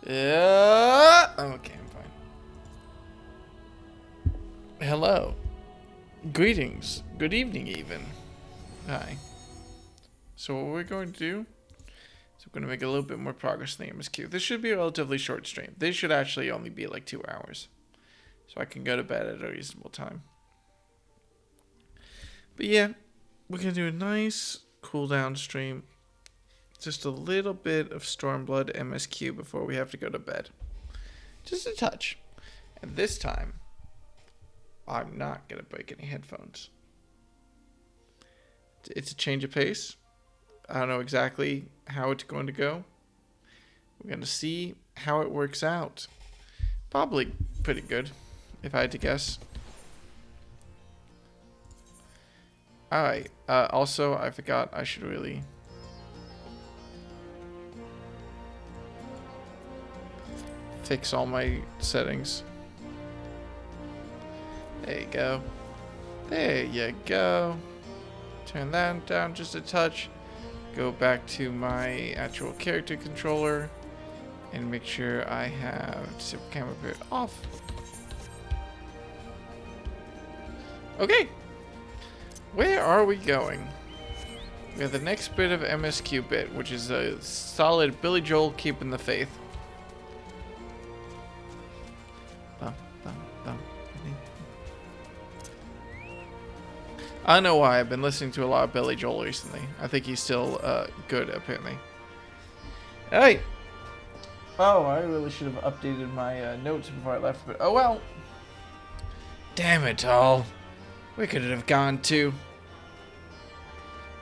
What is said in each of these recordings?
Okay, I'm fine. Hello. Greetings. Good evening, even. Hi. So what we're going to do is we're going to make a little bit more progress in the MSQ. This should be a relatively short stream. This should actually only be like 2 hours. So I can go to bed at a reasonable time. But yeah, we're going to do a nice cool down stream. Just a little bit of Stormblood MSQ before we have to go to bed. Just a touch. And this time, I'm not going to break any headphones. It's a change of pace. I don't know exactly how it's going to go. We're going to see how it works out. Probably pretty good, if I had to guess. Alright, also, I forgot I should really fix all my settings. There you go. There you go. Turn that down just a touch. Go back to my actual character controller and make sure I have super camera period off. Okay. Where are we going? We have the next bit of MSQ bit, which is a solid Billy Joel keeping the faith. Bum, bum, bum. I don't know why I've been listening to a lot of Billy Joel recently. I think he's still good, apparently. Alright. Oh, I really should have updated my notes before I left, but oh well. Damn it all. Where could it have gone to?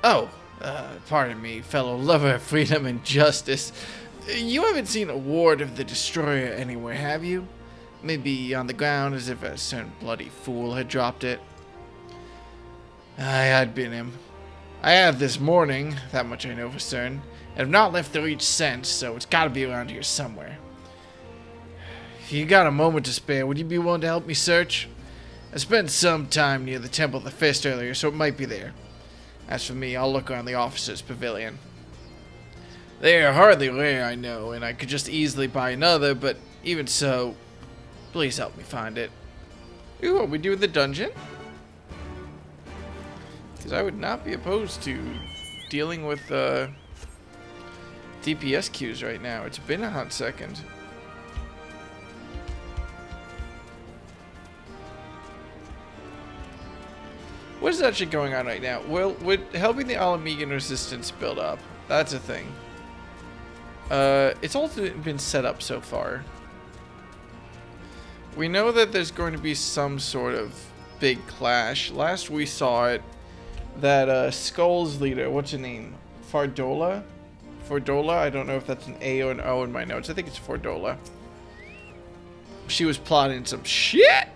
Oh, pardon me, fellow lover of freedom and justice. You haven't seen a ward of the Destroyer anywhere, have you? Maybe on the ground as if a certain bloody fool had dropped it. I'd been him. I have this morning, that much I know for certain, and have not left the reach since, so it's gotta be around here somewhere. If you got a moment to spare, would you be willing to help me search? I spent some time near the Temple of the Fist earlier, so it might be there. As for me, I'll look around the officers' pavilion. They are hardly rare, I know, and I could just easily buy another, but even so, please help me find it. Ooh, are we doing the dungeon? Because I would not be opposed to dealing with DPS queues right now. It's been a hot second. What is actually going on right now? Well, we're helping the Alamegan resistance build up. That's a thing. It's all been set up so far. We know that there's going to be some sort of big clash. Last we saw it, that Skull's leader, what's her name? Fardola? Fordola? I don't know if that's an A or an O in my notes. I think it's Fordola. She was plotting some shit!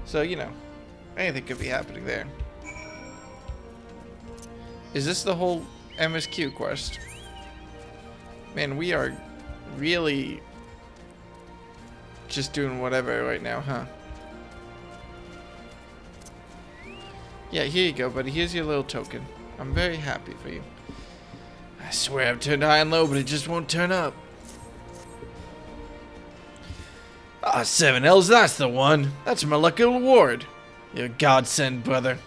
So, you know. Anything could be happening there. Is this the whole MSQ quest? Man, we are really just doing whatever right now, huh? Yeah, here you go, buddy. Here's your little token. I'm very happy for you. I swear I've turned high and low, but it just won't turn up. Ah, 7 L's, that's the one. That's my lucky reward. You're a godsend, brother.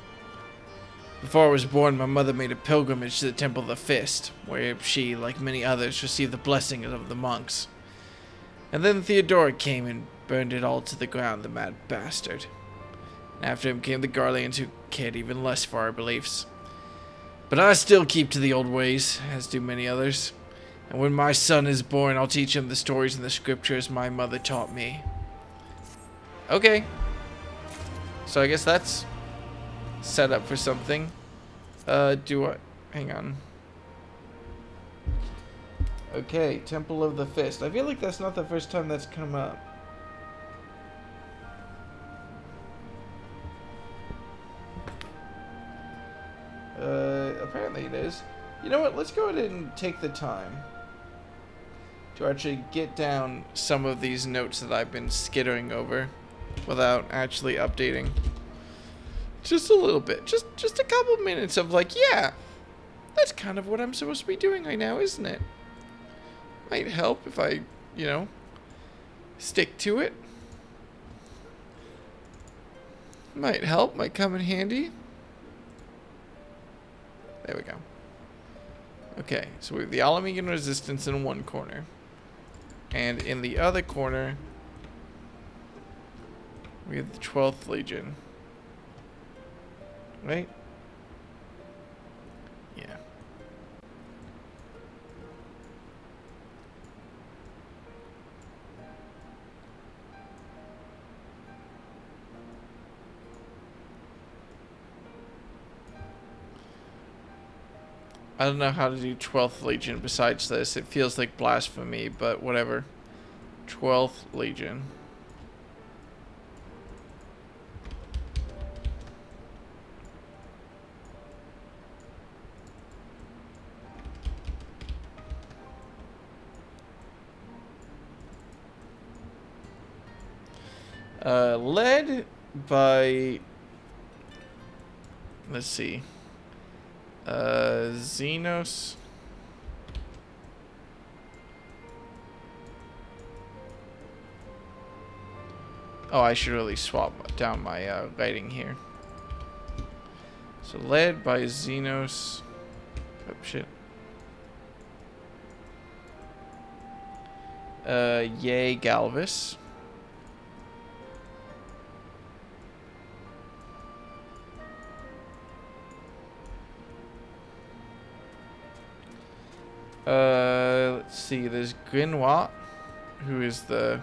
Before I was born, my mother made a pilgrimage to the Temple of the Fist, where she, like many others, received the blessing of the monks. And then Theodora came and burned it all to the ground, the mad bastard. And after him came the Garleans, who cared even less for our beliefs. But I still keep to the old ways, as do many others. And when my son is born, I'll teach him the stories and the scriptures my mother taught me. Okay. So I guess that's set up for something. Hang on. Okay, Temple of the Fist. I feel like that's not the first time that's come up. Apparently it is. You know what? Let's go ahead and take the time to actually get down some of these notes that I've been skittering over without actually updating. Just a little bit. Just a couple minutes of like, yeah, that's kind of what I'm supposed to be doing right now, isn't it? Might help if I, you know, stick to it. Might help, might come in handy. There we go. Okay, so we have the Alamegan Resistance in one corner. And in the other corner, we have the 12th Legion. Right? Yeah. I don't know how to do 12th Legion besides this. It feels like blasphemy, but whatever. 12th Legion. Led by... Let's see. Xenos. Oh, I should really swap down my lighting here. So led by Xenos. Oh shit. Yay Galvis. Let's see, there's Grinwat, who is the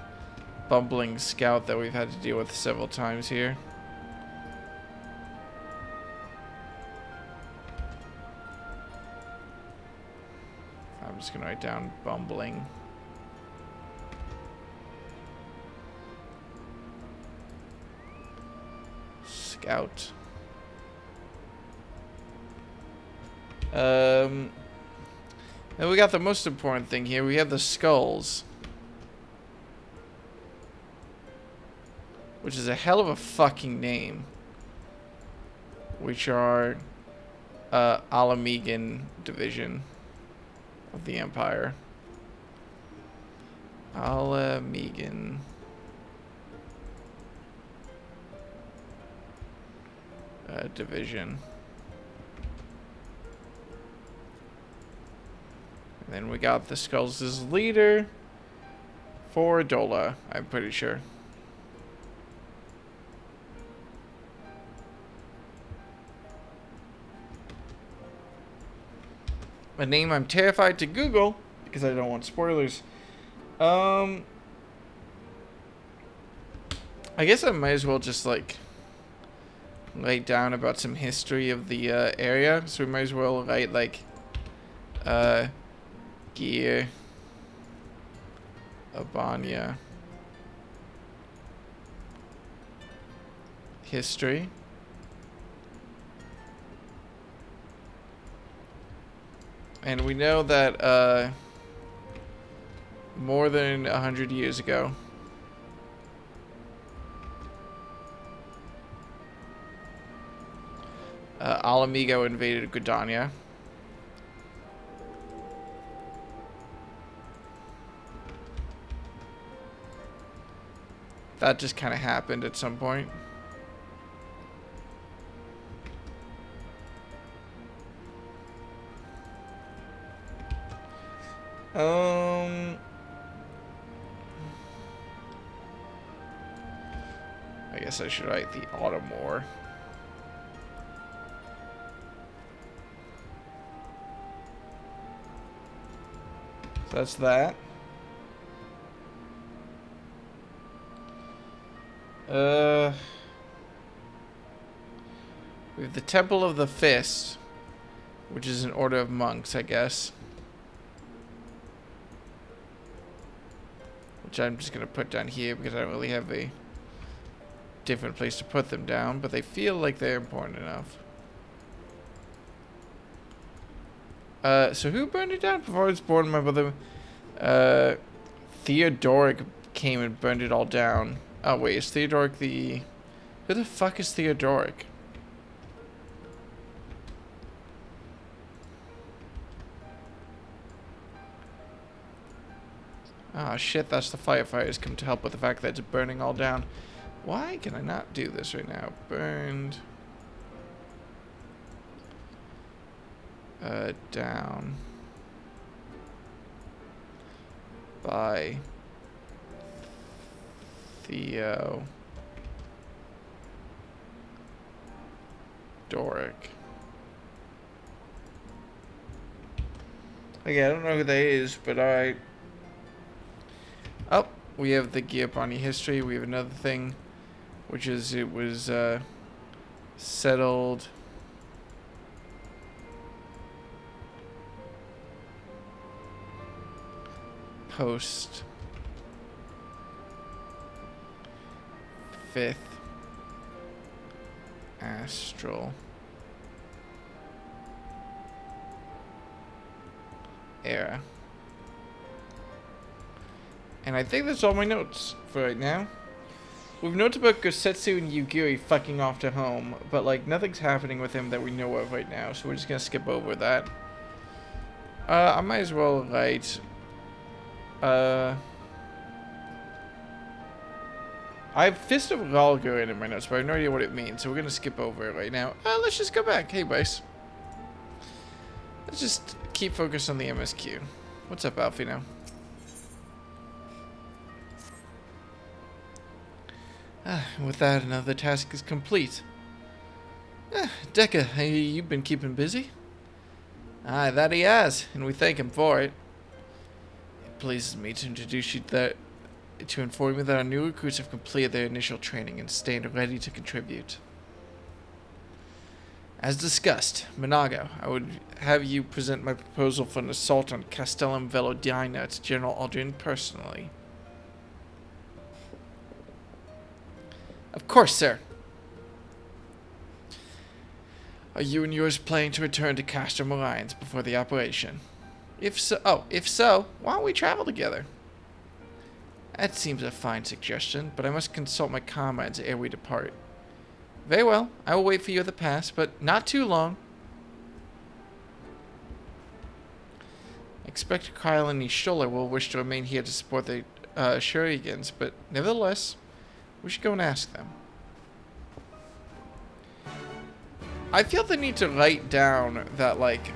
bumbling scout that we've had to deal with several times here. I'm just gonna write down bumbling. Scout. Then we got the most important thing here. We have the skulls. Which is a hell of a fucking name. Which are Alamegan division of the Empire. Alamegan. Division. And then we got the skulls' leader for Dola, I'm pretty sure. A name I'm terrified to Google because I don't want spoilers. I guess I might as well just like write down about some history of the area. So we might as well write like Gear Abania history. And we know that more than 100 years ago, Alamigo invaded Gridania. That just kind of happened at some point. I guess I should write the Automore. So that's that. We have the Temple of the Fist, which is an order of monks, I guess. Which I'm just going to put down here because I don't really have a different place to put them down, but they feel like they're important enough. So who burned it down before I was born? My brother, Theodoric came and burned it all down. Oh wait, is Theodoric the... Who the fuck is Theodoric? Ah, shit, that's the firefighters come to help with the fact that it's burning all down. Why can I not do this right now? Burned. Down. By Theo Doric. Okay, I don't know who that is, but alright. Oh, we have the Giapani history. We have another thing, which is it was settled post 5th astral era. And I think that's all my notes for right now. We've notes about Gosetsu and Yugiri fucking off to home, but like nothing's happening with him that we know of right now, so we're just gonna skip over that. I might as well write I have Fist of Galgo in my notes, but I have no idea what it means, so we're gonna skip over it right now. Let's just go back. Hey, Bryce. Let's just keep focused on the MSQ. What's up, Alfino? And with that, another task is complete. Deca, you've been keeping busy? Aye, that he has, and we thank him for it. It pleases me to introduce you to inform you that our new recruits have completed their initial training and stand ready to contribute. As discussed, Minago, I would have you present my proposal for an assault on Castellum Velodina to General Aldrin personally. Of course, sir. Are you and yours planning to return to Castrum Alliance before the operation? If so, why don't we travel together? That seems a fine suggestion, but I must consult my comrades ere we depart. Very well, I will wait for you at the pass, but not too long. I expect Kyle and Nishola will wish to remain here to support the Shurigans, but nevertheless, we should go and ask them. I feel the need to write down that, like...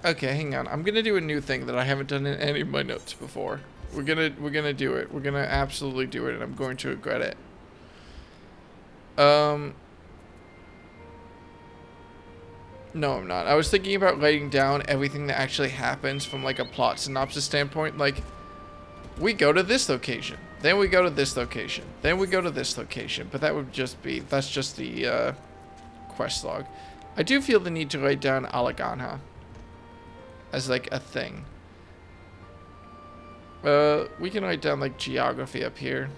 Okay, hang on. I'm gonna do a new thing that I haven't done in any of my notes before. We're gonna do it. We're gonna absolutely do it, and I'm going to regret it. No, I'm not. I was thinking about writing down everything that actually happens from, like, a plot synopsis standpoint. Like, we go to this location. Then we go to this location. Then we go to this location. But that would just be... That's just the, quest log. I do feel the need to write down Alaganha as, like, a thing. We can write down, like, geography up here.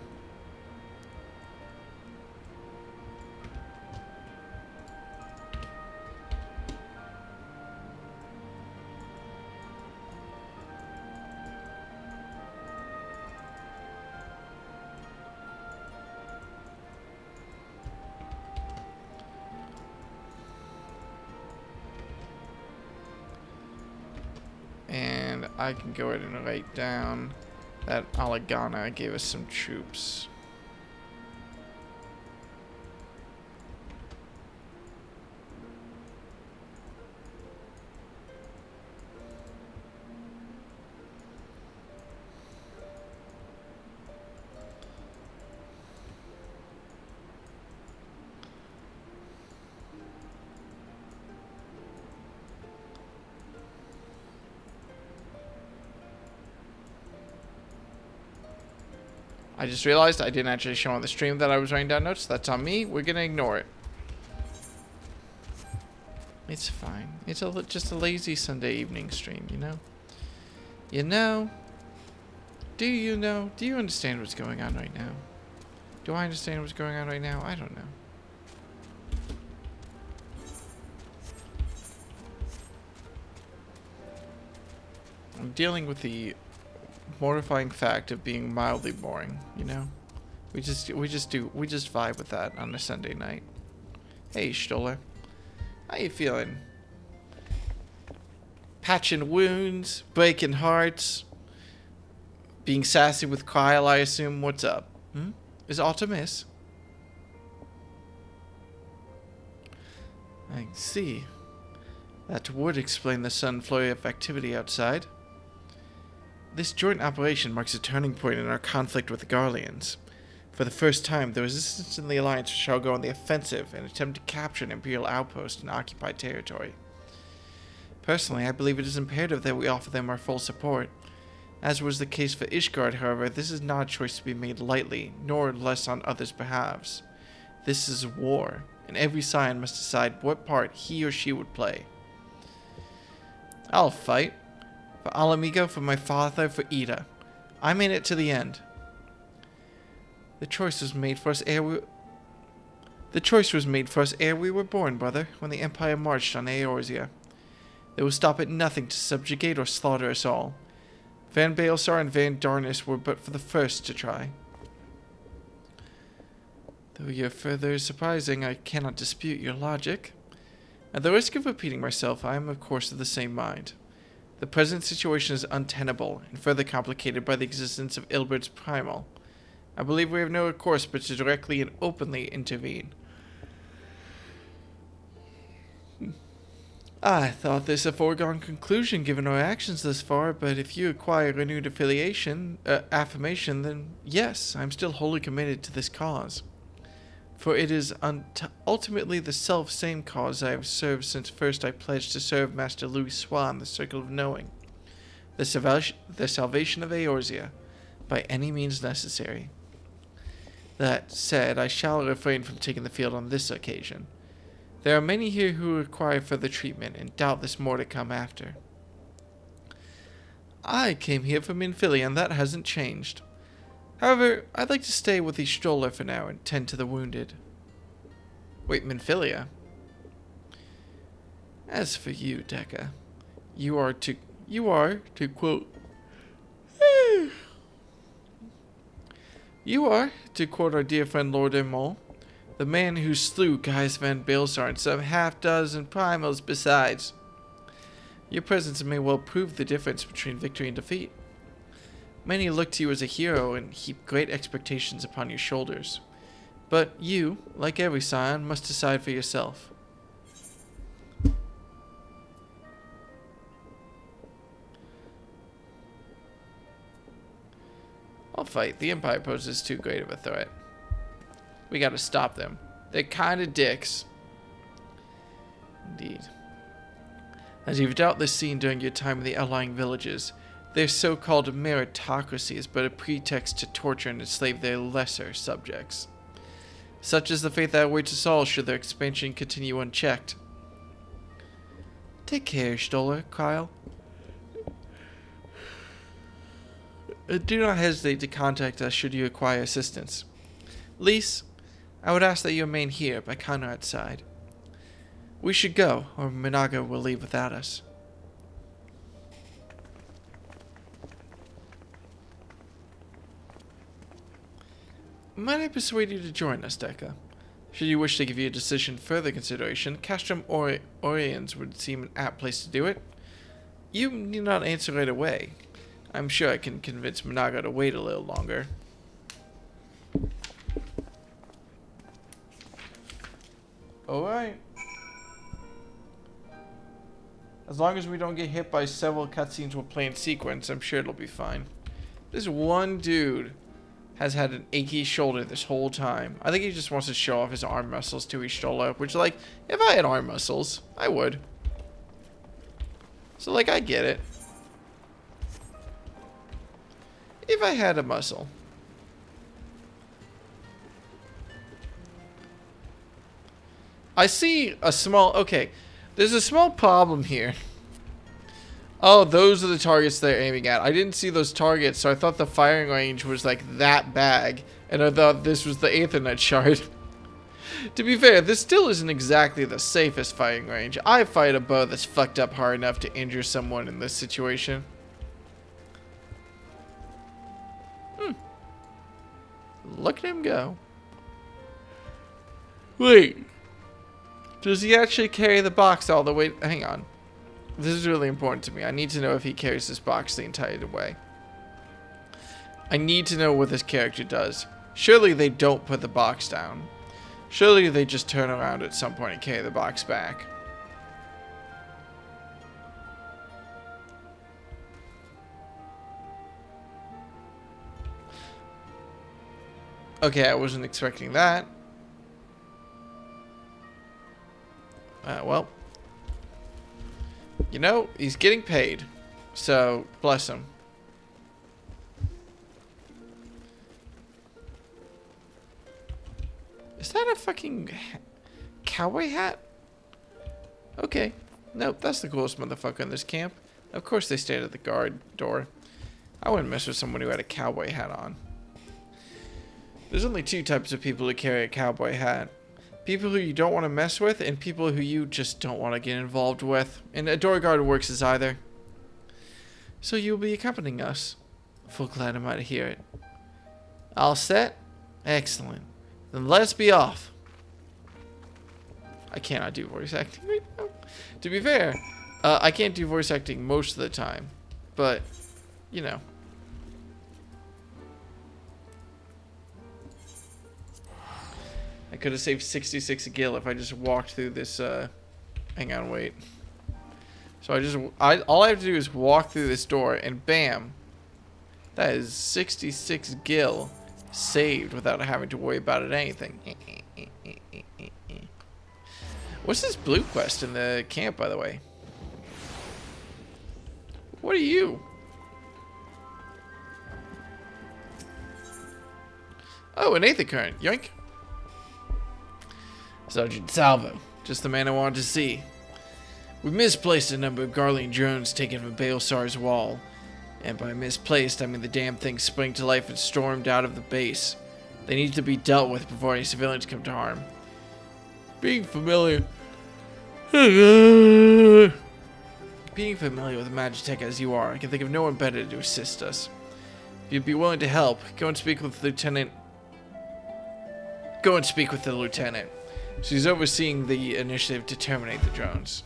And I can go ahead and write down that Alagana gave us some troops. I just realized I didn't actually show on the stream that I was writing down notes. That's on me. We're going to ignore it. It's fine. It's just a lazy Sunday evening stream, you know? You know? Do you know? Do you understand what's going on right now? Do I understand what's going on right now? I don't know. I'm dealing with the mortifying fact of being mildly boring, you know? We just vibe with that on a Sunday night. Hey, Stoller. How you feeling? Patching wounds, breaking hearts, Being sassy with Kyle, I assume. What's up? Hmm? Is Artemis? I see. That would explain the sudden flurry of activity outside. This joint operation marks a turning point in our conflict with the Garleans. For the first time, the resistance in the Alliance shall go on the offensive and attempt to capture an Imperial outpost in occupied territory. Personally, I believe it is imperative that we offer them our full support. As was the case for Ishgard, however, this is not a choice to be made lightly, nor less on others' behalves. This is war, and every scion must decide what part he or she would play. I'll fight. For Alamigo, for my father, for Ida. I'm in it to the end. The choice was made for us ere we were born, brother, when the Empire marched on Eorzea. They will stop at nothing to subjugate or slaughter us all. Van Baelsar and Van Darnus were but for the first to try. Though you're further surprising, I cannot dispute your logic. At the risk of repeating myself, I am of course of the same mind. The present situation is untenable, and further complicated by the existence of Ilbert's Primal. I believe we have no recourse but to directly and openly intervene. I thought this a foregone conclusion given our actions thus far, but if you acquire renewed affirmation, then yes, I'm still wholly committed to this cause. For it is ultimately the self-same cause I have served since first I pledged to serve Master Louis Swan, the Circle of Knowing. The salvation of Eorzea, by any means necessary. That said, I shall refrain from taking the field on this occasion. There are many here who require further treatment, and doubtless more to come after. I came here from Minfilia, and that hasn't changed. However, I'd like to stay with the Stoller for now and tend to the wounded. Wait, Minfilia? As for you, Dekka, you are, to quote our dear friend Lord Emol, the man who slew Gaius Van Baelsar and some half-dozen primals besides. Your presence may well prove the difference between victory and defeat. Many look to you as a hero and heap great expectations upon your shoulders. But you, like every scion, must decide for yourself. I'll fight. The Empire poses too great of a threat. We gotta stop them. They're kinda dicks. Indeed. As you've doubtless seen during your time in the outlying villages, their so-called meritocracy is but a pretext to torture and enslave their lesser subjects. Such is the fate that awaits us all should their expansion continue unchecked. Take care, Stoller, Kyle. Do not hesitate to contact us should you require assistance. Lise, I would ask that you remain here by Conrad's side. We should go, or Minaga will leave without us. Might I persuade you to join us, Dekka? Should you wish to give your decision further consideration, Castrum Oriens would seem an apt place to do it. You need not answer right away. I'm sure I can convince Minaga to wait a little longer. Alright. As long as we don't get hit by several cutscenes we'll play in sequence, I'm sure it'll be fine. This one dude has had an achy shoulder this whole time. I think he just wants to show off his arm muscles to Ishtola, which, like, if I had arm muscles, I would. So, like, I get it. If I had a muscle. I see a small... Okay, there's a small problem here. Oh, those are the targets they're aiming at. I didn't see those targets, so I thought the firing range was like that bag. And I thought this was the Aethernet shard. To be fair, this still isn't exactly the safest firing range. I fight a bow that's fucked up hard enough to injure someone in this situation. Look at him go. Wait. Does he actually carry the box all the way? Hang on. This is really important to me. I need to know if he carries this box the entire way. I need to know what this character does. Surely they don't put the box down. Surely they just turn around at some point and carry the box back. Okay, I wasn't expecting that. Well, you know, he's getting paid, so bless him. Is that a fucking cowboy hat? Okay. Nope, that's the coolest motherfucker in this camp. Of course they stayed at the guard door. I wouldn't mess with someone who had a cowboy hat on. There's only two types of people who carry a cowboy hat. People who you don't want to mess with, and people who you just don't want to get involved with. And a door guard works as either. So you'll be accompanying us. Full glad I'm out to hear it. All set? Excellent. Then let's be off. I cannot do voice acting right now. To be fair, I can't do voice acting most of the time. But, you know. I could have saved 66 gil if I just walked through this, hang on, wait. So all I have to do is walk through this door and bam. That is 66 gil saved without having to worry about it anything. What's this blue quest in the camp, by the way? What are you? Oh, an Aether Current. Yoink. Sergeant Salvo. Just the man I wanted to see. We misplaced a number of Garlean drones taken from Baelsar's wall. And by misplaced, I mean the damn thing sprang to life and stormed out of the base. They need to be dealt with before any civilians come to harm. Being familiar with Magitech as you are, I can think of no one better to assist us. If you'd be willing to help, go and speak with the lieutenant. Go and speak with the lieutenant. She's overseeing the initiative to terminate the drones.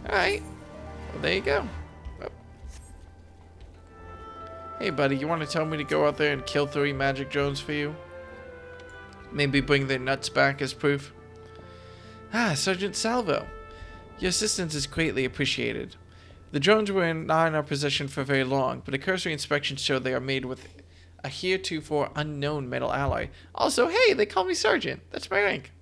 Alright. Well, there you go. Oh. Hey, buddy, you want to tell me to go out there and kill 3 magic drones for you? Maybe bring their nuts back as proof? Ah, Sergeant Salvo. Your assistance is greatly appreciated. The drones were not in our possession for very long, but a cursory inspection showed they are made with a heretofore unknown metal alloy. Also, hey, they call me Sergeant. That's my rank.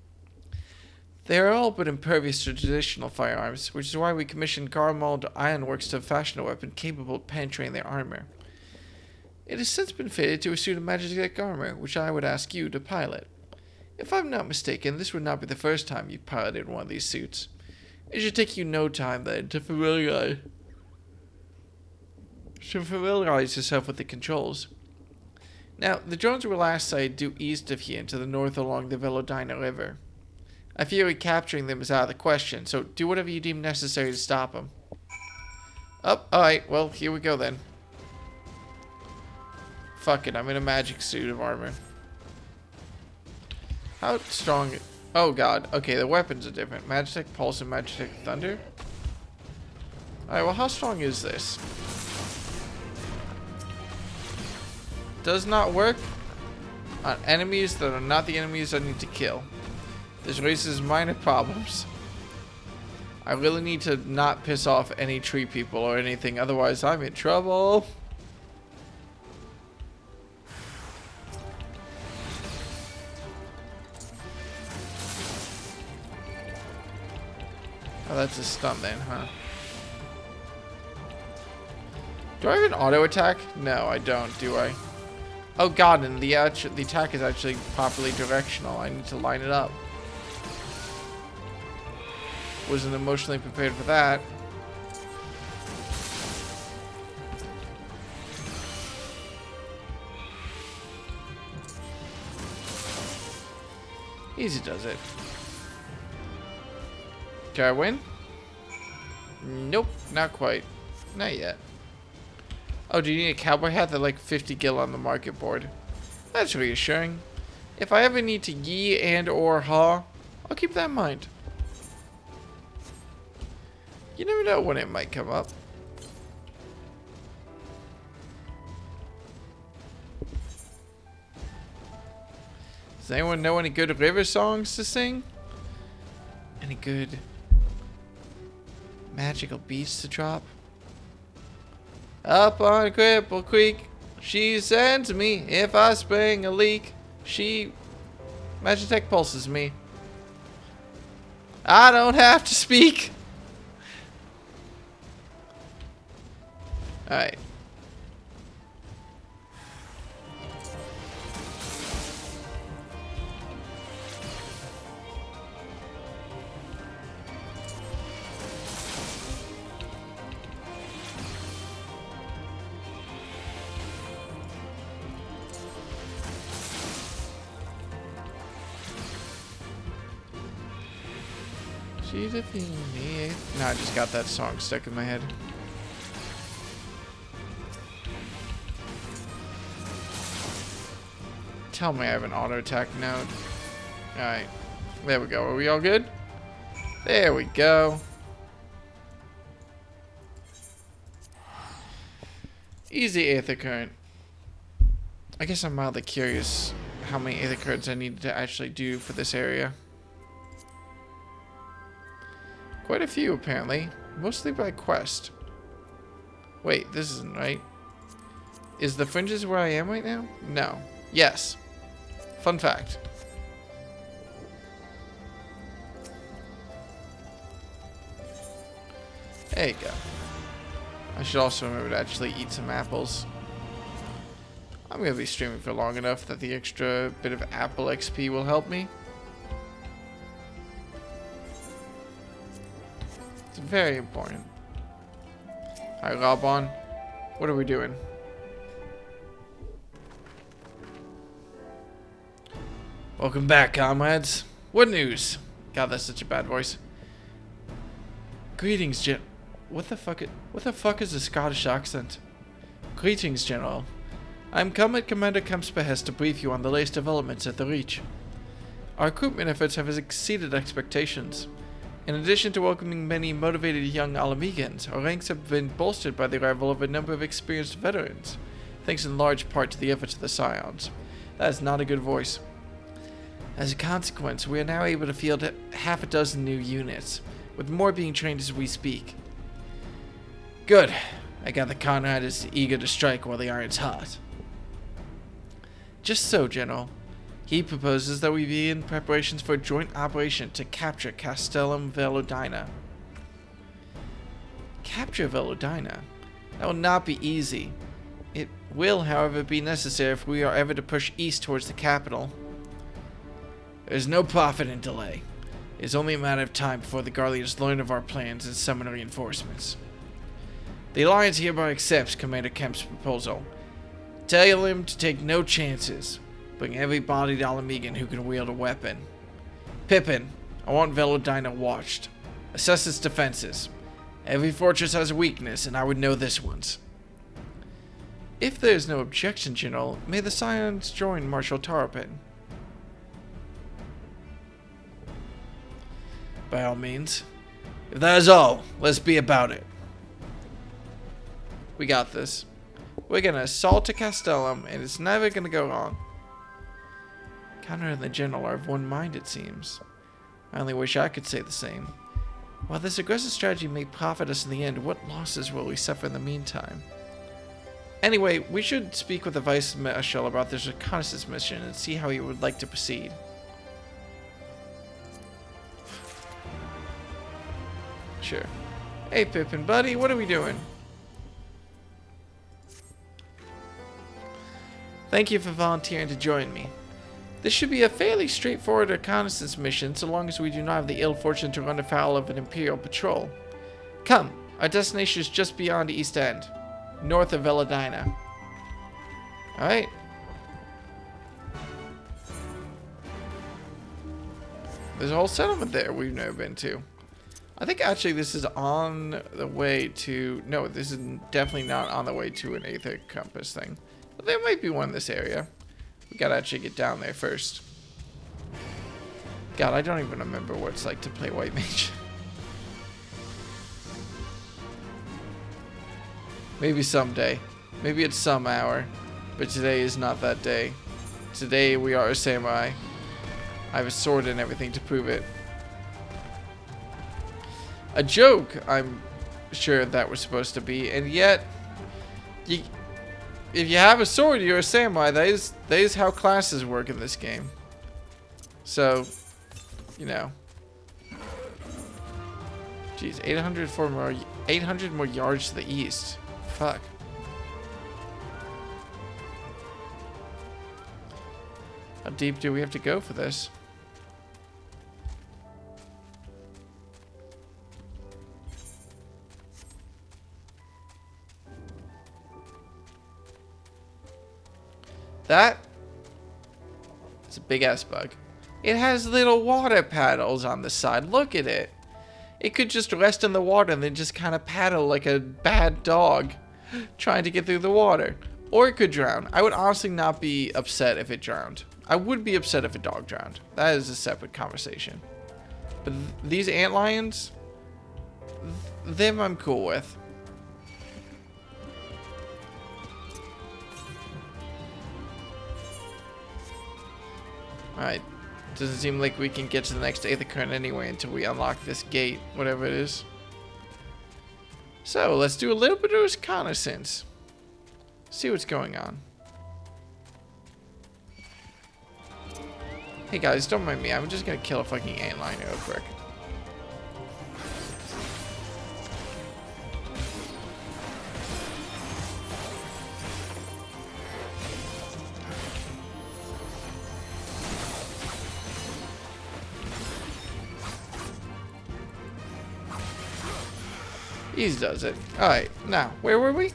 They are all but impervious to traditional firearms, which is why we commissioned Garmald Ironworks to fashion a weapon capable of penetrating their armor. It has since been fitted to a suit of Magitech armor, which I would ask you to pilot. If I'm not mistaken, this would not be the first time you've piloted one of these suits. It should take you no time, then, to familiarize yourself with the controls. Now, the drones were last sighted due east of here and to the north along the Velodina River. I fear recapturing them is out of the question, so do whatever you deem necessary to stop them. Oh, alright, well, here we go then. Fuck it, I'm in a magic suit of armor. How strong... Oh god, okay, the weapons are different. Magitech Pulse and Magitech Thunder? Alright, well, how strong is this? Does not work on enemies that are not the enemies I need to kill. This raises minor problems. I really need to not piss off any tree people or anything, otherwise I'm in trouble. Oh, that's a stun then, huh? Do I have an auto attack? No, I don't, do I? Oh god, and the attack is actually properly directional. I need to line it up. Wasn't emotionally prepared for that. Easy does it. Can I win? Nope, not quite. Not yet. Oh, do you need a cowboy hat? They're like 50 gil on the market board. That's reassuring. If I ever need to yee and or ha, I'll keep that in mind. You never know when it might come up. Does anyone know any good river songs to sing? Any good magical beats to drop? Up on Cripple Creek, she sends me if I spring a leak. She Magitech pulses me. I don't have to speak. Alright. She's a thing. No, I just got that song stuck in my head. Tell me I have an auto attack node. Alright. There we go. Are we all good? There we go. Easy Aether Current. I guess I'm mildly curious how many Aether Currents I need to actually do for this area. Quite a few, apparently. Mostly by quest. Wait, this isn't right. Is the Fringes where I am right now? No. Yes. Fun fact. There you go. I should also remember to actually eat some apples. I'm going to be streaming for long enough that the extra bit of apple XP will help me. It's very important. Alright, Lobon. What are we doing? Welcome back, comrades. What news? God, that's such a bad voice. Greetings, What the fuck is a Scottish accent? Greetings, General. I'm come at Commander Kemp's behest to brief you on the latest developments at the Reach. Our recruitment efforts have exceeded expectations. In addition to welcoming many motivated young Alamegans, our ranks have been bolstered by the arrival of a number of experienced veterans, thanks in large part to the efforts of the Scions. That is not a good voice. As a consequence, we are now able to field half a dozen new units, with more being trained as we speak. Good. I gather Conrad is eager to strike while the iron's hot. Just so, General. He proposes that we begin preparations for a joint operation to capture Castellum Velodina. Capture Velodina? That will not be easy. It will, however, be necessary if we are ever to push east towards the capital. There is no profit in delay. It is only a matter of time before the Garleans learn of our plans and summon reinforcements. The Alliance hereby accepts Commander Kemp's proposal. Tell him to take no chances. Bring every bodied Alamegan who can wield a weapon. Pippin, I want Velodina watched. Assess its defenses. Every fortress has a weakness, and I would know this one's. If there is no objection, General, may the Scions join Marshal Tarpin. By all means. If that is all, let's be about it. We got this. We're gonna assault a Castellum, and it's never gonna go wrong. Conrad and the General are of one mind, it seems. I only wish I could say the same. While this aggressive strategy may profit us in the end, what losses will we suffer in the meantime? Anyway, we should speak with the Vice Marshal about this reconnaissance mission and see how he would like to proceed. Sure. Hey, Pippin, buddy, what are we doing? Thank you for volunteering to join me. This should be a fairly straightforward reconnaissance mission, so long as we do not have the ill fortune to run afoul of an Imperial patrol. Come, our destination is just beyond the East End, north of Velodina. Alright. There's a whole settlement there we've never been to. I think actually this is on the way to... No, this is definitely not on the way to an Aether Compass thing. But there might be one in this area. We gotta actually get down there first. God, I don't even remember what it's like to play White Mage. Maybe someday. Maybe it's some hour. But today is not that day. Today we are a samurai. I have a sword and everything to prove it. A joke, I'm sure that was supposed to be, and yet, if you have a sword, you're a samurai. That is how classes work in this game. So, you know. Jeez, 800 more yards to the east. Fuck. How deep do we have to go for this? That is a big ass bug. It has little water paddles on the side. Look at it. It could just rest in the water and then just kind of paddle like a bad dog trying to get through the water. Or it could drown. I would honestly not be upset if it drowned. I would be upset if a dog drowned. That is a separate conversation. But these antlions, them I'm cool with. Alright. Doesn't seem like we can get to the next Aether Current anyway until we unlock this gate, whatever it is. So, let's do a little bit of reconnaissance. See what's going on. Hey guys, don't mind me. I'm just gonna kill a fucking antlion real quick. Ease does it. Alright, now, where were we?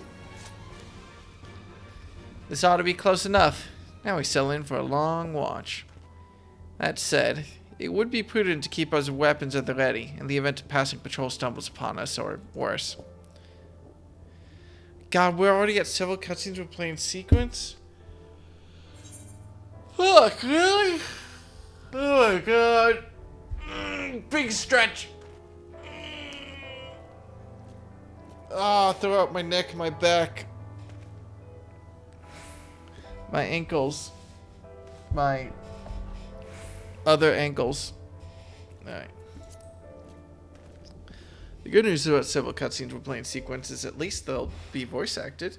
This ought to be close enough. Now we settle in for a long watch. That said, it would be prudent to keep our weapons at the ready in the event a passing patrol stumbles upon us, or worse. God, we're already at several cutscenes we're playing sequence? Fuck, really? Oh my god. Big stretch. Ah, throughout my neck, my back, my ankles, my other ankles. Alright. The good news about several cutscenes we're playing sequences, at least they'll be voice acted.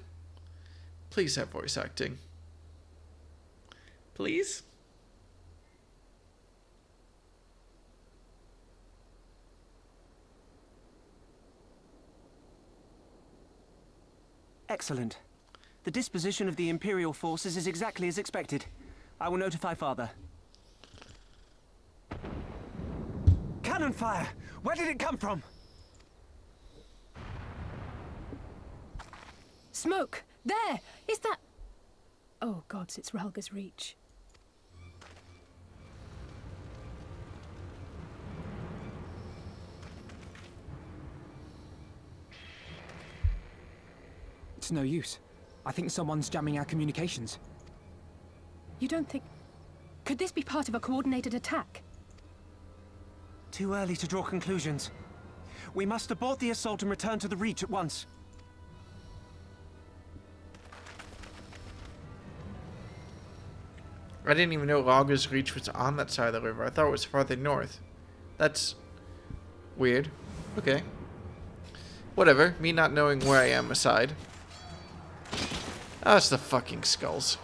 Please have voice acting. Please? Excellent. The disposition of the Imperial forces is exactly as expected. I will notify Father. Cannon fire! Where did it come from? Smoke! There! Is that... Oh gods, it's Ralga's Reach. It's no use. I think someone's jamming our communications. You don't think... Could this be part of a coordinated attack? Too early to draw conclusions. We must abort the assault and return to the Reach at once. I didn't even know Ralga's Reach was on that side of the river. I thought it was farther north. That's weird. Okay. Whatever. Me not knowing where I am aside. Oh, it's the fucking skulls.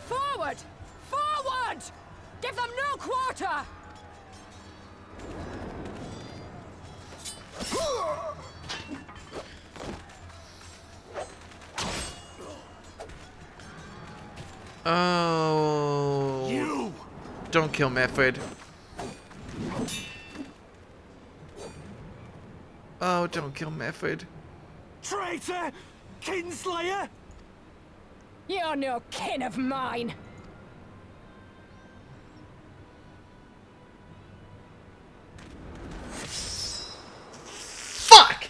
Forward! Forward! Give them no quarter! Oh. You! Don't kill Method. Oh, don't kill Method. Traitor! Kinslayer! You're no kin of mine! Fuck!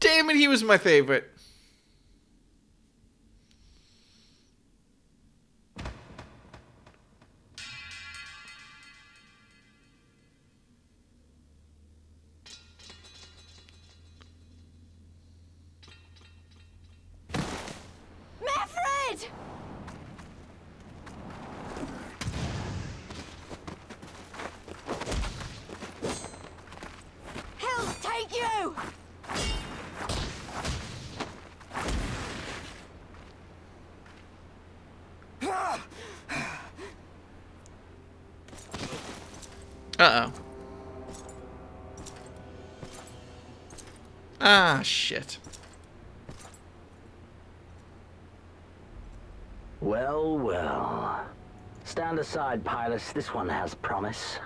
Damn it, he was my favorite. Uh-oh. Ah, shit. Well, well. Stand aside, Pilus. This one has promise.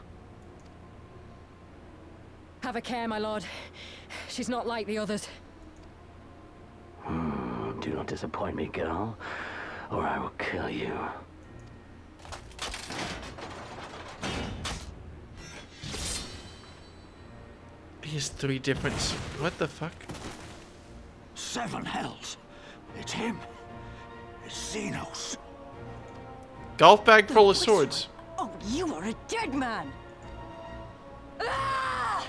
Have a care, my lord. She's not like the others. Do not disappoint me, girl, or I will kill you. He has 3 different... What the fuck? 7 hells. It's him. It's Xenos. Golf bag full of swords. Oh, you are a dead man! Ah!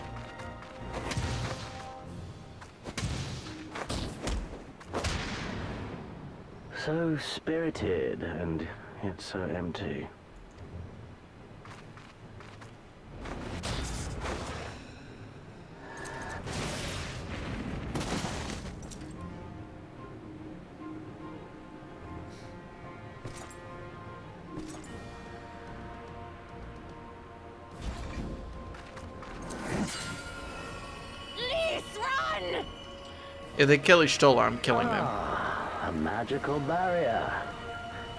So spirited, and yet so empty. If they kill Y'shtola, I'm killing them. A magical barrier.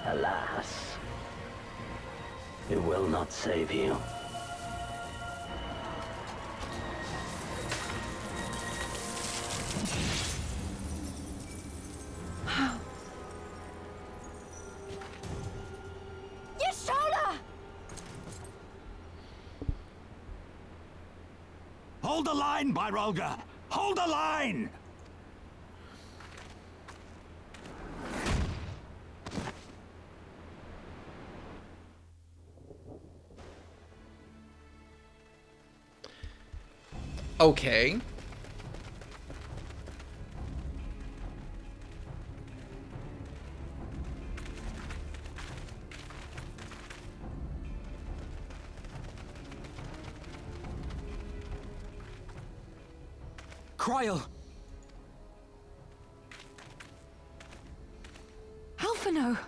Alas. It will not save you. Y'shtola! Hold the line, Byrolga! Hold the line! Okay. Kryl! Alphino!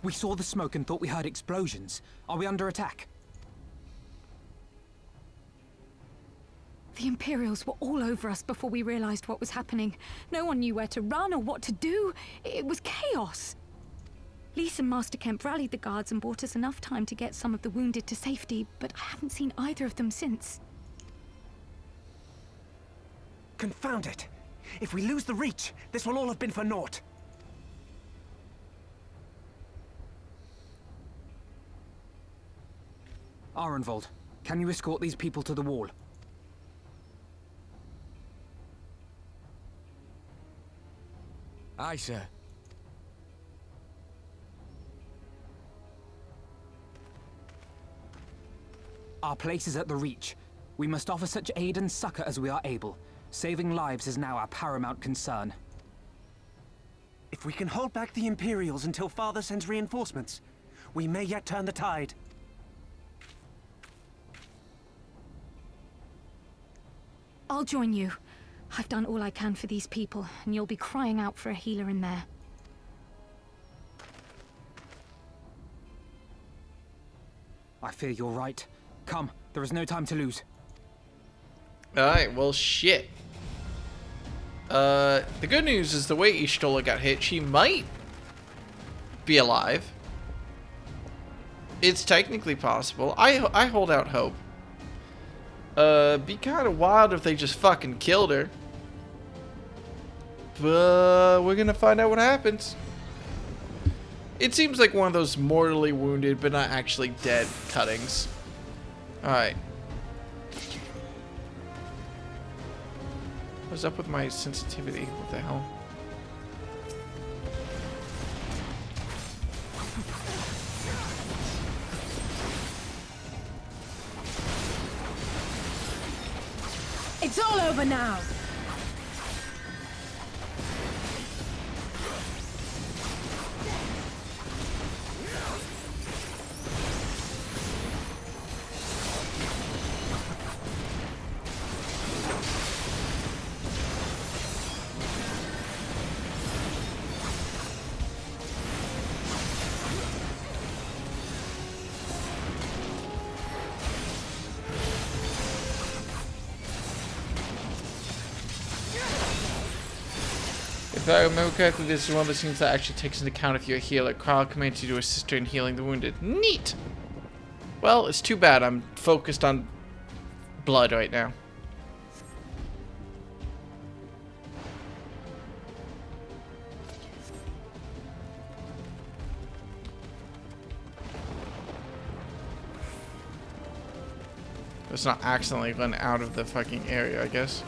We saw the smoke and thought we heard explosions. Are we under attack? The Imperials were all over us before we realized what was happening. No one knew where to run or what to do. It was chaos. Lise and Master Kemp rallied the guards and bought us enough time to get some of the wounded to safety, but I haven't seen either of them since. Confound it! If we lose the Reach, this will all have been for naught. Arenvold, can you escort these people to the wall? Aye, sir. Our place is at the Reach. We must offer such aid and succor as we are able. Saving lives is now our paramount concern. If we can hold back the Imperials until Father sends reinforcements, we may yet turn the tide. I'll join you. I've done all I can for these people, and you'll be crying out for a healer in there. I fear you're right. Come, there is no time to lose. Alright, well, shit. The good news is the way Y'shtola got hit, she might be alive. It's technically possible. I hold out hope. Be kind of wild if they just fucking killed her. But we're gonna find out what happens. It seems like one of those mortally wounded but not actually dead cuttings. Alright. What's up with my sensitivity? What the hell? It's all over now! If I remember correctly, this is one of the scenes that actually takes into account if you're a healer. Carl commands you to assist her in healing the wounded. Neat! Well, it's too bad I'm focused on blood right now. Let's not accidentally run out of the fucking area, I guess.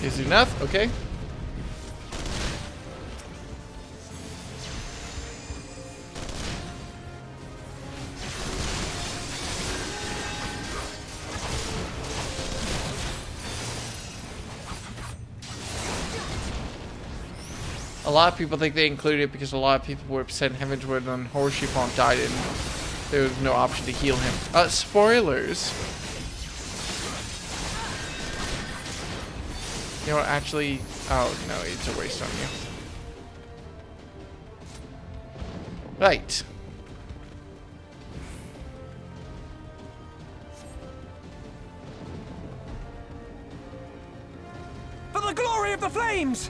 Is enough? Okay. A lot of people think they included it because a lot of people were sent heaven when Horseshoe died and there was no option to heal him. Spoilers. You know what, actually... Oh, no, it's a waste on you. Right. For the glory of the flames!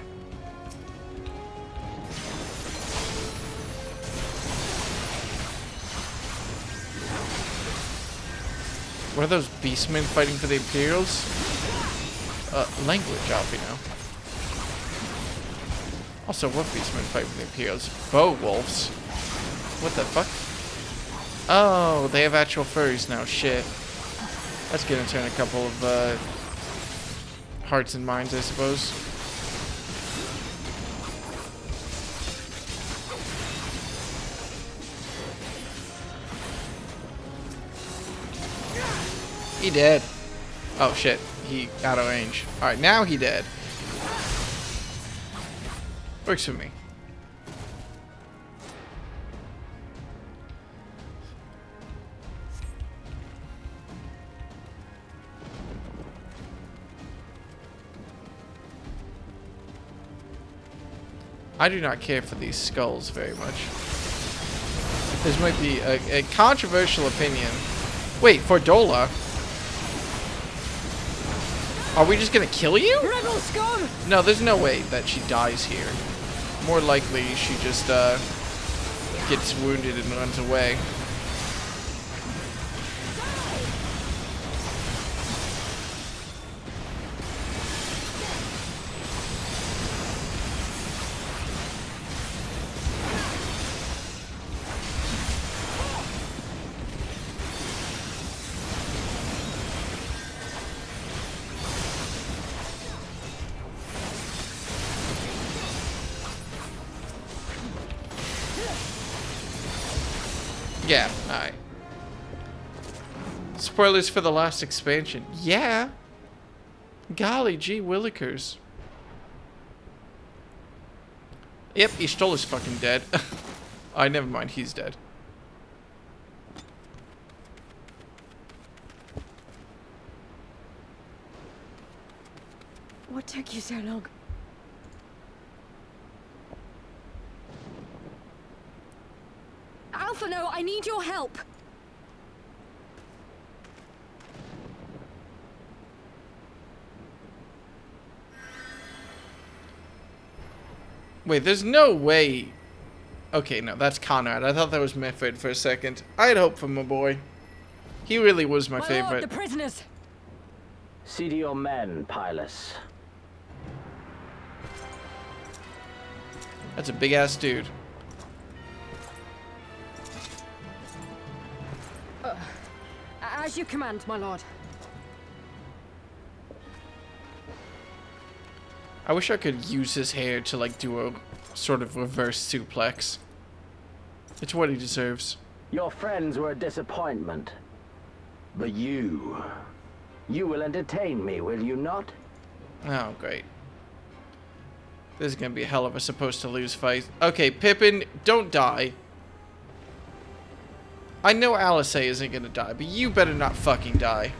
What are those beastmen fighting for the Imperials? Language, Alpino. Also, what beastmen fight for the Imperials? Bow wolves. What the fuck? Oh, they have actual furries now. Shit. That's gonna turn a couple of hearts and minds, I suppose. He dead. Oh shit. He out of range. Alright, now he dead. Works for me. I do not care for these skulls very much. This might be a controversial opinion. Wait, Fordola? Are we just gonna kill you? Rebel scum! No, there's no way that she dies here. More likely, she just gets wounded and runs away. Yeah, alright. Spoilers for the last expansion. Yeah. Golly gee willikers. Yep, he stole his fucking dead. Oh, never mind, he's dead. What took you so long? Alpha, no, I need your help. Wait, there's no way. Okay, no, that's Conrad. I thought that was Method for a second. I had hope for my boy. He really was my favorite. Lord, the prisoners! See to your men, Pylus. That's a big ass dude. As you command, my lord. I wish I could use his hair to like do a sort of reverse suplex. It's what he deserves. Your friends were a disappointment. But you will entertain me, will you not? Oh, great. This is gonna be a hell of a supposed to lose fight. Okay, Pippin, don't die. I know Alice isn't gonna die, but you better not fucking die.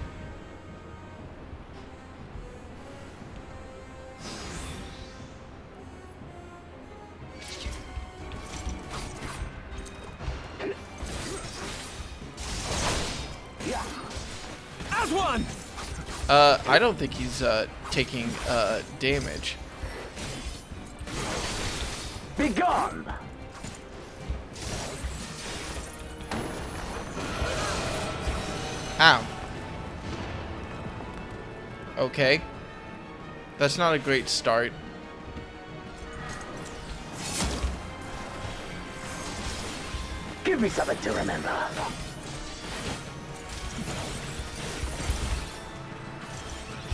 As one! I don't think he's taking damage. Be gone! Ow. Okay. That's not a great start. Give me something to remember.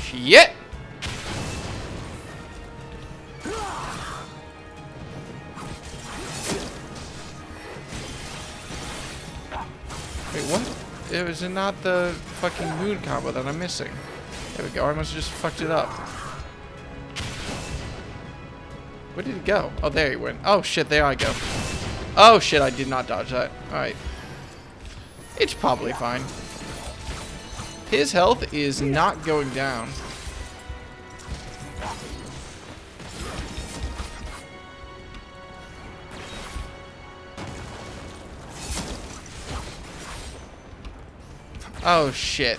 Shit! Wait, what? Is it not the fucking moon combo that I'm missing? There we go. I must have just fucked it up. Where did it go? Oh, there he went. Oh, shit. There I go. Oh, shit. I did not dodge that. Alright. It's probably fine. His health is not going down. Oh, shit.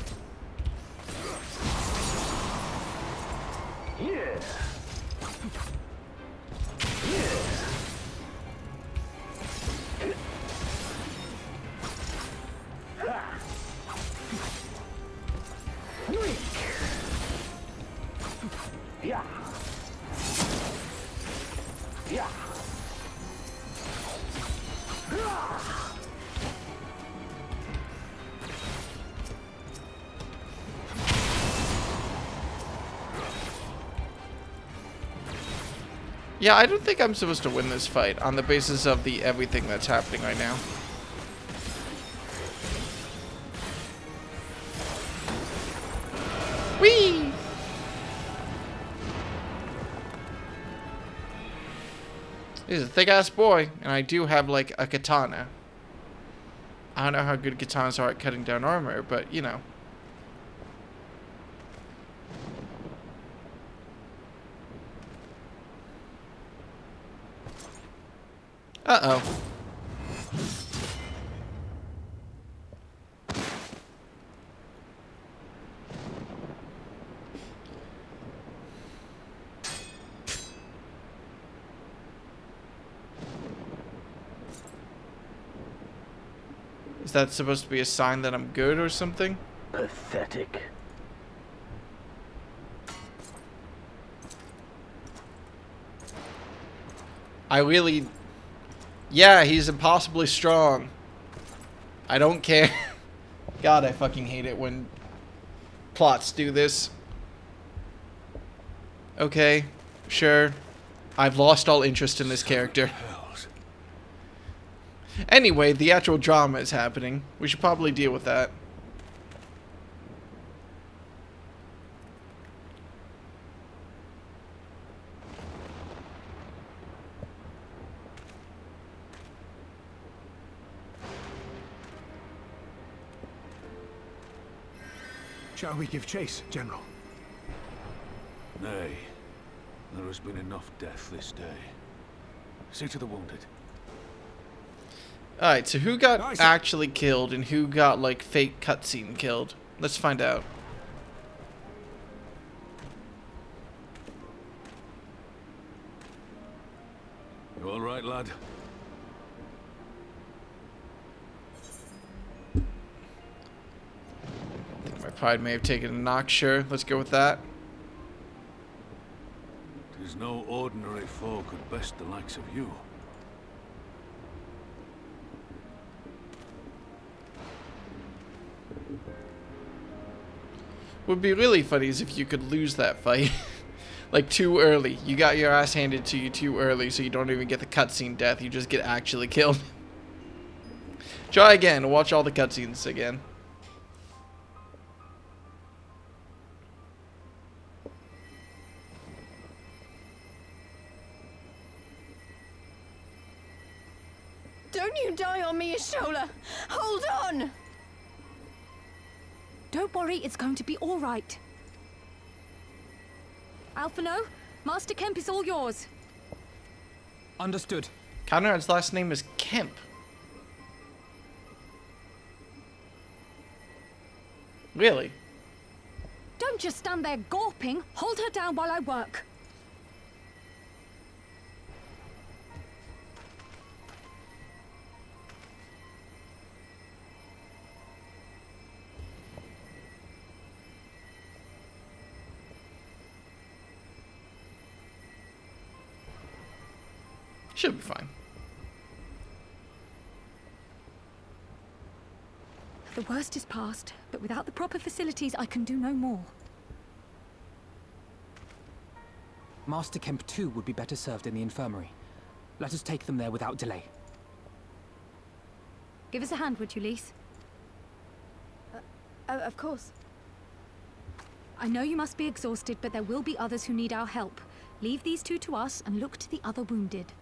Yeah. Yeah. Yeah. Yeah, I don't think I'm supposed to win this fight on the basis of the everything that's happening right now. Whee! He's a thick-ass boy, and I do have, like, a katana. I don't know how good katanas are at cutting down armor, but, you know. Uh-oh. Is that supposed to be a sign that I'm good or something? Pathetic. I really... Yeah, he's impossibly strong. I don't care. God, I fucking hate it when plots do this. Okay, sure. I've lost all interest in this character. Anyway, the actual drama is happening. We should probably deal with that. Shall we give chase, General? Nay. There has been enough death this day. See to the wounded. Alright, so who got Nice. actually killed and who got, like, fake cutscene killed? Let's find out. You all right, lad? I think my pride may have taken a knock, sure. Let's go with that. 'Tis no ordinary foe could best the likes of you. Would be really funny is if you could lose that fight. Like, too early. You got your ass handed to you too early, so you don't even get the cutscene death. You just get actually killed. Try again. Watch all the cutscenes again. Don't you die on me, Ashola! Hold on! Don't worry, it's going to be all right. Alphino, Master Kemp is all yours. Understood. Conrad's last name is Kemp. Really? Don't just stand there gawping. Hold her down while I work. Should be fine. The worst is past, but without the proper facilities, I can do no more. Master Kemp too would be better served in the infirmary. Let us take them there without delay. Give us a hand, would you, Lise? Of course. I know you must be exhausted, but there will be others who need our help. Leave these two to us and look to the other wounded.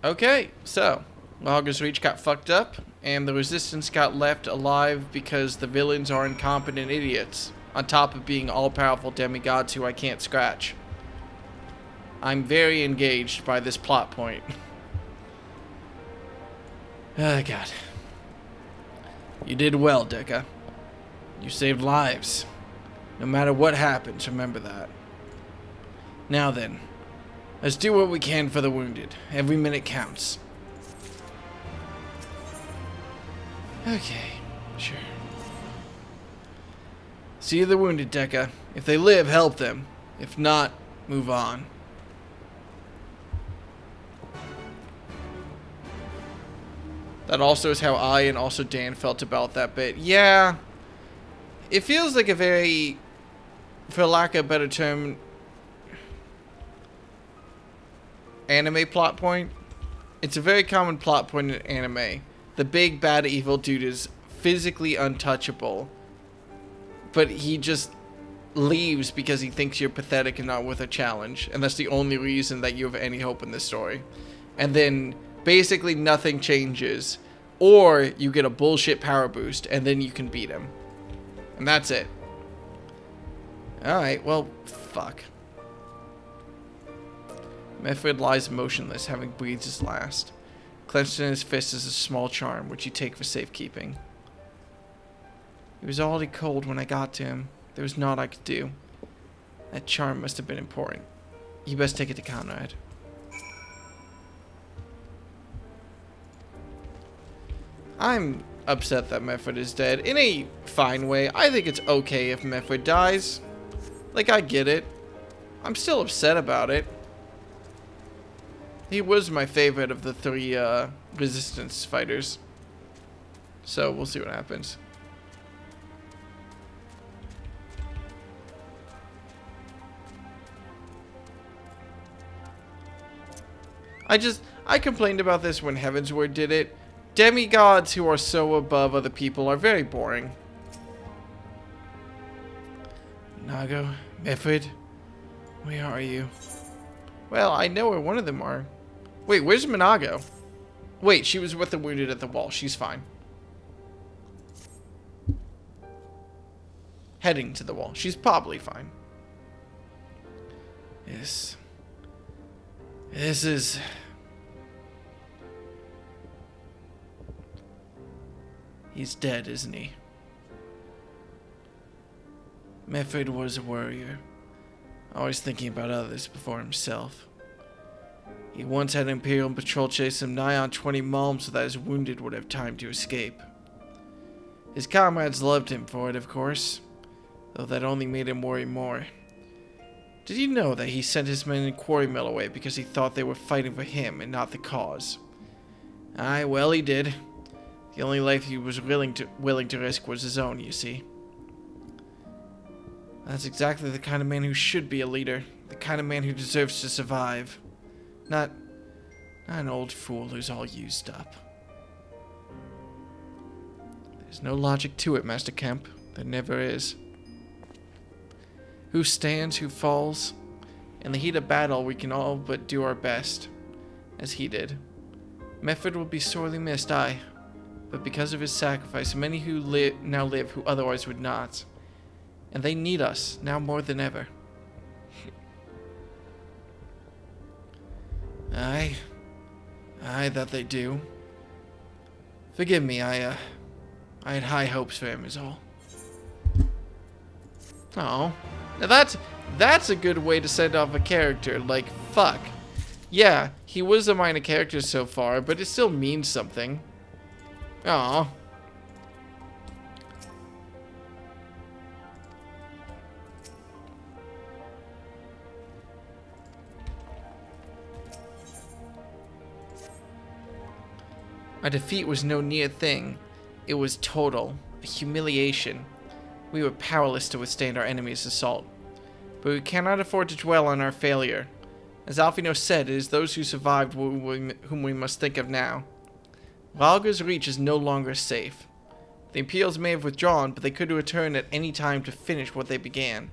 Okay, so Mahaga's Reach got fucked up, and the Resistance got left alive because the villains are incompetent idiots, on top of being all-powerful demigods who I can't scratch. I'm very engaged by this plot point. Oh, God. You did well, Dekka. You saved lives. No matter what happens, remember that. Now then. Let's do what we can for the wounded. Every minute counts. Okay, sure. See the wounded, Dekka. If they live, help them. If not, move on. That also is how I and also Dan felt about that bit. Yeah. It feels like a very, for lack of a better term, anime plot point. It's a very common plot point in anime. The big bad evil dude is physically untouchable, but he just leaves because he thinks you're pathetic and not worth a challenge, and that's the only reason that you have any hope in this story. And then basically nothing changes, or you get a bullshit power boost and then you can beat him, and that's it. Alright, well, fuck. Method lies motionless, having breathed his last. Clenched in his fist is a small charm, which you take for safekeeping. He was already cold when I got to him. There was naught I could do. That charm must have been important. You best take it to Conrad. I'm upset that Method is dead. In a fine way. I think it's okay if Method dies. Like, I get it. I'm still upset about it. He was my favorite of the three resistance fighters. So we'll see what happens. I complained about this when Heavensward did it. Demigods who are so above other people are very boring. Nago, Method, where are you? Well, I know where one of them are. Wait, where's Minago? Wait, she was with the wounded at the wall. She's fine. Heading to the wall. She's probably fine. Yes. This is... He's dead, isn't he? Method was a warrior. Always thinking about others before himself. He once had Imperial patrol chase him nigh on 20 miles so that his wounded would have time to escape. His comrades loved him for it, of course, though that only made him worry more. Did you know that he sent his men in Quarry Mill away because he thought they were fighting for him and not the cause? Aye, well, he did. The only life he was willing to risk was his own, you see. That's exactly the kind of man who should be a leader. The kind of man who deserves to survive. Not an old fool who's all used up. There's no logic to it, Master Kemp. There never is. Who stands, who falls? In the heat of battle, we can all but do our best, as he did. Mefford will be sorely missed, aye. But because of his sacrifice, many who now live who otherwise would not. And they need us, now more than ever. Aye, that they do. Forgive me, I had high hopes for him is all. Oh, now that's a good way to send off a character, like, fuck. Yeah, he was a minor character so far, but it still means something. Aw. Our defeat was no near thing. It was total. A humiliation. We were powerless to withstand our enemy's assault. But we cannot afford to dwell on our failure. As Alfino said, it is those who survived whom we must think of now. Valga's reach is no longer safe. The Imperials may have withdrawn, but they could return at any time to finish what they began.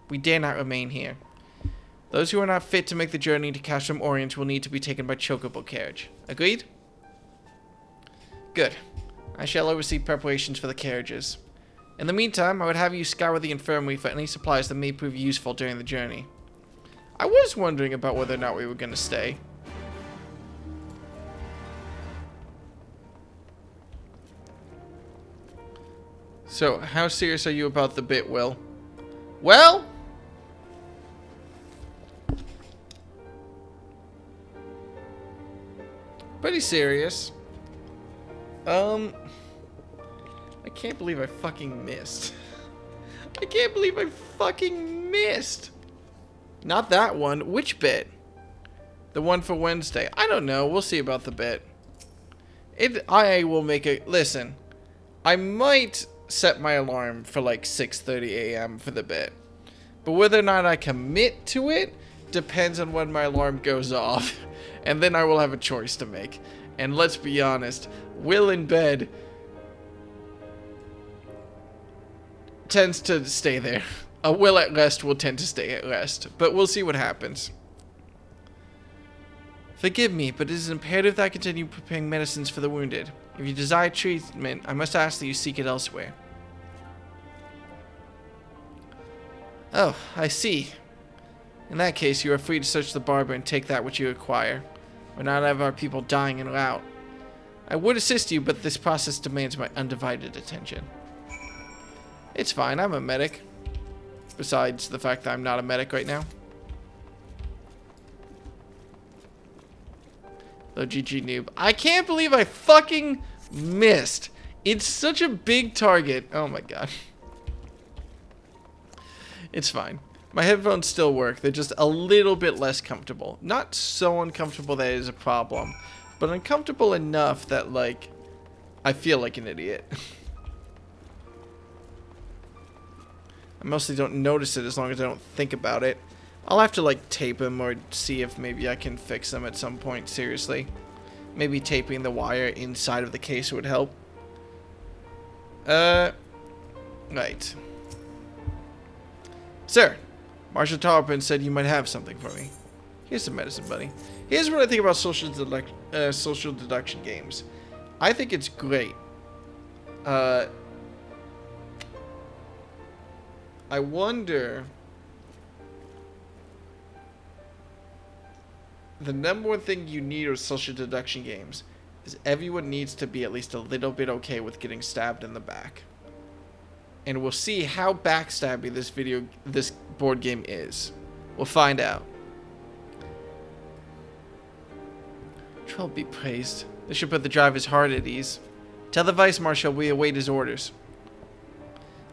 We dare not remain here. Those who are not fit to make the journey to Castrum Orient will need to be taken by chocobo carriage. Agreed? Good. I shall oversee preparations for the carriages. In the meantime, I would have you scour the infirmary for any supplies that may prove useful during the journey. I was wondering about whether or not we were going to stay. So, how serious are you about the bit, Will? Well? Pretty serious. I can't believe I fucking missed. I can't believe I fucking missed. Not that one. Which bit? The one for Wednesday. I don't know. We'll see about the bit. I will make a... Listen. I might set my alarm for like 6:30 a.m. for the bit. But whether or not I commit to it depends on when my alarm goes off. And then I will have a choice to make. And let's be honest. Will in bed tends to stay there. A Will at rest will tend to stay at rest. But we'll see what happens. Forgive me, but it is imperative that I continue preparing medicines for the wounded. If you desire treatment, I must ask that you seek it elsewhere. Oh, I see. In that case, you are free to search the barber and take that which you require. We're not have our people dying en route. I would assist you, but this process demands my undivided attention. It's fine, I'm a medic. Besides the fact that I'm not a medic right now. Low GG noob. I can't believe I fucking missed. It's such a big target. Oh my god. It's fine. My headphones still work. They're just a little bit less comfortable. Not so uncomfortable that it is a problem. But uncomfortable enough that, like, I feel like an idiot. I mostly don't notice it as long as I don't think about it. I'll have to, like, tape them or see if maybe I can fix them at some point, seriously. Maybe taping the wire inside of the case would help. Right. Sir, Marshal Tarpin said you might have something for me. Here's some medicine, buddy. Here's what I think about social deduction games. I think it's great. I wonder... The number one thing you need with social deduction games is everyone needs to be at least a little bit okay with getting stabbed in the back. And we'll see how backstabby this board game is. We'll find out. Troll be praised. This should put the driver's heart at ease. Tell the Vice Marshal we await his orders.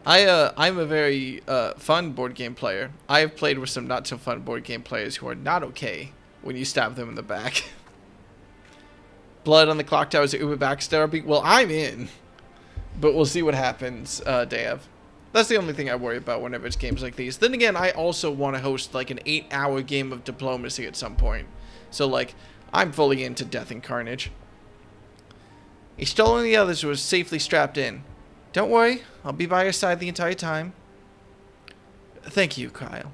I'm a very fun board game player. I have played with some not so fun board game players who are not okay when you stab them in the back. Blood on the clock tower is uber backstabby. Well, I'm in. But we'll see what happens, Dav. That's the only thing I worry about whenever it's games like these. Then again, I also want to host like an 8-hour game of diplomacy at some point. So like, I'm fully into death and carnage. He stole and the others were safely strapped in. Don't worry, I'll be by your side the entire time. Thank you, Kyle.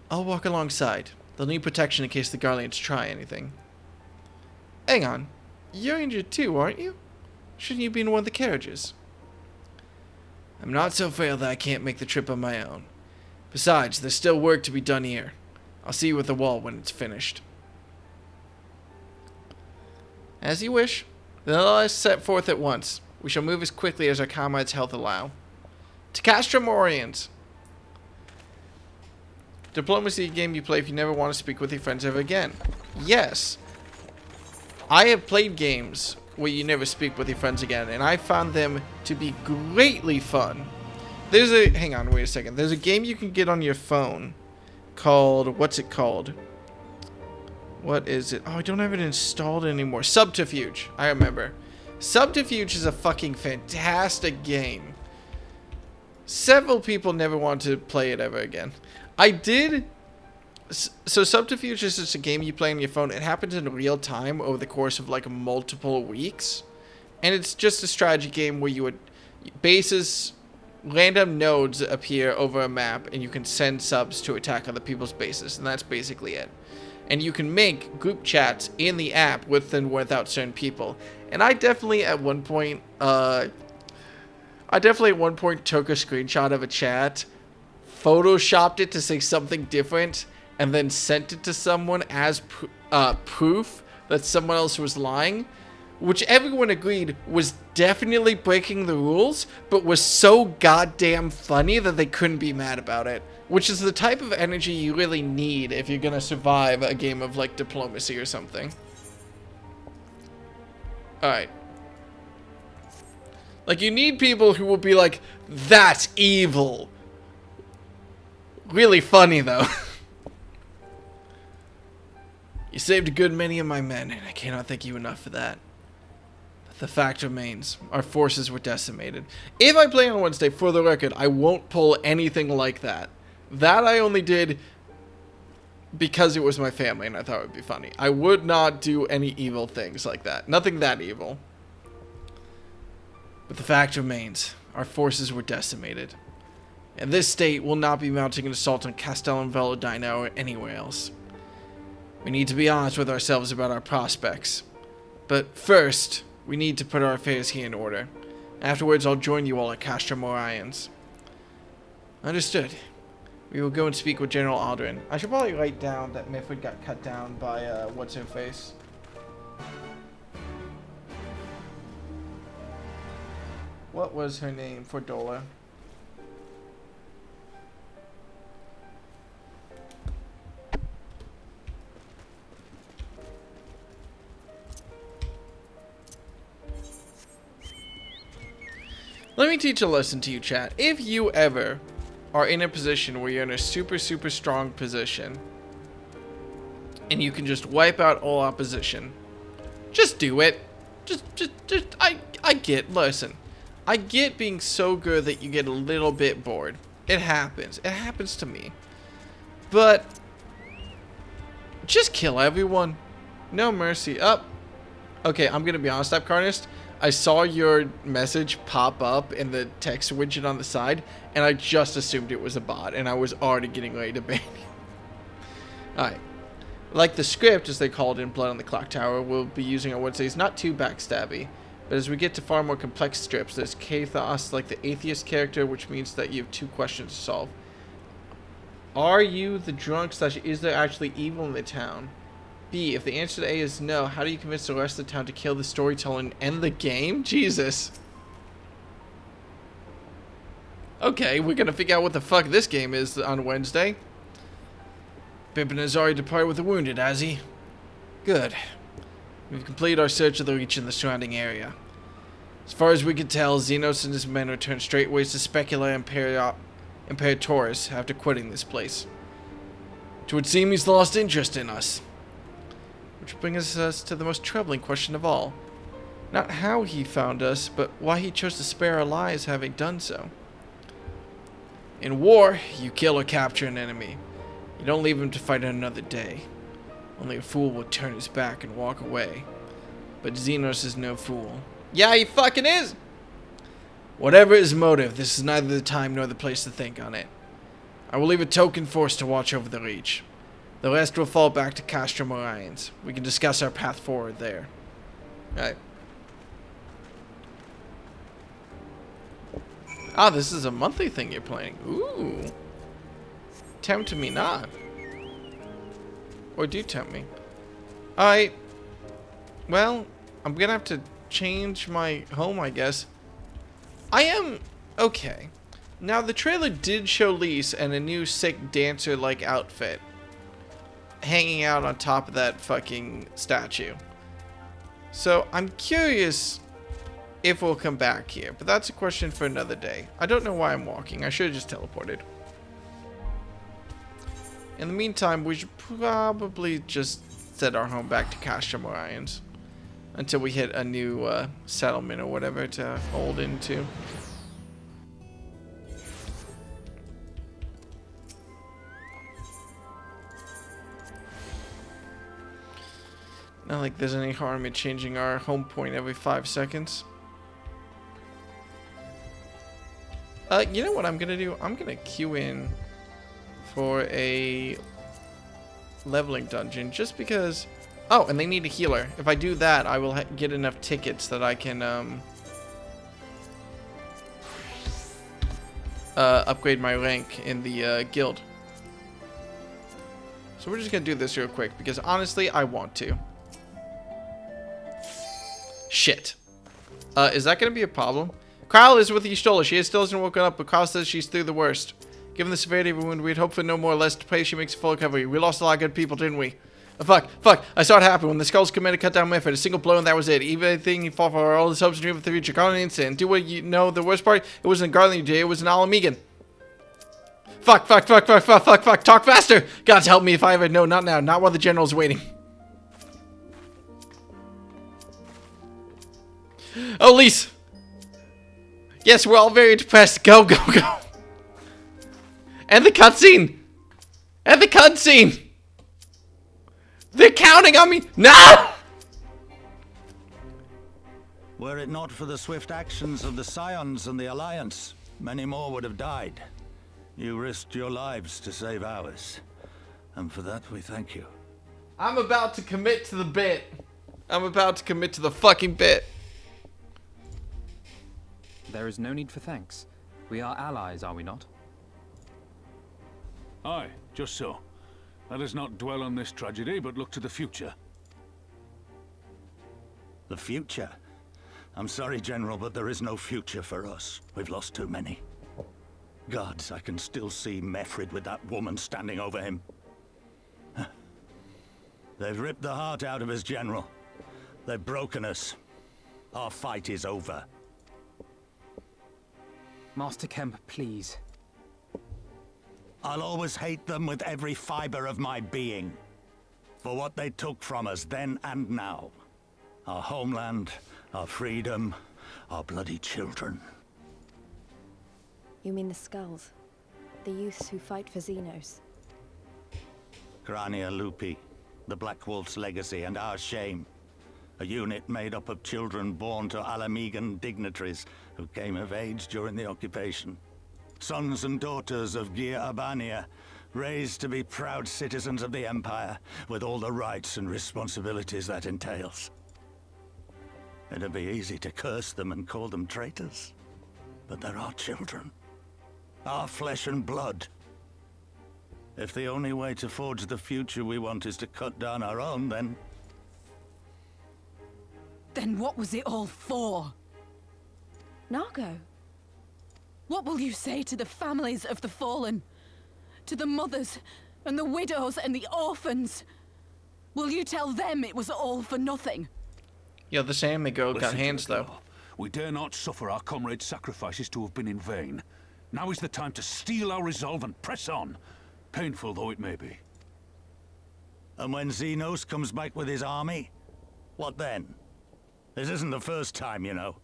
I'll walk alongside. They'll need protection in case the Guardians try anything. Hang on. You're injured too, aren't you? Shouldn't you be in one of the carriages? I'm not so frail that I can't make the trip on my own. Besides, there's still work to be done here. I'll see you at the wall when it's finished. As you wish. Then let us set forth at once. We shall move as quickly as our comrades' health allow. To Castrum Oriens. Diplomacy, a game you play if you never want to speak with your friends ever again. Yes. I have played games where you never speak with your friends again, and I found them to be greatly fun. Hang on, wait a second. There's a game you can get on your phone called, what's it called? What is it? Oh, I don't have it installed anymore. Subterfuge. I remember. Subterfuge is a fucking fantastic game. Several people never want to play it ever again. I did. So Subterfuge is just a game you play on your phone. It happens in real time over the course of like multiple weeks. And it's just a strategy game where you would random nodes appear over a map and you can send subs to attack other people's bases. And that's basically it. And you can make group chats in the app with and without certain people. And I definitely at one point took a screenshot of a chat, photoshopped it to say something different, and then sent it to someone as proof that someone else was lying, which everyone agreed was definitely breaking the rules, but was so goddamn funny that they couldn't be mad about it. Which is the type of energy you really need if you're gonna survive a game of, like, diplomacy or something. Alright. Like, you need people who will be like, that's evil. Really funny, though. You saved a good many of my men, and I cannot thank you enough for that. But the fact remains, our forces were decimated. If I play on Wednesday, for the record, I won't pull anything like that. That I only did because it was my family and I thought it would be funny. I would not do any evil things like that. Nothing that evil. But the fact remains, our forces were decimated. And this state will not be mounting an assault on Castellum Velodina or anywhere else. We need to be honest with ourselves about our prospects. But first, we need to put our affairs here in order. Afterwards, I'll join you all at Castrum Oriens. Understood. We will go and speak with General Aldrin. I should probably write down that Mifford got cut down by, what's-her-face. What was her name for Dola? Let me teach a lesson to you, chat. If you ever are in a position where you're in a super strong position and you can just wipe out all opposition, just do it. I get being so good that you get a little bit bored. It happens to me, but just kill everyone. No mercy. Okay, I'm gonna be honest, Appcarnist. I saw your message pop up in the text widget on the side, and I just assumed it was a bot, and I was already getting ready to ban you. Alright. Like the script, as they call it in Blood on the Clock Tower, we'll be using on Wednesdays not too backstabby, but as we get to far more complex strips, there's Kathos, like the atheist character, which means that you have two questions to solve. Are you the drunk / is there actually evil in the town? B, if the answer to A is no, how do you convince the rest of the town to kill the storyteller and end the game? Jesus. Okay, we're gonna figure out what the fuck this game is on Wednesday. Pippin has already departed with the wounded, has he? Good. We've completed our search of the Reach in the surrounding area. As far as we can tell, Xenos and his men returned straightways to Specula Imperatoris after quitting this place. It would seem he's lost interest in us. Which brings us to the most troubling question of all. Not how he found us, but why he chose to spare our lives having done so. In war, you kill or capture an enemy. You don't leave him to fight another day. Only a fool will turn his back and walk away. But Xenos is no fool. Yeah, he fucking is! Whatever his motive, this is neither the time nor the place to think on it. I will leave a token force to watch over the Reach. The rest will fall back to Castrum Alliance. We can discuss our path forward there. Alright. Ah, this is a monthly thing you're playing. Ooh. Tempt me not. Or do tempt me. Alright. Well, I'm gonna have to change my home, I guess. I am... okay. Now, the trailer did show Lise and a new sick dancer-like outfit hanging out on top of that fucking statue. So, I'm curious if we'll come back here, but that's a question for another day. I don't know why I'm walking. I should have just teleported. In the meantime, we should probably just set our home back to Castrum Alliance until we hit a new settlement or whatever to hold into. Not like there's any harm in changing our home point every 5 seconds. You know what I'm gonna do? I'm gonna queue in for a leveling dungeon just because... oh, and they need a healer. If I do that, I will get enough tickets that I can upgrade my rank in the guild. So we're just gonna do this real quick because honestly, I want to. Shit. Is that gonna be a problem? Kyle is with Y'shtola. She still hasn't woken up, but Kyle says she's through the worst. Given the severity of her wound, we'd hope for no more, lest pray she makes a full recovery. We lost a lot of good people, didn't we? Fuck. I saw it happen. When the skulls commanded cut down Mifford, a single blow and that was it. Everything he fought for, all his hopes and dreams of the future, caught an instant. Do what you know, the worst part? It wasn't Garland Day, it was an Alamegan. Fuck. Talk faster! God help me if I ever know. Not now. Not while the general's waiting. Oh, Lise! Yes, we're all very depressed. Go. And the cutscene! They're counting on me! No! Were it not for the swift actions of the Scions and the Alliance, many more would have died. You risked your lives to save ours. And for that, we thank you. I'm about to commit to the bit. I'm about to commit to the fucking bit. There is no need for thanks. We are allies, are we not? Aye, just so. Let us not dwell on this tragedy, but look to the future. The future? I'm sorry, General, but there is no future for us. We've lost too many. Gods, I can still see Meffrid with that woman standing over him. They've ripped the heart out of us, General. They've broken us. Our fight is over. Master Kemp, please. I'll always hate them with every fiber of my being. For what they took from us then and now. Our homeland, our freedom, our bloody children. You mean the Skulls? The youths who fight for Xenos? Grania Lupi, the Black Wolf's legacy and our shame. A unit made up of children born to Alamegan dignitaries who came of age during the occupation. Sons and daughters of Gir Abania, raised to be proud citizens of the Empire, with all the rights and responsibilities that entails. It'd be easy to curse them and call them traitors, but they're our children. Our flesh and blood. If the only way to forge the future we want is to cut down our own, then... Then what was it all for? Nargo? What will you say to the families of the fallen? To the mothers, and the widows, and the orphans? Will you tell them it was all for nothing? Yo, this anime girl got Listen to hands the though. girl. We dare not suffer our comrades' sacrifices to have been in vain. Now is the time to steel our resolve and press on, painful though it may be. And when Xenos comes back with his army, what then? This isn't the first time, you know.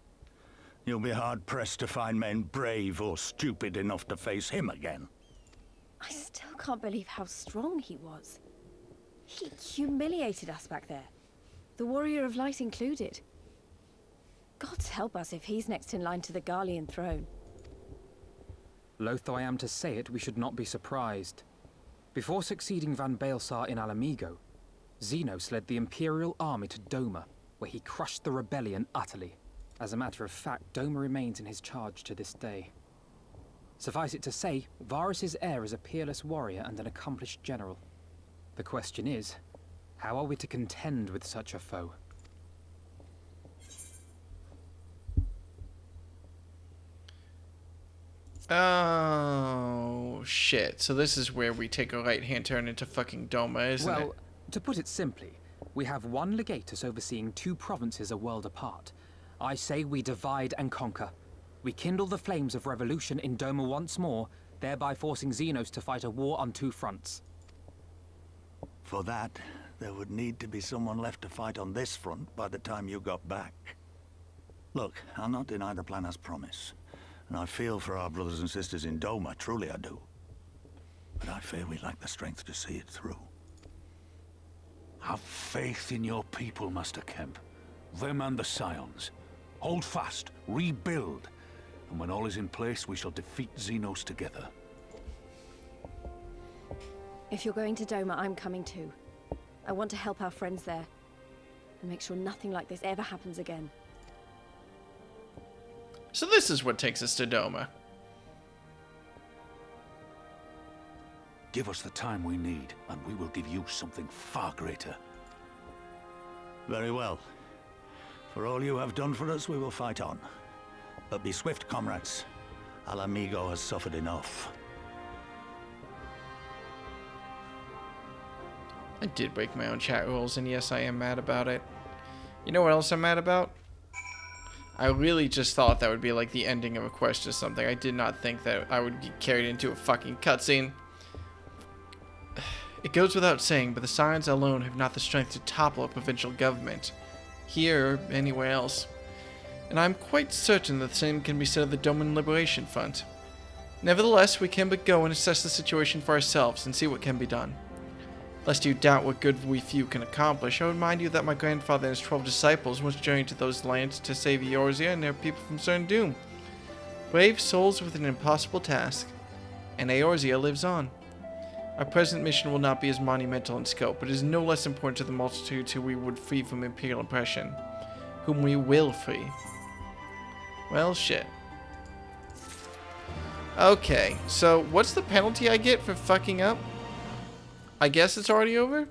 You'll be hard-pressed to find men brave or stupid enough to face him again. I still can't believe how strong he was. He humiliated us back there. The Warrior of Light included. Gods help us if he's next in line to the Garlean throne. Loath though I am to say it, we should not be surprised. Before succeeding Van Baelsar in Alamigo, Xenos led the Imperial army to Doma, where he crushed the rebellion utterly. As a matter of fact, Doma remains in his charge to this day. Suffice it to say, Varus's heir is a peerless warrior and an accomplished general. The question is, how are we to contend with such a foe? Oh, shit. So this is where we take a right-hand turn into fucking Doma, isn't it? Well, to put it simply, we have one legatus overseeing 2 provinces a world apart. I say we divide and conquer. We kindle the flames of revolution in Doma once more, thereby forcing Xenos to fight a war on 2 fronts. For that, there would need to be someone left to fight on this front by the time you got back. Look, I'll not deny the plan as promised. And I feel for our brothers and sisters in Doma, truly I do. But I fear we lack the strength to see it through. Have faith in your people, Master Kemp. Them and the Scions. Hold fast, rebuild. And when all is in place, we shall defeat Xenos together. If you're going to Doma, I'm coming too. I want to help our friends there. And make sure nothing like this ever happens again. So this is what takes us to Doma. Give us the time we need, and we will give you something far greater. Very well. For all you have done for us, we will fight on. But be swift, comrades. Alamigo has suffered enough. I did break my own chat rules, and yes, I am mad about it. You know what else I'm mad about? I really just thought that would be like the ending of a quest or something. I did not think that I would get carried into a fucking cutscene. It goes without saying, but the Scions alone have not the strength to topple a provincial government, here or anywhere else. And I'm quite certain that the same can be said of the Doman Liberation Front. Nevertheless, we can but go and assess the situation for ourselves and see what can be done. Lest you doubt what good we few can accomplish, I would remind you that my grandfather and his 12 disciples once journeyed to those lands to save Eorzea and their people from certain doom. Brave souls with an impossible task, and Eorzea lives on. Our present mission will not be as monumental in scope, but is no less important to the multitudes who we would free from Imperial oppression, whom we will free. Well, shit. Okay, so what's the penalty I get for fucking up? I guess it's already over?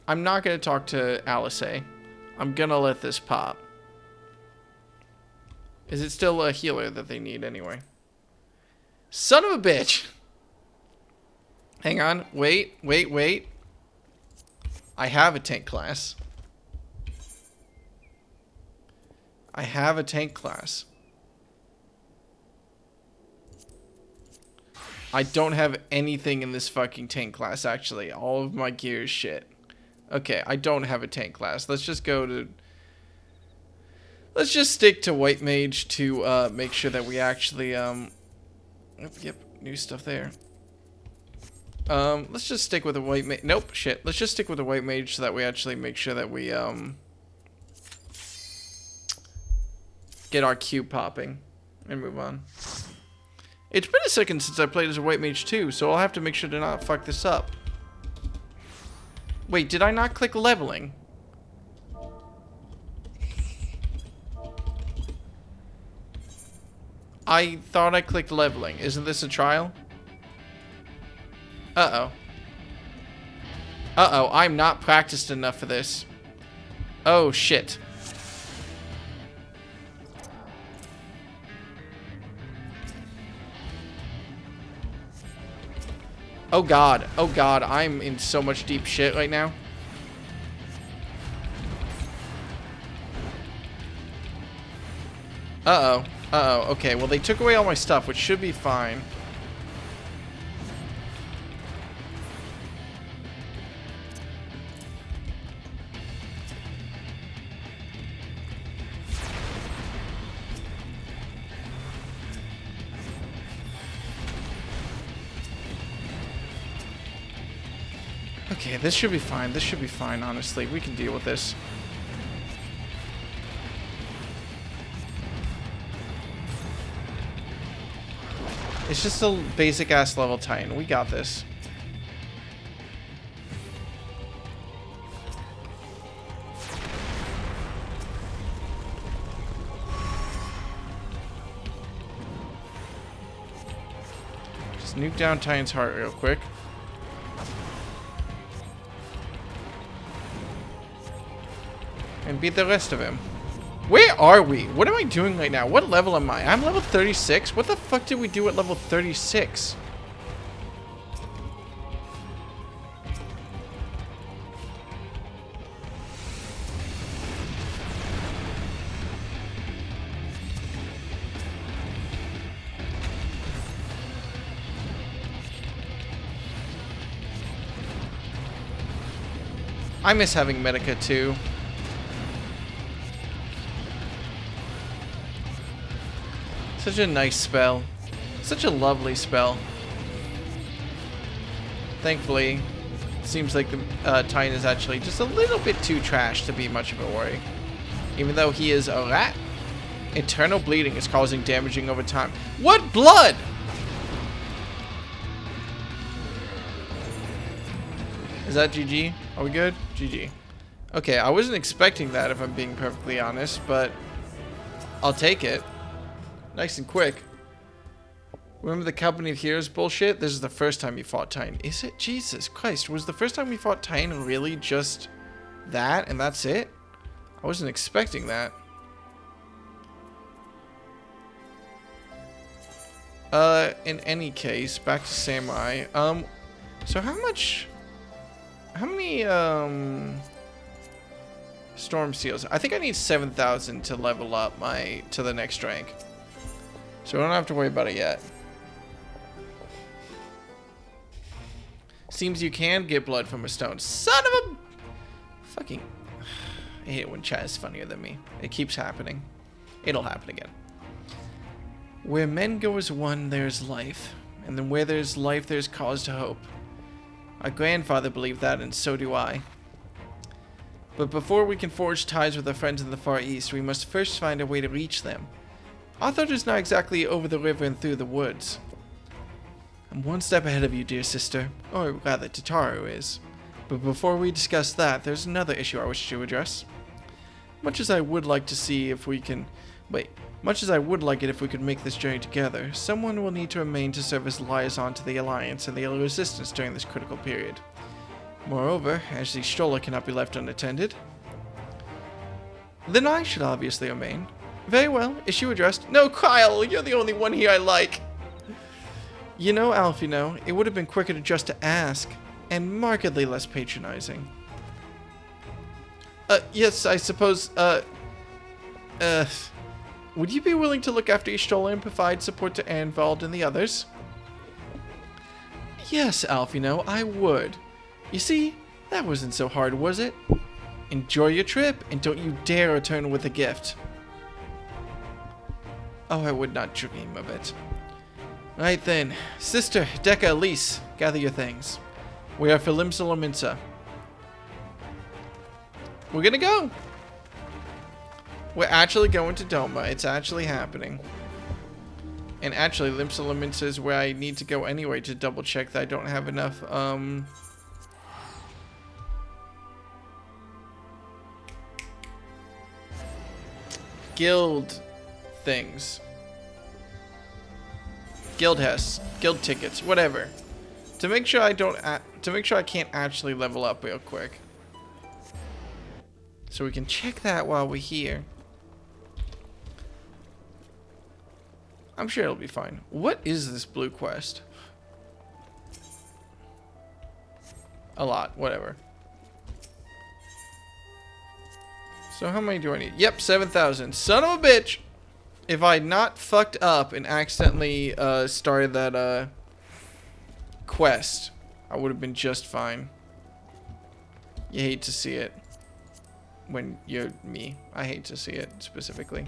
I'm not going to talk to Alice. I'm going to let this pop. Is it still a healer that they need anyway? Son of a bitch! Hang on. Wait. I have a tank class. I don't have anything in this fucking tank class, actually. All of my gear is shit. Okay, I don't have a tank class. Let's just go to... Let's just stick to White Mage to make sure that we actually... Yep, new stuff there. Let's just stick with the White Mage... Nope, shit. Let's just stick with the White Mage so that we actually make sure that we, get our Q popping. And move on. It's been a second since I played as a White Mage too, so I'll have to make sure to not fuck this up. Wait, did I not click leveling? I thought I clicked leveling. Isn't this a trial? Uh-oh. Uh-oh, I'm not practiced enough for this. Oh, shit. Oh god, I'm in so much deep shit right now. Uh-oh, okay, well they took away all my stuff, which should be fine. Okay, this should be fine, honestly. We can deal with this. It's just a basic ass level Titan. We got this. Just nuke down Titan's heart real quick. And beat the rest of him. Where are we? What am I doing right now? What level am I? I'm level 36? What the fuck did we do at level 36? I miss having Medica too. Such a nice spell. Such a lovely spell. Thankfully, it seems like the Titan is actually just a little bit too trash to be much of a worry. Even though he is a rat. Eternal bleeding is causing damaging over time. What blood? Is that GG? Are we good? GG. Okay, I wasn't expecting that if I'm being perfectly honest, but I'll take it. Nice and quick. Remember the Company of Heroes bullshit? This is the first time you fought Titan. Is it? Jesus Christ. Was the first time we fought Titan really just that and that's it? I wasn't expecting that. In any case, back to Samurai. So how many, Storm Seals? I think I need 7,000 to level up to the next rank. So I don't have to worry about it yet. Seems you can get blood from a stone. Son of a... Fucking... I hate it when chat is funnier than me. It keeps happening. It'll happen again. Where men go as one, there's life. And then where there's life, there's cause to hope. Our grandfather believed that, and so do I. But before we can forge ties with our friends in the Far East, we must first find a way to reach them. Our thought is not exactly over the river and through the woods. I'm one step ahead of you, dear sister. Or rather, Tataru is. But before we discuss that, there's another issue I wish to address. Much as I would like it if we could make this journey together, someone will need to remain to serve as liaison to the Alliance and the Resistance during this critical period. Moreover, as the stroller cannot be left unattended, then I should obviously remain. Very well, issue addressed. No, Kyle, you're the only one here I like. You know, Alfino, it would have been quicker to just to ask, and markedly less patronizing. Yes, I suppose, would you be willing to look after Ishtola and provide support to Anvald and the others? Yes, Alfino, I would. You see, that wasn't so hard, was it? Enjoy your trip, and don't you dare return with a gift. Oh, I would not dream of it. Right then, Sister, Decca, Elise, gather your things. We are for Limsa. We're gonna go. We're actually going to Doma. It's actually happening. And actually, Limsa is where I need to go anyway to double check that I don't have enough, guild things. Guild tickets, whatever. To make sure I can't actually level up real quick. So we can check that while we're here. I'm sure it'll be fine. What is this blue quest? A lot, whatever. So how many do I need? Yep, 7,000. Son of a bitch! If I had not fucked up and accidentally started that quest, I would have been just fine. You hate to see it. When you're me. I hate to see it, specifically.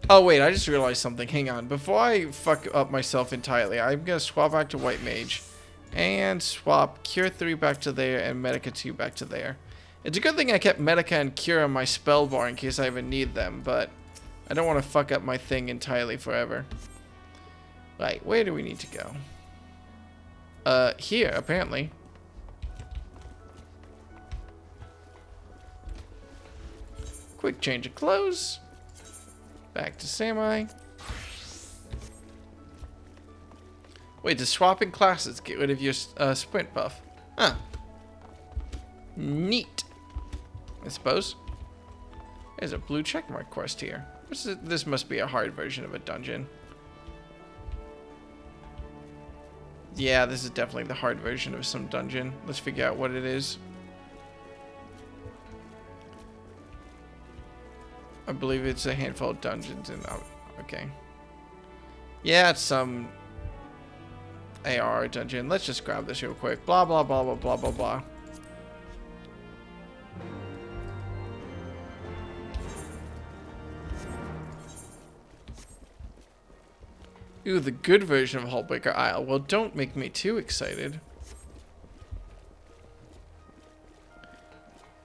Oh wait, I just realized something. Hang on. Before I fuck up myself entirely, I'm gonna swap back to White Mage. And swap Cure 3 back to there and Medica 2 back to there. It's a good thing I kept Medica and Cure on my spell bar in case I even need them, but I don't want to fuck up my thing entirely forever. Right, where do we need to go? Here, apparently. Quick change of clothes. Back to samurai. Wait, does swapping classes get rid of your sprint buff? Huh. Neat. I suppose. There's a blue checkmark quest here. This must be a hard version of a dungeon. Yeah, this is definitely the hard version of some dungeon. Let's figure out what it is. I believe it's a handful of dungeons and okay. Yeah, it's some AR dungeon. Let's just grab this real quick. Blah blah blah blah blah blah blah. Ooh, the good version of Hullbreaker Isle. Well, don't make me too excited.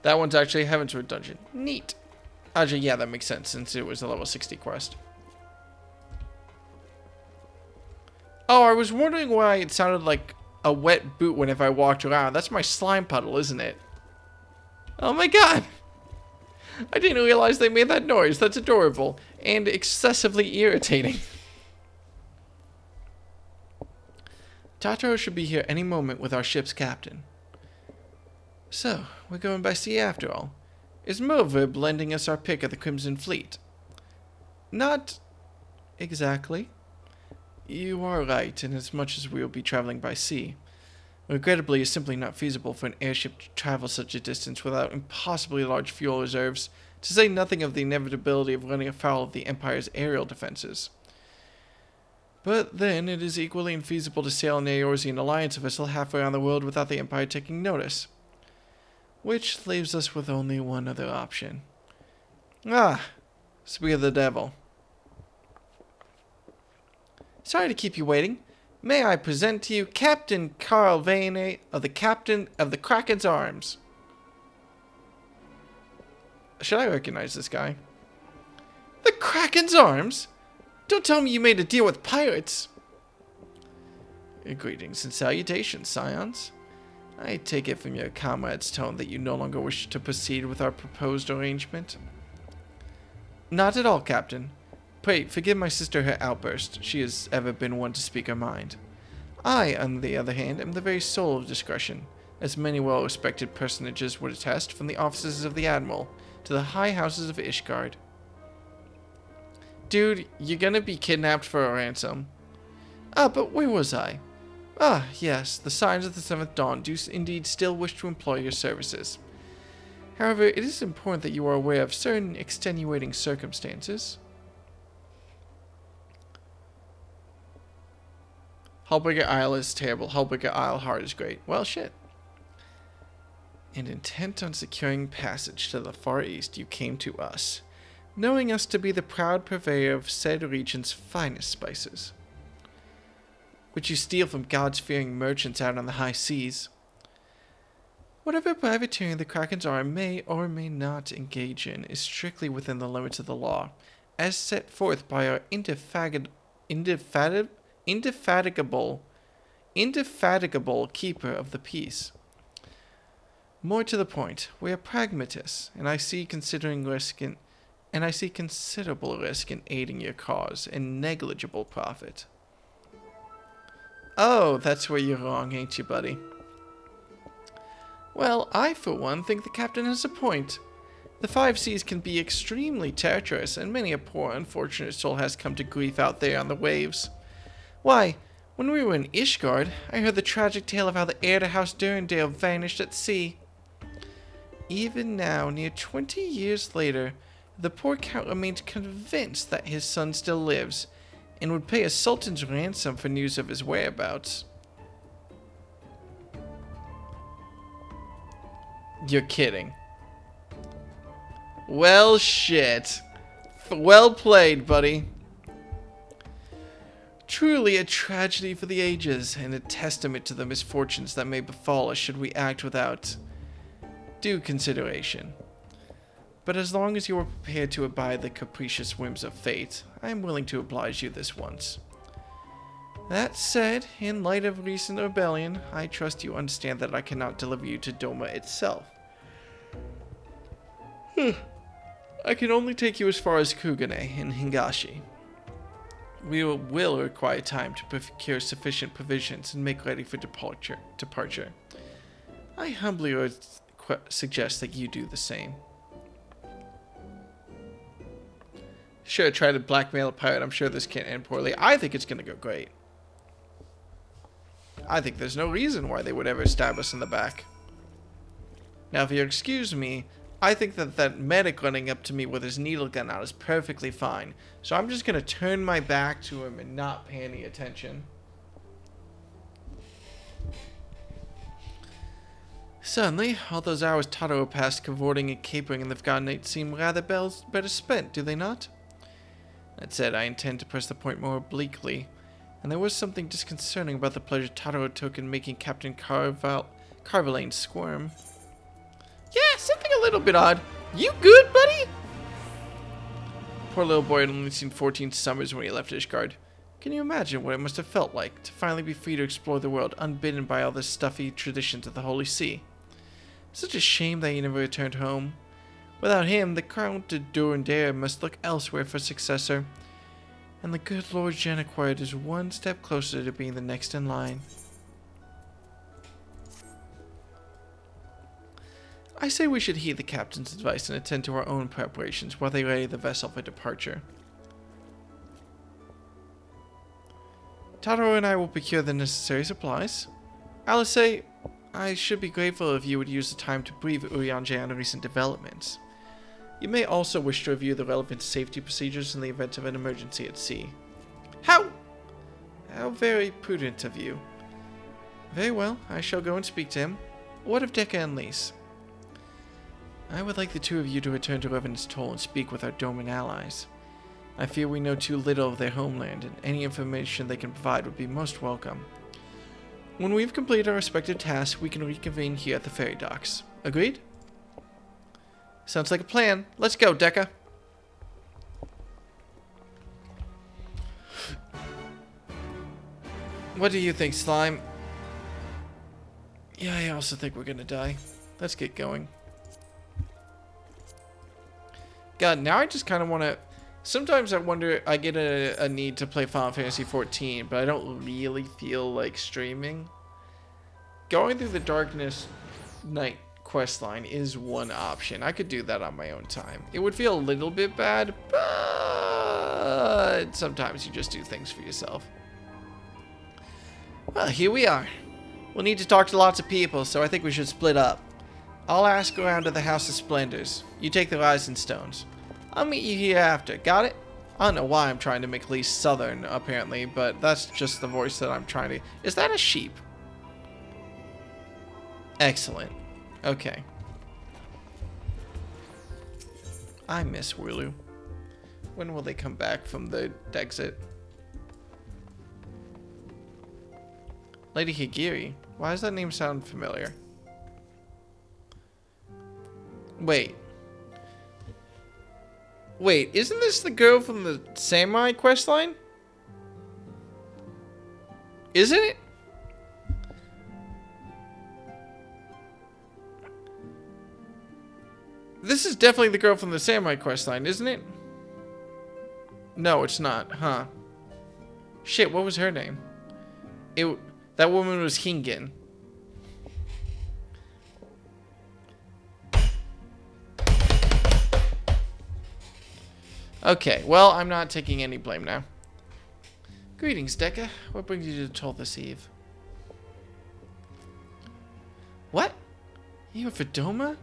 That one's actually a Heavensward dungeon. Neat. Actually, yeah, that makes sense since it was a level 60 quest. Oh, I was wondering why it sounded like a wet boot whenever I walked around. That's my slime puddle, isn't it? Oh my god! I didn't realize they made that noise. That's adorable. And excessively irritating. Tataro should be here any moment with our ship's captain. So, we're going by sea after all. Is Moverb lending us our pick of the Crimson Fleet? Not exactly. You are right, in as much as we will be traveling by sea. Regrettably, it's simply not feasible for an airship to travel such a distance without impossibly large fuel reserves, to say nothing of the inevitability of running afoul of the Empire's aerial defenses. But then, it is equally infeasible to sail an Eorzean alliance vessel halfway around the world without the Empire taking notice. Which leaves us with only one other option. Ah, Spear of the Devil. Sorry to keep you waiting. May I present to you Captain Carl Vane of the Kraken's Arms. Should I recognize this guy? The Kraken's Arms? Don't tell me you made a deal with pirates. Greetings and salutations, scions. I take it from your comrade's tone that you no longer wish to proceed with our proposed arrangement. Not at all, Captain. Pray, forgive my sister her outburst. She has ever been one to speak her mind. I, on the other hand, am the very soul of discretion, as many well-respected personages would attest, from the offices of the Admiral to the high houses of Ishgard. Dude, you're gonna be kidnapped for a ransom. Ah, but where was I? Ah, yes, the signs of the 7th Dawn do indeed still wish to employ your services. However, it is important that you are aware of certain extenuating circumstances. Hullbreaker Isle is terrible. Hullbreaker Isle hard is great. Well, shit. And intent on securing passage to the Far East, you came to us, knowing us to be the proud purveyor of said region's finest spices, which you steal from God-fearing merchants out on the high seas. Whatever privateering the Kraken's Arm may or may not engage in is strictly within the limits of the law, as set forth by our indefatigable keeper of the peace. More to the point, we are pragmatists, and I see considerable risk in aiding your cause and negligible profit. Oh, that's where you're wrong, ain't you, buddy? Well, I, for one, think the captain has a point. The 5 seas can be extremely treacherous, and many a poor, unfortunate soul has come to grief out there on the waves. Why, when we were in Ishgard, I heard the tragic tale of how the heir to House Durendale vanished at sea. Even now, near 20 years later, the poor count remains convinced that his son still lives, and would pay a sultan's ransom for news of his whereabouts. You're kidding. Well, shit. Well played, buddy. Truly a tragedy for the ages, and a testament to the misfortunes that may befall us should we act without due consideration. But as long as you are prepared to abide the capricious whims of fate, I am willing to oblige you this once. That said, in light of recent rebellion, I trust you understand that I cannot deliver you to Doma itself. I can only take you as far as Kugane in Hingashi. We will require time to procure sufficient provisions and make ready for departure. I humbly suggest that you do the same. Sure, try to blackmail a pirate. I'm sure this can't end poorly. I think it's going to go great. I think there's no reason why they would ever stab us in the back. Now, if you'll excuse me, I think that medic running up to me with his needle gun out is perfectly fine. So I'm just going to turn my back to him and not pay any attention. Suddenly, all those hours Taro passed cavorting and capering in the Forgotten Night seem rather better spent, do they not? That said, I intend to press the point more obliquely, and there was something disconcerting about the pleasure Taro took in making Captain Carvalane squirm. Yeah, something a little bit odd. You good, buddy? Poor little boy had only seen 14 summers when he left Ishgard. Can you imagine what it must have felt like to finally be free to explore the world unbidden by all the stuffy traditions of the Holy See? Such a shame that he never returned home. Without him, the Count de Durandare must look elsewhere for a successor, and the good Lord Janiquard is one step closer to being the next in line. I say we should heed the captain's advice and attend to our own preparations while they ready the vessel for departure. Taro and I will procure the necessary supplies. Alice, I should be grateful if you would use the time to brief Urianger on recent developments. You may also wish to review the relevant safety procedures in the event of an emergency at sea. How very prudent of you. Very well, I shall go and speak to him. What of Dekka and Lise? I would like the two of you to return to Revenant's Toll and speak with our Doman allies. I fear we know too little of their homeland, and any information they can provide would be most welcome. When we've completed our respective tasks, we can reconvene here at the ferry docks. Agreed? Sounds like a plan. Let's go, Dekka. What do you think, Slime? Yeah, I also think we're gonna die. Let's get going. God, now I just kind of want to... Sometimes I wonder, I get a need to play Final Fantasy XIV, but I don't really feel like streaming. Going through the Darkness Night questline is one option. I could do that on my own time. It would feel a little bit bad, but sometimes you just do things for yourself. Well, here we are. We'll need to talk to lots of people, so I think we should split up. I'll ask around to the House of Splendors. You take the Rising Stones. I'll meet you here after. Got it? I don't know why I'm trying to make Lise Southern, apparently, but that's just the voice that I'm trying to... Is that a sheep? Excellent. Okay. I miss Wooloo. When will they come back from the exit? Lady Higiri? Why does that name sound familiar? Wait, isn't this the girl from the Samurai questline? Isn't it? This is definitely the girl from the Samurai questline, isn't it? No, it's not, huh? Shit, what was her name? That woman was Hingen. Okay, well, I'm not taking any blame now. Greetings, Dekka. What brings you to Toll this eve? What? You are for Doma?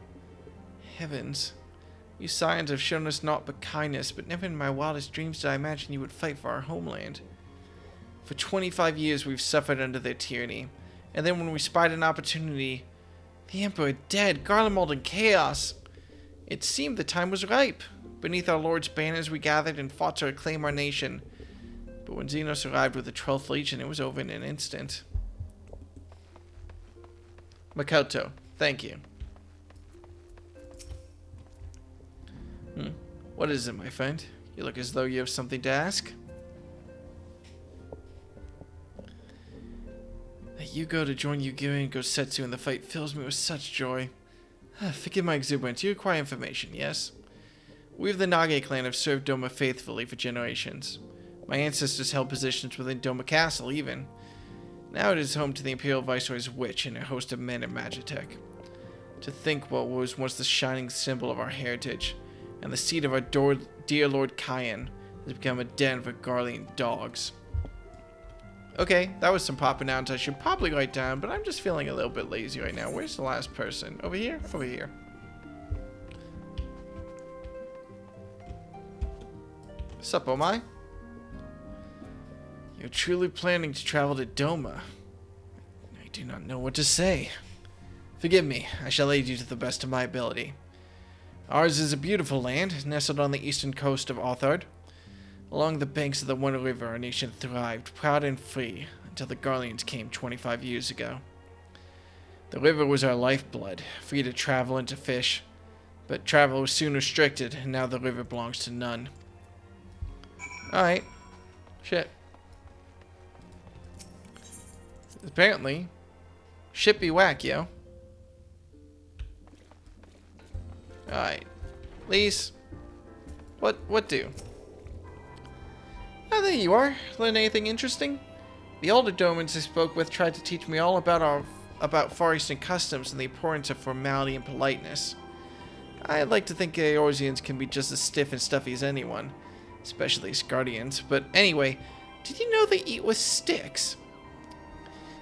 Heavens. You Scions have shown us naught but kindness, but never in my wildest dreams did I imagine you would fight for our homeland. For 25 years we've suffered under their tyranny, and then when we spied an opportunity, the Emperor dead, Garlemald in chaos, it seemed the time was ripe. Beneath our Lord's banners we gathered and fought to reclaim our nation. But when Xenos arrived with the 12th Legion, it was over in an instant. Makoto, thank you. What is it, my friend? You look as though you have something to ask. That you go to join Yugiri and Gosetsu in the fight fills me with such joy. Forgive my exuberance. You require information, yes? We of the Nage clan have served Doma faithfully for generations. My ancestors held positions within Doma Castle, even. Now it is home to the Imperial Viceroy's witch and a host of men of Magitech. To think what was once the shining symbol of our heritage, and the seat of our dear Lord Kyan, has become a den for Garlean dogs. Okay, that was some popping nouns I should probably write down, but I'm just feeling a little bit lazy right now. Where's the last person? Over here? Over here. Sup, Omai? You're truly planning to travel to Doma. I do not know what to say. Forgive me, I shall aid you to the best of my ability. Ours is a beautiful land, nestled on the eastern coast of Authard. Along the banks of the Wonder River, our nation thrived, proud and free, until the Garleans came 25 years ago. The river was our lifeblood, free to travel and to fish, but travel was soon restricted, and now the river belongs to none. Alright. Shit. Apparently, shit be whack, yo. Alright. Lise. What do? Oh, there you are. Learn anything interesting? The older Domans I spoke with tried to teach me all about Far Eastern customs and the importance of formality and politeness. I'd like to think Eorzeans can be just as stiff and stuffy as anyone, especially Scardians. But anyway, did you know they eat with sticks?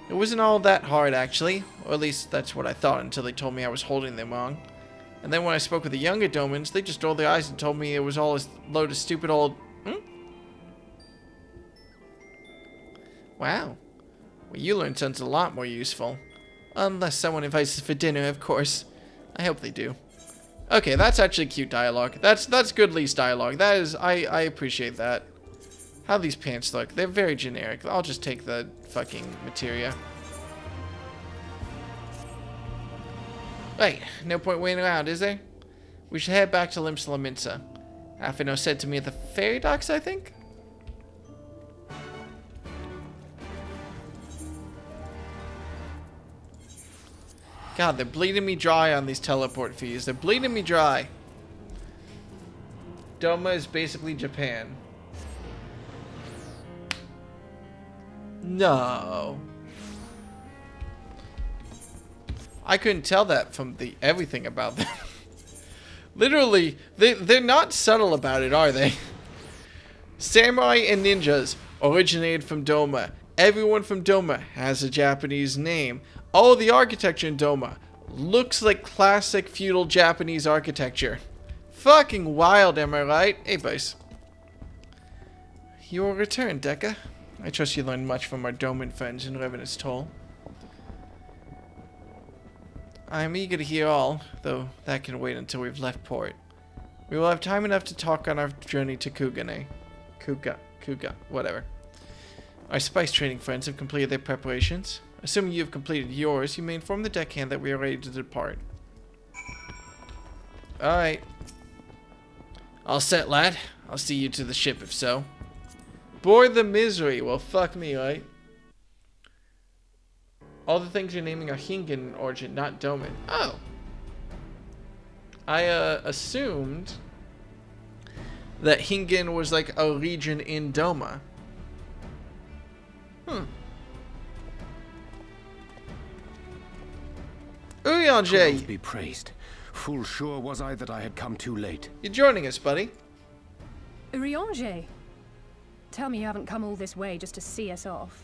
It wasn't all that hard, actually, or at least that's what I thought until they told me I was holding them wrong. And then when I spoke with the younger Domans, they just rolled their eyes and told me it was all a load of stupid old... Wow. What you learned sounds a lot more useful. Unless someone invites us for dinner, of course. I hope they do. Okay, that's actually cute dialogue. That's good Lise dialogue. That is, I appreciate that. How these pants look. They're very generic. I'll just take the fucking materia. Wait, no point waiting around, is there? We should head back to Limsa Laminsa. Afino said to me at the ferry docks, I think? God, they're bleeding me dry on these teleport fees. They're bleeding me dry. Doma is basically Japan. No. I couldn't tell that from everything about them. Literally, they're not subtle about it, are they? Samurai and ninjas originated from Doma. Everyone from Doma has a Japanese name. Oh, the architecture in Doma looks like classic feudal Japanese architecture. Fucking wild, am I right? Hey, boys. Your return, Dekka. I trust you learned much from our Doman friends in Revenant's Toll. I'm eager to hear all, though that can wait until we've left port. We will have time enough to talk on our journey to Kugane. Kuga, whatever. Our spice trading friends have completed their preparations. Assuming you have completed yours, you may inform the deckhand that we are ready to depart. Alright. All set, lad. I'll see you to the ship if so. Board the misery. Well, fuck me, right? All the things you're naming are Hingan in origin, not Doman. Oh. I assumed that Hingan was like a region in Doma. Urianger! Be praised. Full sure was I that I had come too late. You're joining us, buddy. Urianger! Tell me you haven't come all this way just to see us off.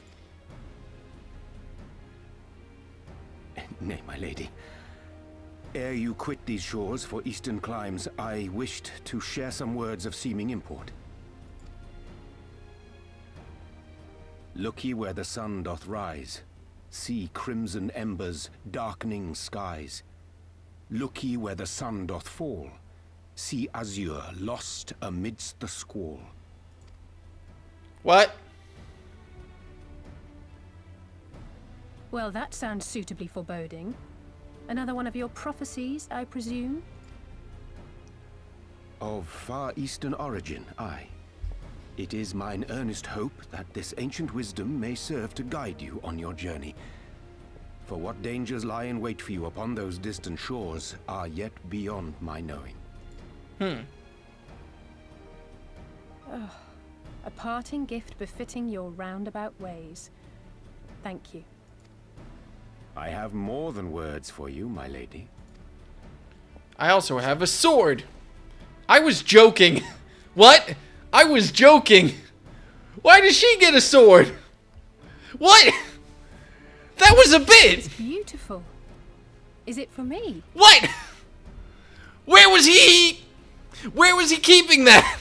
Nay, my lady. Ere you quit these shores for eastern climes, I wished to share some words of seeming import. Look ye where the sun doth rise. See crimson embers, darkening skies. Look ye where the sun doth fall. See azure lost amidst the squall. What? Well, that sounds suitably foreboding. Another one of your prophecies, I presume? Of far eastern origin, aye. It is mine earnest hope that this ancient wisdom may serve to guide you on your journey. For what dangers lie in wait for you upon those distant shores are yet beyond my knowing. A parting gift befitting your roundabout ways. Thank you. I have more than words for you, my lady. I also have a sword. I was joking. What? I was joking. Why does she get a sword? What? That was a bit. It's beautiful. Is it for me? What? Where was he? Where was he keeping that?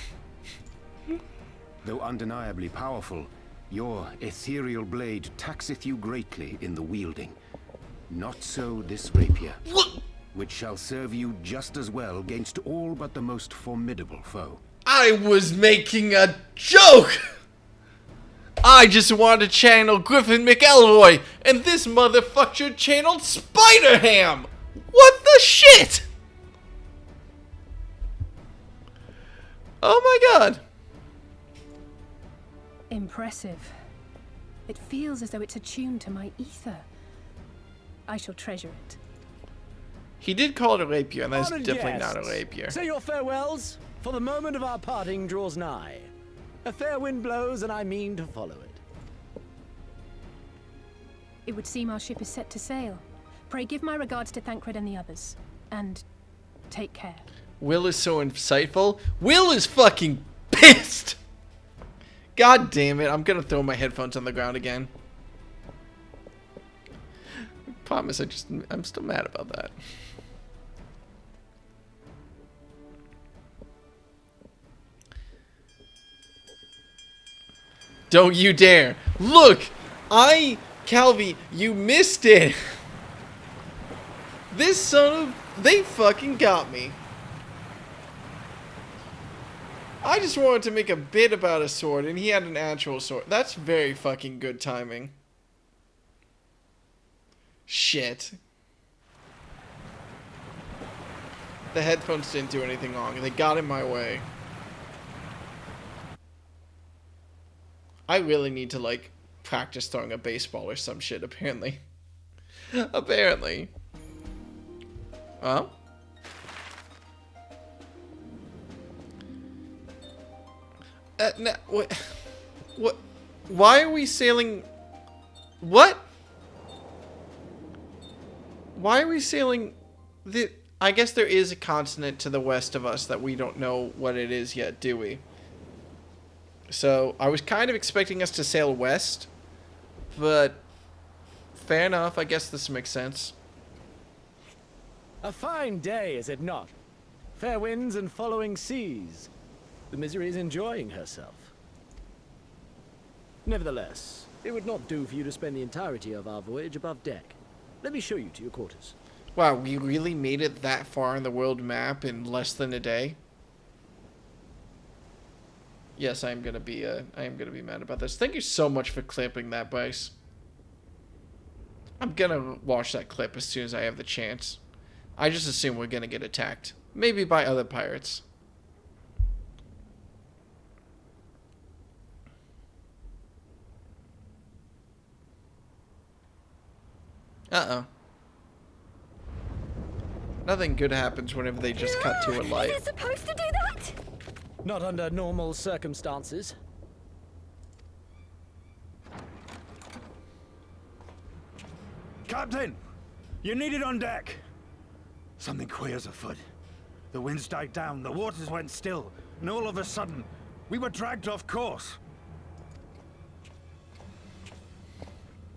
Though undeniably powerful, your ethereal blade taxeth you greatly in the wielding. Not so this rapier, which shall serve you just as well against all but the most formidable foe. I was making a joke. I just wanted to channel Griffin McElroy, and this motherfucker channeled Spider-Ham. What the shit? Oh my god. Impressive. It feels as though it's attuned to my ether. I shall treasure it. He did call it a rapier, and that's Honored definitely not a guests, rapier. say your farewells, for the moment of our parting draws nigh. A fair wind blows, and I mean to follow it. It would seem our ship is set to sail. Pray give my regards to Thancred and the others. And take care. Will is so insightful. Will is fucking pissed. God damn it. I'm gonna throw my headphones on the ground again. I promise, I'm still mad about that. Don't you dare. Look! Calvi, you missed it! This son of... They fucking got me. I just wanted to make a bit about a sword, and he had an actual sword. That's very fucking good timing. Shit. The headphones didn't do anything wrong. They got in my way. I really need to, like, practice throwing a baseball or some shit, apparently. Apparently. Well. No, what? Why are we sailing? What? Why are we sailing? I guess there is a continent to the west of us that we don't know what it is yet, do we? So I was kind of expecting us to sail west, but fair enough. I guess this makes sense. A fine day, is it not? Fair winds and following seas. The Misery is enjoying herself. Nevertheless, it would not do for you to spend the entirety of our voyage above deck. Let me show you to your quarters. Wow, we really made it that far on the world map in less than a day. Yes, I am gonna be mad about this. Thank you so much for clipping that, Bryce. I'm gonna watch that clip as soon as I have the chance. I just assume we're gonna get attacked. Maybe by other pirates. Uh-oh. Nothing good happens whenever they just cut to a light. Is it supposed to do that? Not under normal circumstances. Captain! You're needed on deck! Something queer's afoot. The winds died down, the waters went still, and all of a sudden, we were dragged off course.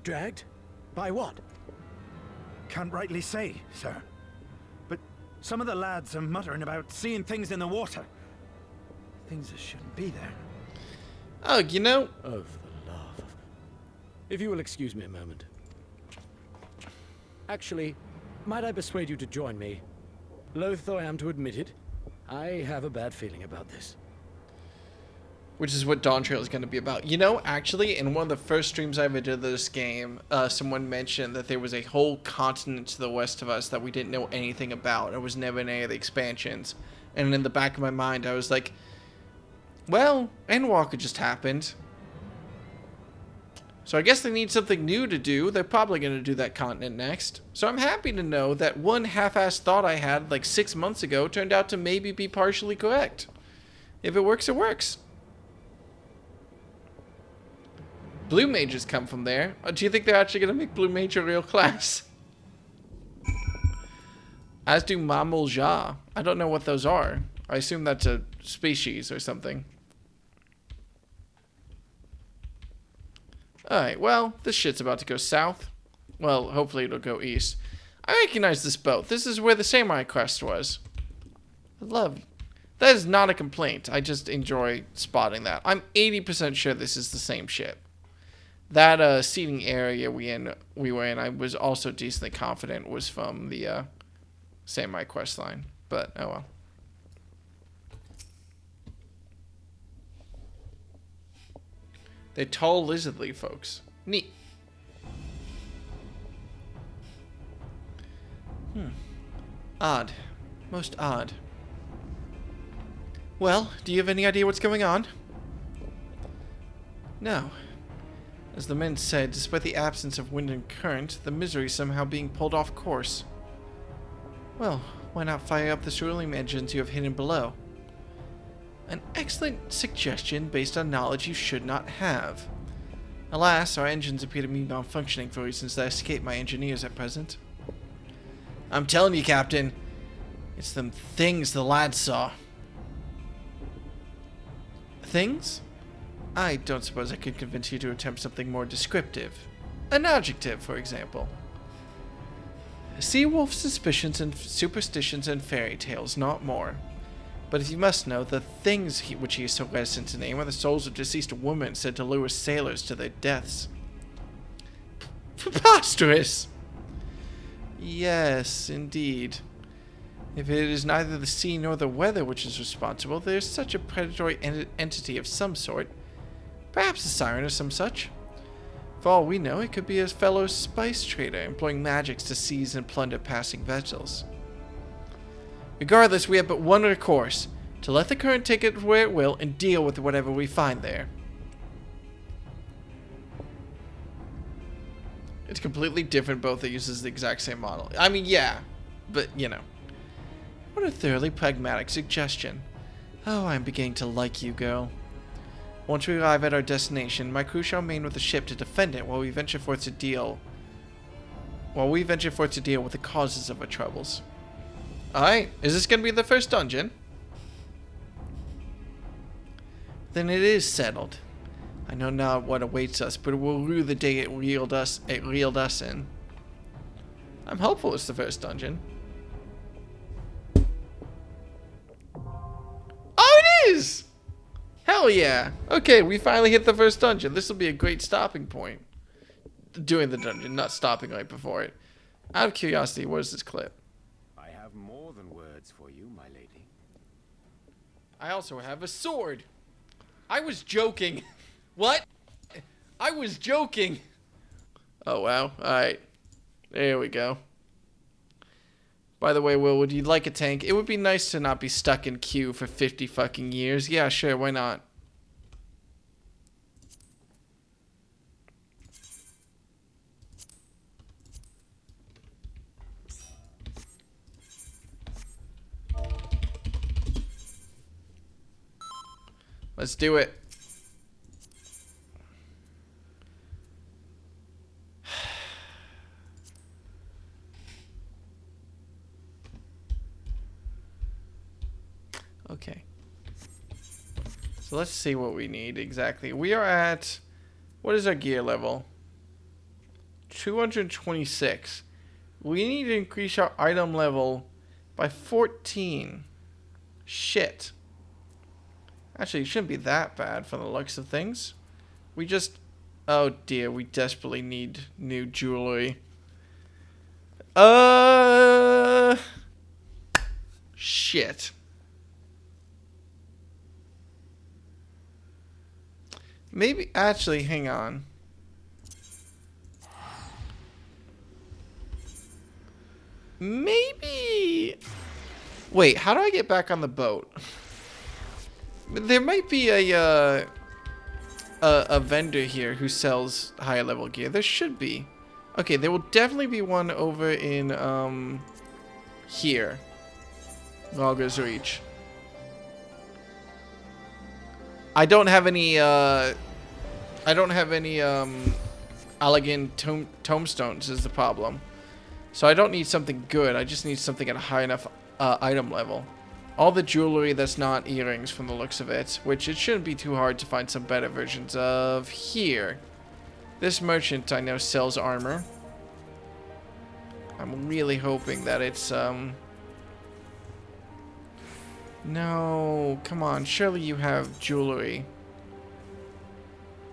Dragged? By what? Can't rightly say, sir. But some of the lads are muttering about seeing things in the water. Things that shouldn't be there. Oh, you know... Oh, for the love of... If you will excuse me a moment. Actually, might I persuade you to join me? Loath though I am to admit it, I have a bad feeling about this. Which is what Dawn Trail is going to be about. You know, actually, in one of the first streams I ever did of this game, someone mentioned that there was a whole continent to the west of us that we didn't know anything about. It was never in any of the expansions. And in the back of my mind, I was like, well, Endwalker just happened. So I guess they need something new to do. They're probably going to do that continent next. So I'm happy to know that one half-assed thought I had like 6 months ago turned out to maybe be partially correct. If it works, it works. Blue mages come from there. Do you think they're actually going to make Blue Mage a real class? As do Mamulja. I don't know what those are. I assume that's a species or something. Alright, well, this shit's about to go south. Well, hopefully it'll go east. I recognize this boat. This is where the samurai quest was. That is not a complaint. I just enjoy spotting that. I'm 80% sure this is the same ship. That seating area we were in, I was also decently confident was from the samurai quest line. But, oh well. They're tall lizardly folks. Neat. Odd. Most odd. Well, do you have any idea what's going on? No. As the men said, despite the absence of wind and current, the Misery is somehow being pulled off course. Well, why not fire up the swirling engines you have hidden below? An excellent suggestion based on knowledge you should not have. Alas, our engines appear to be malfunctioning for reasons that escape my engineers at present. I'm telling you, Captain, it's them things the lads saw. Things? I don't suppose I could convince you to attempt something more descriptive. An adjective, for example. Seawolf suspicions and superstitions and fairy tales, not more. But as you must know, the things which he is so reticent to name are the souls of deceased women said to lure sailors to their deaths. Preposterous! Yes, indeed. If it is neither the sea nor the weather which is responsible, there is such a predatory entity of some sort. Perhaps a siren or some such. For all we know, it could be a fellow spice trader employing magics to seize and plunder passing vessels. Regardless, we have but one recourse, to let the current take it where it will and deal with whatever we find there. It's completely different, both it uses the exact same model. I mean, yeah, but, you know. What a thoroughly pragmatic suggestion. Oh, I'm beginning to like you, girl. Once we arrive at our destination, my crew shall remain with the ship to defend it while we venture forth to deal with the causes of our troubles. Alright, is this going to be the first dungeon? Then it is settled. I know not what awaits us, but it will rue the day it reeled us in. I'm hopeful it's the first dungeon. Oh, it is! Hell yeah! Okay, we finally hit the first dungeon. This will be a great stopping point. Doing the dungeon, not stopping right before it. Out of curiosity, what is this clip? I have more than words for you, my lady. I also have a sword. I was joking. What? I was joking. Oh, wow. Alright. There we go. By the way, Will, would you like a tank? It would be nice to not be stuck in queue for 50 fucking years. Yeah, sure, why not? Let's do it. Okay. So let's see what we need exactly. We are at... What is our gear level? 226. We need to increase our item level by 14. Shit. Actually, it shouldn't be that bad from the looks of things. We just... Oh dear, we desperately need new jewelry. Shit. Maybe, actually, hang on. Maybe Wait, how do I get back on the boat? There might be a vendor here who sells higher level gear. There should be. Okay, there will definitely be one over in here. Logger's Reach. I don't have any elegant tomestones is the problem. So I don't need something good. I just need something at a high enough item level. All the jewelry that's not earrings from the looks of it, which it shouldn't be too hard to find some better versions of here. This merchant I know sells armor. I'm really hoping that it's no, come on, surely you have jewelry.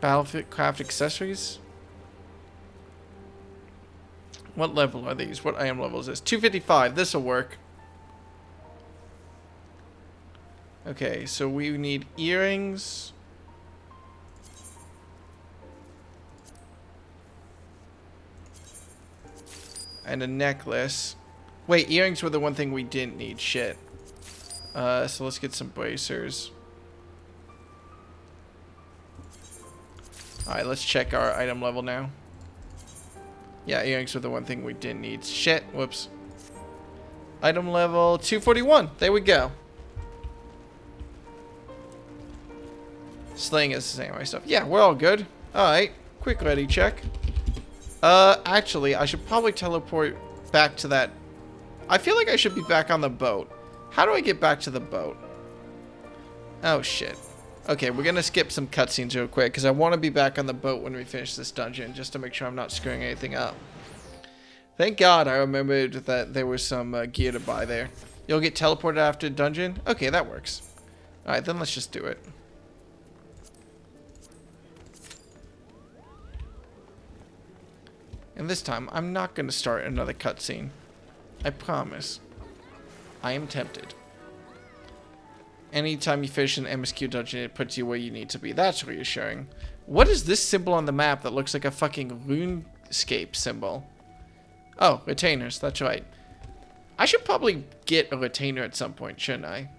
Battlefield craft accessories? What level are these? What item level is this? 255. This'll work. Okay, so we need earrings. And a necklace. Wait, earrings were the one thing we didn't need. Shit. So let's get some bracers. Alright, let's check our item level now. Yeah, earrings were the one thing we didn't need. Shit. Whoops. Item level 241. There we go. Sling is the same stuff. Yeah, we're all good. Alright. Quick ready check. Actually, I should probably teleport back to that. I feel like I should be back on the boat. How do I get back to the boat? Oh, shit. Okay, we're gonna skip some cutscenes real quick, because I want to be back on the boat when we finish this dungeon, just to make sure I'm not screwing anything up. Thank God I remembered that there was some gear to buy there. You'll get teleported after dungeon? Okay, that works. Alright, then let's just do it. And this time, I'm not going to start another cutscene. I promise. I am tempted. Anytime you finish an MSQ dungeon, it puts you where you need to be. That's reassuring. What is this symbol on the map that looks like a fucking RuneScape symbol? Oh, retainers. That's right. I should probably get a retainer at some point, shouldn't I?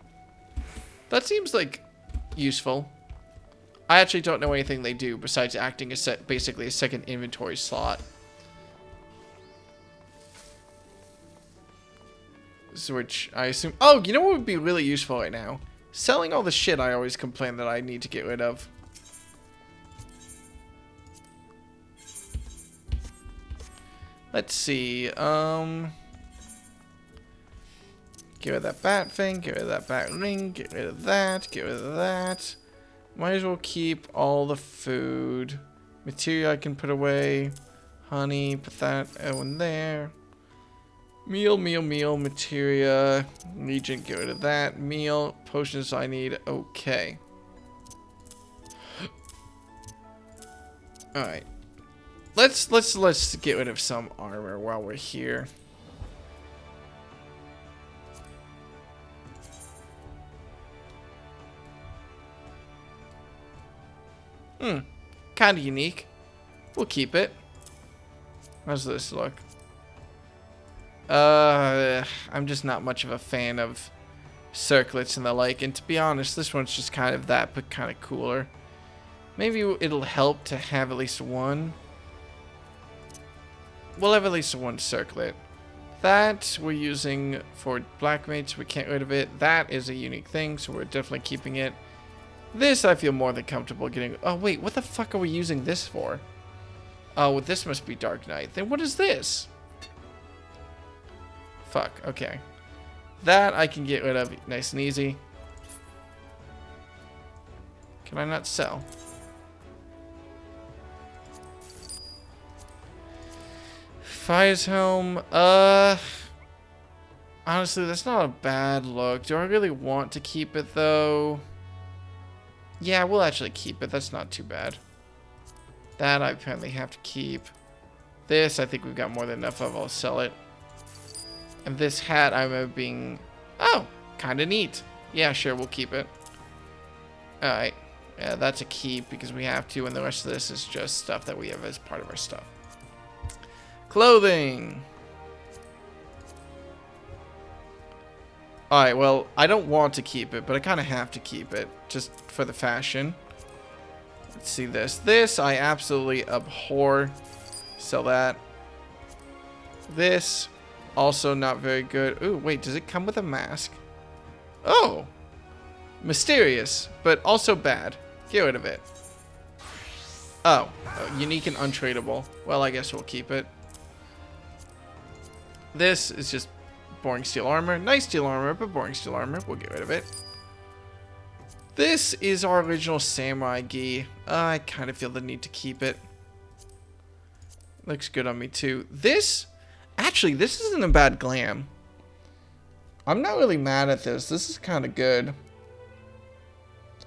That seems like useful. I actually don't know anything they do besides acting as basically a second inventory slot. Which I assume... Oh, you know what would be really useful right now? Selling all the shit I always complain that I need to get rid of. Let's see. Get rid of that bat thing. Get rid of that bat ring. Get rid of that. Get rid of that. Might as well keep all the food. Material I can put away. Honey. Put that in there. Meal, materia, Legion, get rid of that. Meal, potions I need, okay. Alright. Let's get rid of some armor while we're here. Kinda unique. We'll keep it. How's this look? I'm just not much of a fan of circlets and the like, and to be honest, this one's just kind of that, but kind of cooler. Maybe it'll help to have at least one. We'll have at least one circlet. That we're using for black mates, we can't get rid of it. That is a unique thing, so we're definitely keeping it. This I feel more than comfortable getting. Oh wait, what the fuck are we using this for? Oh, well, this must be Dark Knight. Then what is this? Fuck, okay. That I can get rid of nice and easy. Can I not sell? Fire's Helm, honestly, that's not a bad look. Do I really want to keep it, though? Yeah, we'll actually keep it. That's not too bad. That I apparently have to keep. This, I think we've got more than enough of. I'll sell it. And this hat, I remember being... Oh, kind of neat. Yeah, sure, we'll keep it. Alright. Yeah, that's a keep because we have to, and the rest of this is just stuff that we have as part of our stuff. Clothing. Alright, well, I don't want to keep it, but I kind of have to keep it. Just for the fashion. Let's see this. This I absolutely abhor. Sell that. This, also not very good. Ooh, wait, does it come with a mask? Oh! Mysterious, but also bad. Get rid of it. Oh, unique and untradeable. Well, I guess we'll keep it. This is just boring steel armor. Nice steel armor, but boring steel armor. We'll get rid of it. This is our original samurai gi. I kind of feel the need to keep it. Looks good on me too. This, actually, this isn't a bad glam. I'm not really mad at this. This is kind of good.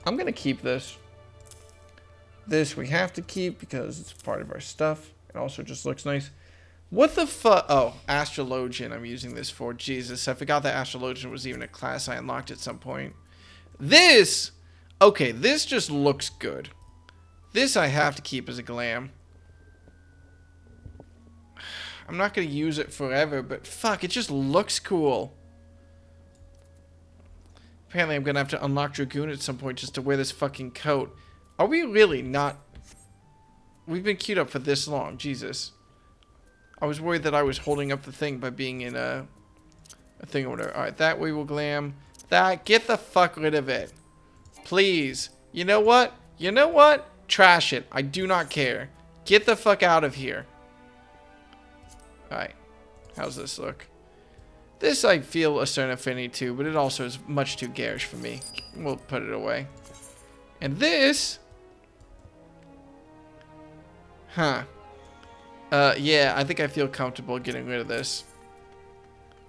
I'm going to keep this. This we have to keep because it's part of our stuff. It also just looks nice. What the fuck? Oh, Astrologian I'm using this for. Jesus, I forgot that Astrologian was even a class I unlocked at some point. This! Okay, this just looks good. This I have to keep as a glam. I'm not going to use it forever, but fuck, it just looks cool. Apparently I'm going to have to unlock Dragoon at some point just to wear this fucking coat. Are we really not... We've been queued up for this long. Jesus. I was worried that I was holding up the thing by being in a thing or whatever. Alright, that we will glam. That, get the fuck rid of it. Please. You know what? You know what? Trash it. I do not care. Get the fuck out of here. Alright. How's this look? This I feel a certain affinity to, but it also is much too garish for me. We'll put it away. And this... Huh. Yeah, I think I feel comfortable getting rid of this.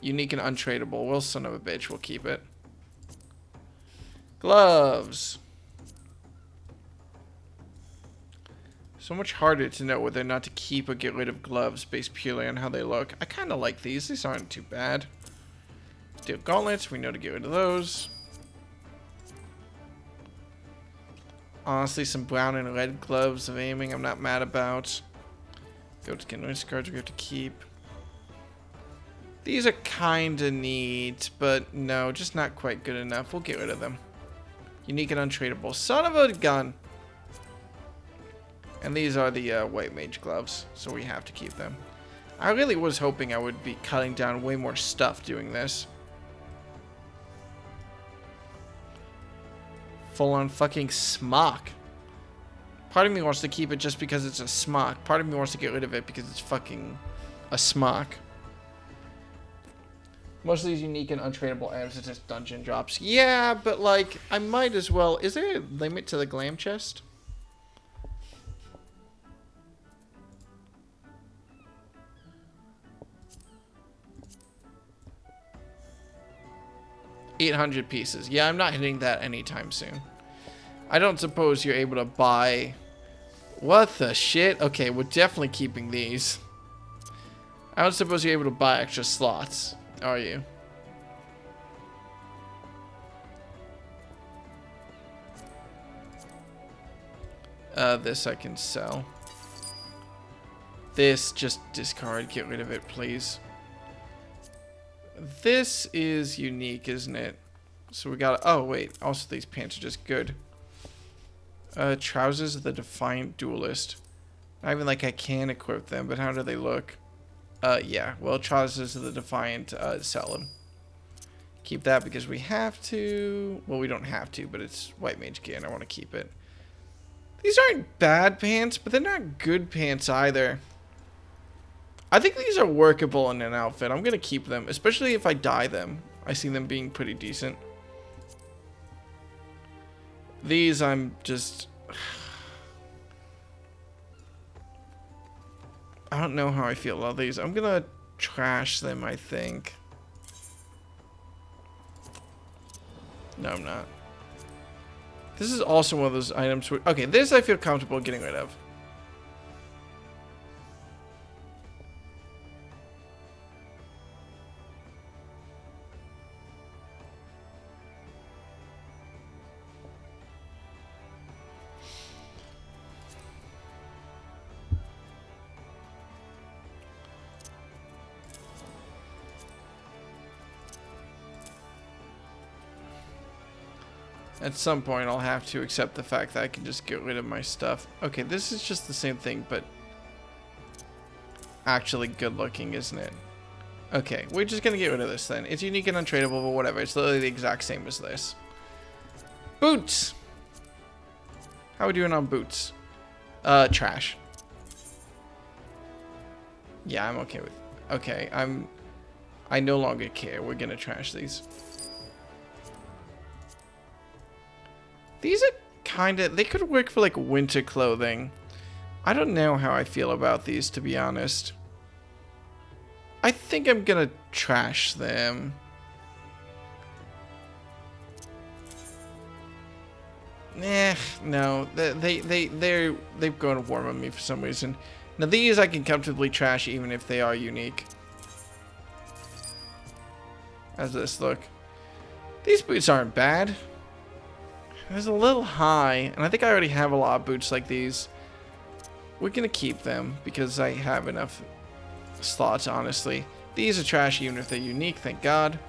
Unique and untradeable. Well, son of a bitch, we'll keep it. Gloves. So much harder to know whether or not to keep or get rid of gloves based purely on how they look. I kind of like these. These aren't too bad. Steel gauntlets. We know to get rid of those. Honestly, some brown and red gloves of aiming I'm not mad about. Goat skin noise cards we have to keep. These are kind of neat, but no, just not quite good enough. We'll get rid of them. Unique and untradeable. Son of a gun. And these are the white mage gloves, so we have to keep them. I really was hoping I would be cutting down way more stuff doing this. Full on fucking smock. Part of me wants to keep it just because it's a smock. Part of me wants to get rid of it because it's fucking a smock. Most of these unique and untradeable items are just dungeon drops. Yeah, but like, I might as well. Is there a limit to the glam chest? $800 pieces. Yeah, I'm not hitting that anytime soon. I don't suppose you're able to buy... What the shit? Okay, we're definitely keeping these. I don't suppose you're able to buy extra slots, are you? This I can sell. This, just discard. Get rid of it, please. This is unique, isn't it? So we got... Oh, wait. Also, these pants are just good. Trousers of the Defiant Duelist. Not even like I can equip them, but how do they look? Yeah. Well, Trousers of the Defiant, sell them. Keep that because we have to. Well, we don't have to, but it's white mage gear and I want to keep it. These aren't bad pants, but they're not good pants either. I think these are workable in an outfit. I'm going to keep them, especially if I dye them. I see them being pretty decent. These I'm just... I don't know how I feel about these. I'm going to trash them, I think. No, I'm not. This is also one of those items where... Okay, this I feel comfortable getting rid of. At some point, I'll have to accept the fact that I can just get rid of my stuff. Okay, this is just the same thing, but actually good looking, isn't it? Okay, we're just gonna get rid of this then. It's unique and untradeable, but whatever. It's literally the exact same as this. Boots! How are we doing on boots? Trash. Yeah, I'm okay with... Okay, I no longer care. We're gonna trash these. These are kind of... They could work for, like, winter clothing. I don't know how I feel about these, to be honest. I think I'm gonna trash them. No. They've gone warm on me for some reason. Now, these I can comfortably trash even if they are unique. How's this look? These boots aren't bad. It's a little high, and I think I already have a lot of boots like these. We're gonna keep them because I have enough slots, honestly. These are trash even if they're unique, thank God.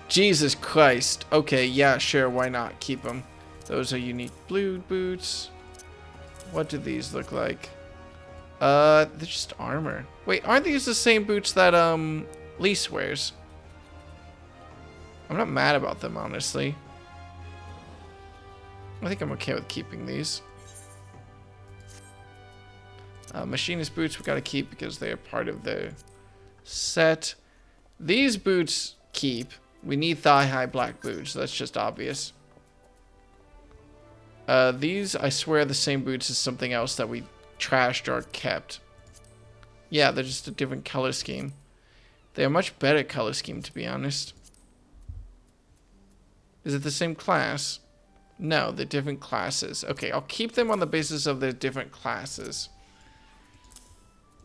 Jesus Christ. Okay, yeah, sure, why not? Keep them. Those are unique blue boots. What do these look like? They're just armor. Wait, aren't these the same boots that, Lise wears? I'm not mad about them, honestly. I think I'm okay with keeping these. Machinist boots we gotta keep because they are part of the set. These boots keep. We need thigh-high black boots. That's just obvious. These, I swear, are the same boots as something else that we trashed or kept. Yeah, they're just a different color scheme. They're a much better color scheme, to be honest. Is it the same class? No, they're different classes. Okay, I'll keep them on the basis of their different classes.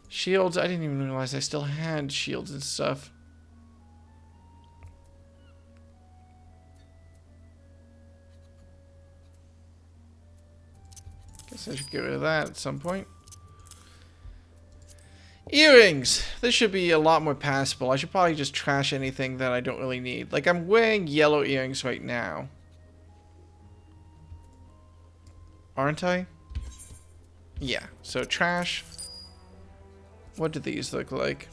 Shields, I didn't even realize I still had shields and stuff. Guess I should get rid of that at some point. Earrings! This should be a lot more passable. I should probably just trash anything that I don't really need. Like, I'm wearing yellow earrings right now. Aren't I? Yeah, so trash. What do these look like?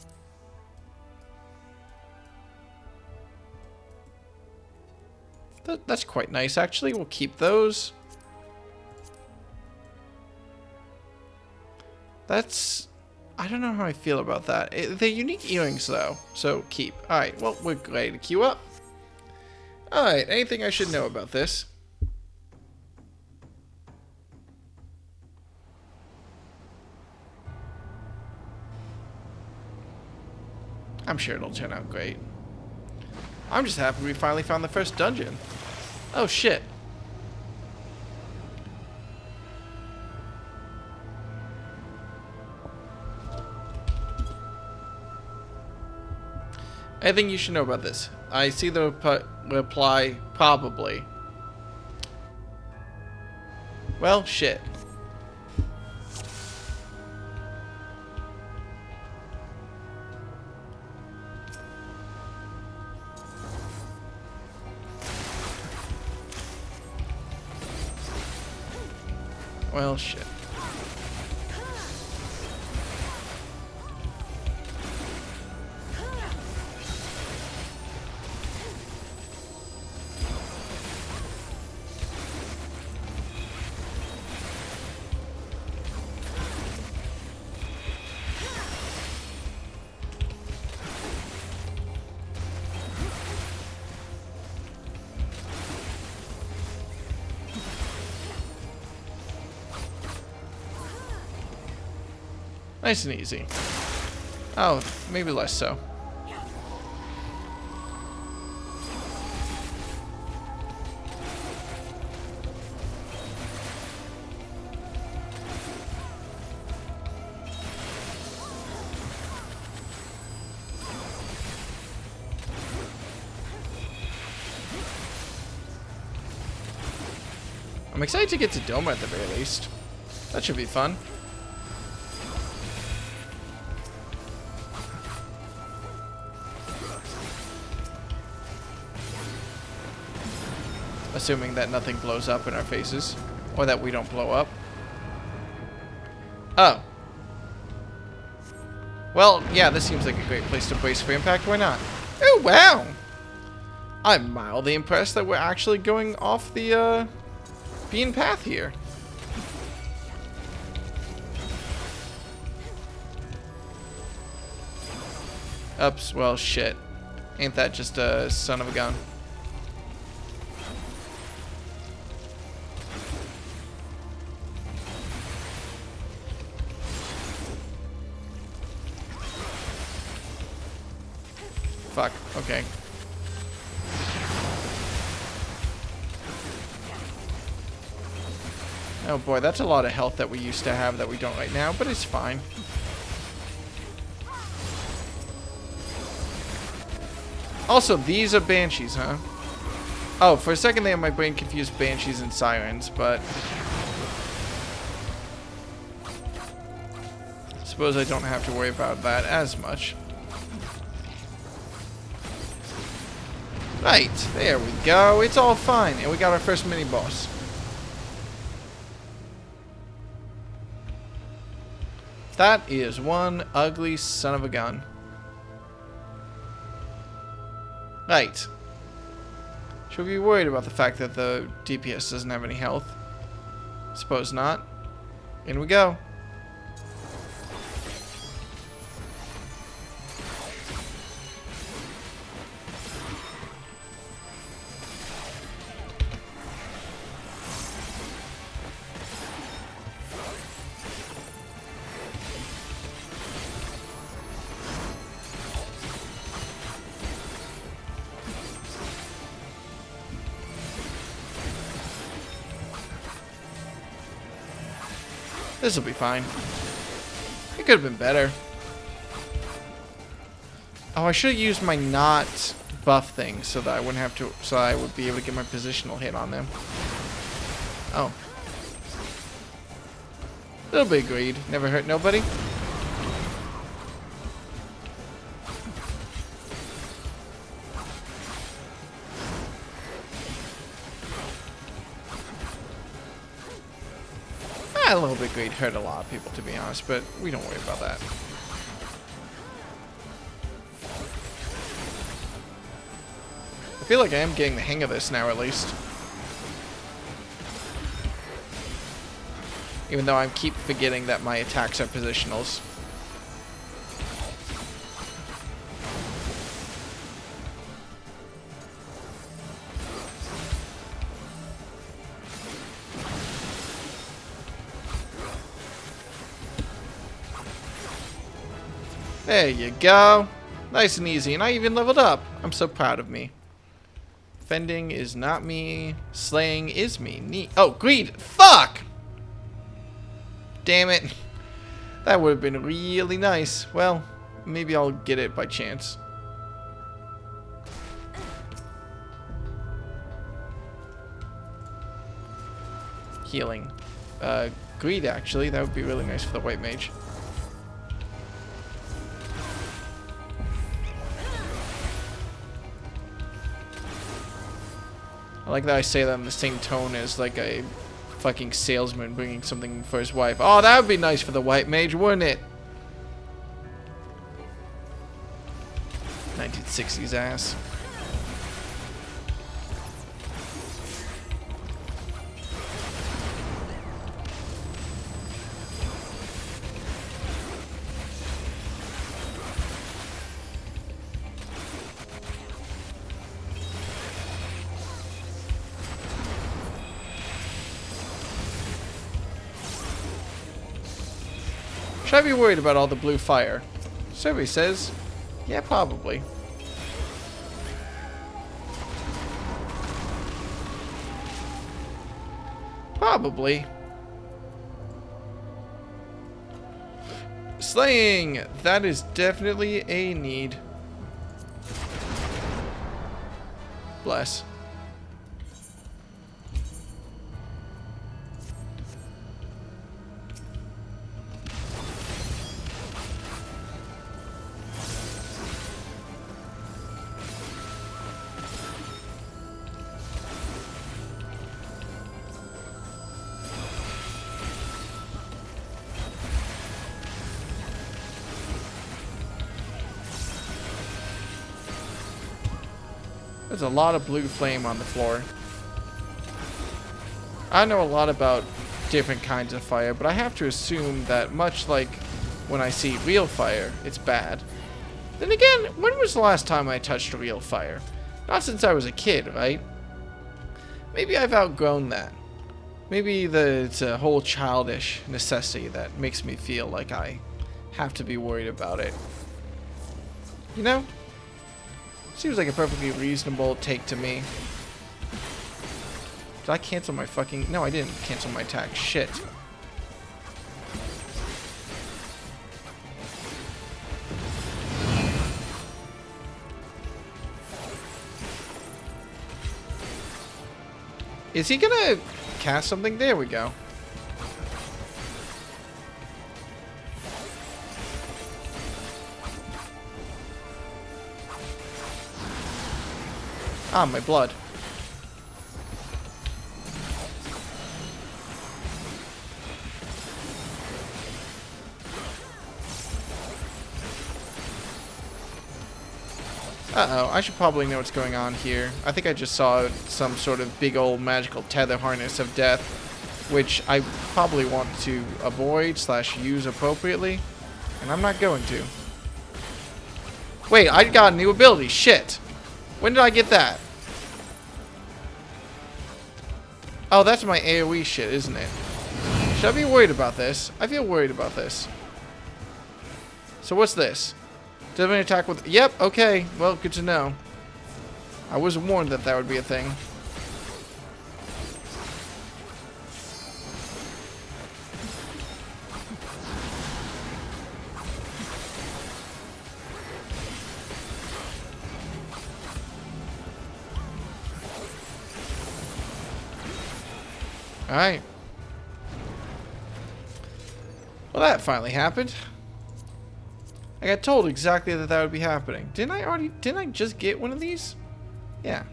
That's quite nice, actually. We'll keep those. That's... I don't know how I feel about that. They're unique earrings, though, so keep. Alright, well, we're ready to queue up. Alright, anything I should know about this? I'm sure it'll turn out great. I'm just happy we finally found the first dungeon. Oh, shit. Anything you should know about this? I see the reply, probably. Well, shit. Well, shit. Nice and easy. Oh, maybe less so. I'm excited to get to Doma at the very least. That should be fun. assuming that nothing blows up in our faces. Or that we don't blow up. Oh. Well, yeah, this seems like a great place to brace for impact. Why not? Oh, wow! I'm mildly impressed that we're actually going off the, beaten path here. Oops, well, shit. Ain't that just a son of a gun? Fuck, okay. Oh boy, that's a lot of health that we used to have that we don't right now, but it's fine. Also, these are banshees, huh? Oh, for a second there, my brain confused banshees and sirens, but suppose I don't have to worry about that as much. Right, there we go. It's all fine, and we got our first mini-boss. That is one ugly son of a gun. Right. Should we be worried about the fact that the DPS doesn't have any health? Suppose not. In we go. This will be fine. It could have been better. Oh, I should have used my not buff thing so that I wouldn't have to, so I would be able to get my positional hit on them. Oh. Little bit of greed. Never hurt nobody. A little bit greed hurt a lot of people, to be honest, but we don't worry about that. I feel like I am getting the hang of this now, at least. Even though I keep forgetting that my attacks are positionals. There you go. Nice and easy. And I even leveled up. I'm so proud of me. Fending is not me. Slaying is me. Neat. Oh, greed. Fuck! Damn it. That would have been really nice. Well, maybe I'll get it by chance. Healing. Greed, actually. That would be really nice for the white mage. I like that I say that in the same tone as like a fucking salesman bringing something for his wife. Oh, that would be nice for the white mage, wouldn't it? 1960s ass. Should I be worried about all the blue fire? Survey says, yeah, probably. Probably. Slaying! That is definitely a need. Bless. a lot of blue flame on the floor. I know a lot about different kinds of fire, but I have to assume that much like when I see real fire, it's bad. Then again, when was the last time I touched real fire? Not since I was a kid, right? Maybe I've outgrown that. Maybe it's a whole childish necessity that makes me feel like I have to be worried about it. You know? Seems like a perfectly reasonable take to me. Did I cancel my fucking... No, I didn't cancel my attack. Shit. Is he gonna cast something? There we go. Ah, my blood. Uh-oh, I should probably know what's going on here. I think I just saw some sort of big old magical tether harness of death, which I probably want to avoid / use appropriately, and I'm not going to. Wait, I got a new ability. Shit. When did I get that? Oh, that's my AoE shit, isn't it? Should I be worried about this? I feel worried about this. So what's this? Delivering attack with... Yep, okay. Well, good to know. I was warned that that would be a thing. Alright. Well, that finally happened. I got told exactly that would be happening. Didn't I just get one of these? Yeah.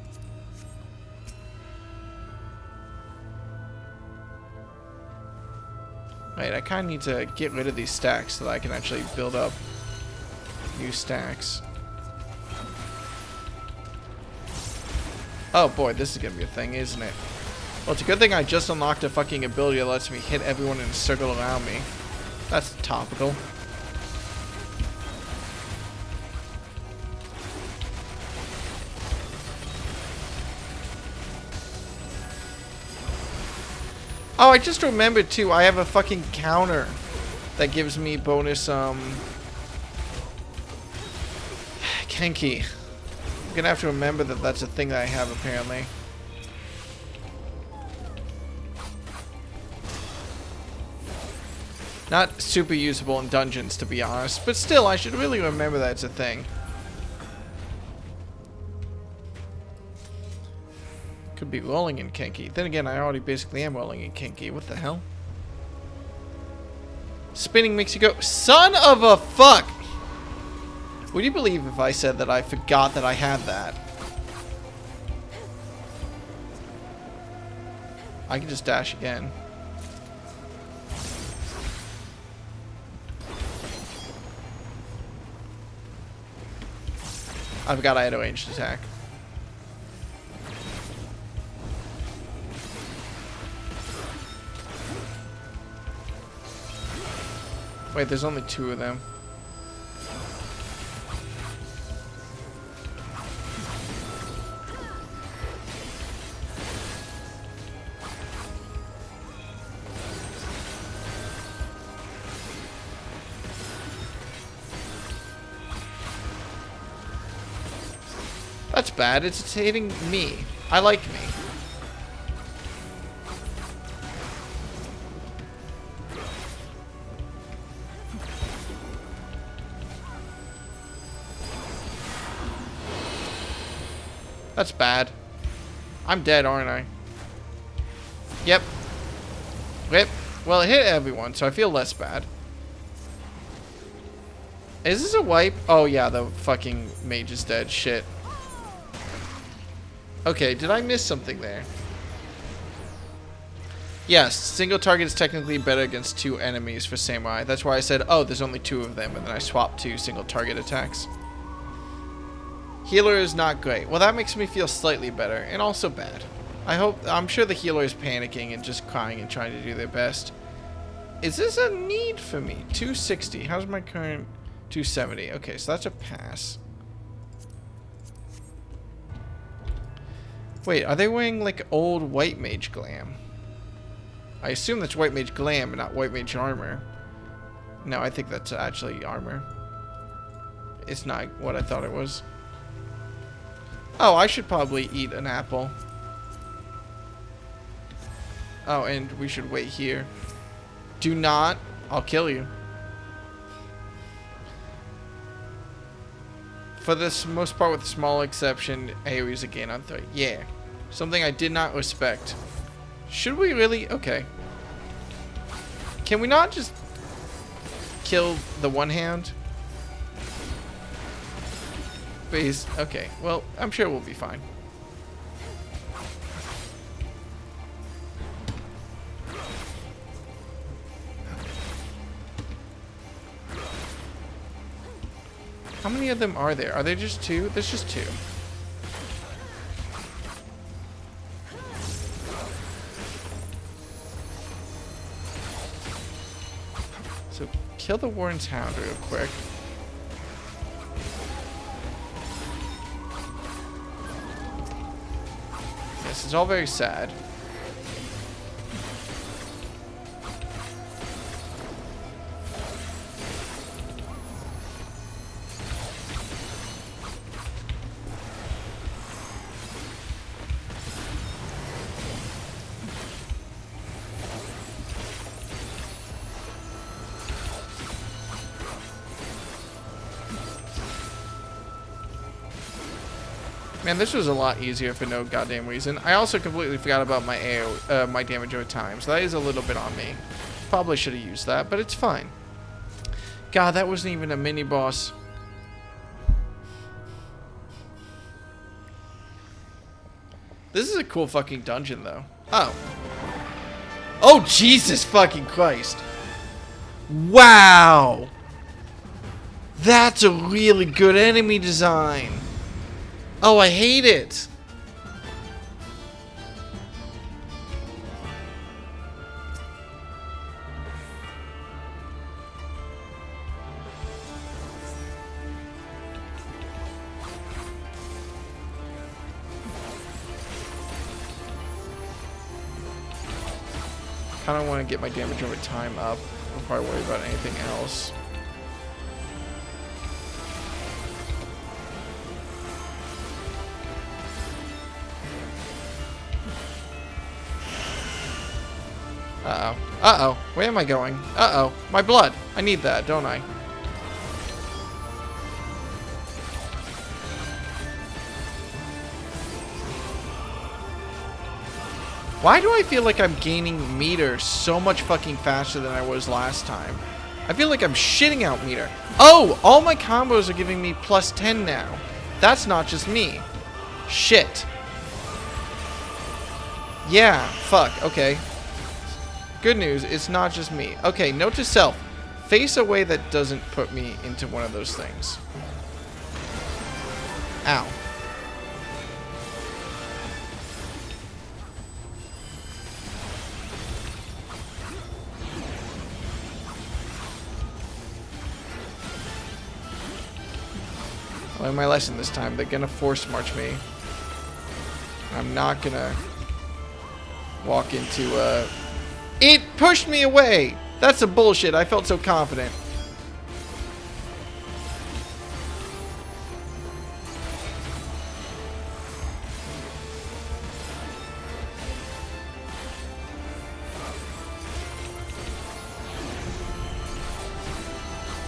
Wait, I kind of need to get rid of these stacks so that I can actually build up new stacks. Oh boy, this is gonna be a thing, isn't it? Well, it's a good thing I just unlocked a fucking ability that lets me hit everyone in a circle around me. That's topical. Oh, I just remembered too, I have a fucking counter that gives me bonus, Kenki. I'm gonna have to remember that that's a thing that I have apparently. Not super usable in dungeons, to be honest, but still, I should really remember that it's a thing. Could be rolling in Kenki. Then again, I already basically am rolling in Kenki. What the hell? Spinning makes you go, son of a fuck! Would you believe if I said that I forgot that I had that? I can just dash again. I forgot I had a ranged attack. Wait, there's only 2 of them. That's bad. It's hitting me. I like me. That's bad. I'm dead, aren't I? Yep. Rip. Well, it hit everyone, so I feel less bad. Is this a wipe? Oh, yeah, the fucking mage is dead. Shit. Okay, did I miss something there? Yes, single target is technically better against 2 enemies for samurai. That's why I said, oh, there's only 2 of them, and then I swapped to single target attacks. Healer is not great. Well, that makes me feel slightly better, and also bad. I'm sure the healer is panicking and just crying and trying to do their best. Is this a need for me? 260. How's my current 270? Okay, so that's a pass. Wait, are they wearing like old white mage glam? I assume that's white mage glam and not white mage armor. No, I think that's actually armor. It's not what I thought it was. Oh, I should probably eat an apple. Oh, and we should wait here. Do not. I'll kill you. For this most part, with a small exception, AoE's again on 3. Yeah. Something I did not respect. Should we really? Okay. Can we not just kill the one hand? Please. Okay. Well, I'm sure we'll be fine. How many of them are there? Are there just 2? There's just 2. So, kill the Warden's Hound real quick. Yes, it's all very sad. Man, this was a lot easier for no goddamn reason. I also completely forgot about my AO, my damage over time, so that is a little bit on me. Probably should have used that, but it's fine. God, that wasn't even a mini boss. This is a cool fucking dungeon, though. Oh. Oh, Jesus fucking Christ. Wow. That's a really good enemy design. Oh, I hate it. Kind of want to get my damage over time up before I worry about anything else. Uh-oh. Uh-oh. Where am I going? Uh-oh. My blood. I need that, don't I? Why do I feel like I'm gaining meter so much fucking faster than I was last time? I feel like I'm shitting out meter. Oh! All my combos are giving me plus 10 now. That's not just me. Shit. Yeah. Fuck. Okay. Good news, it's not just me. Okay, note to self. Face a way that doesn't put me into one of those things. Ow. I learned my lesson this time. They're gonna force march me. I'm not gonna walk into It pushed me away! That's a bullshit. I felt so confident.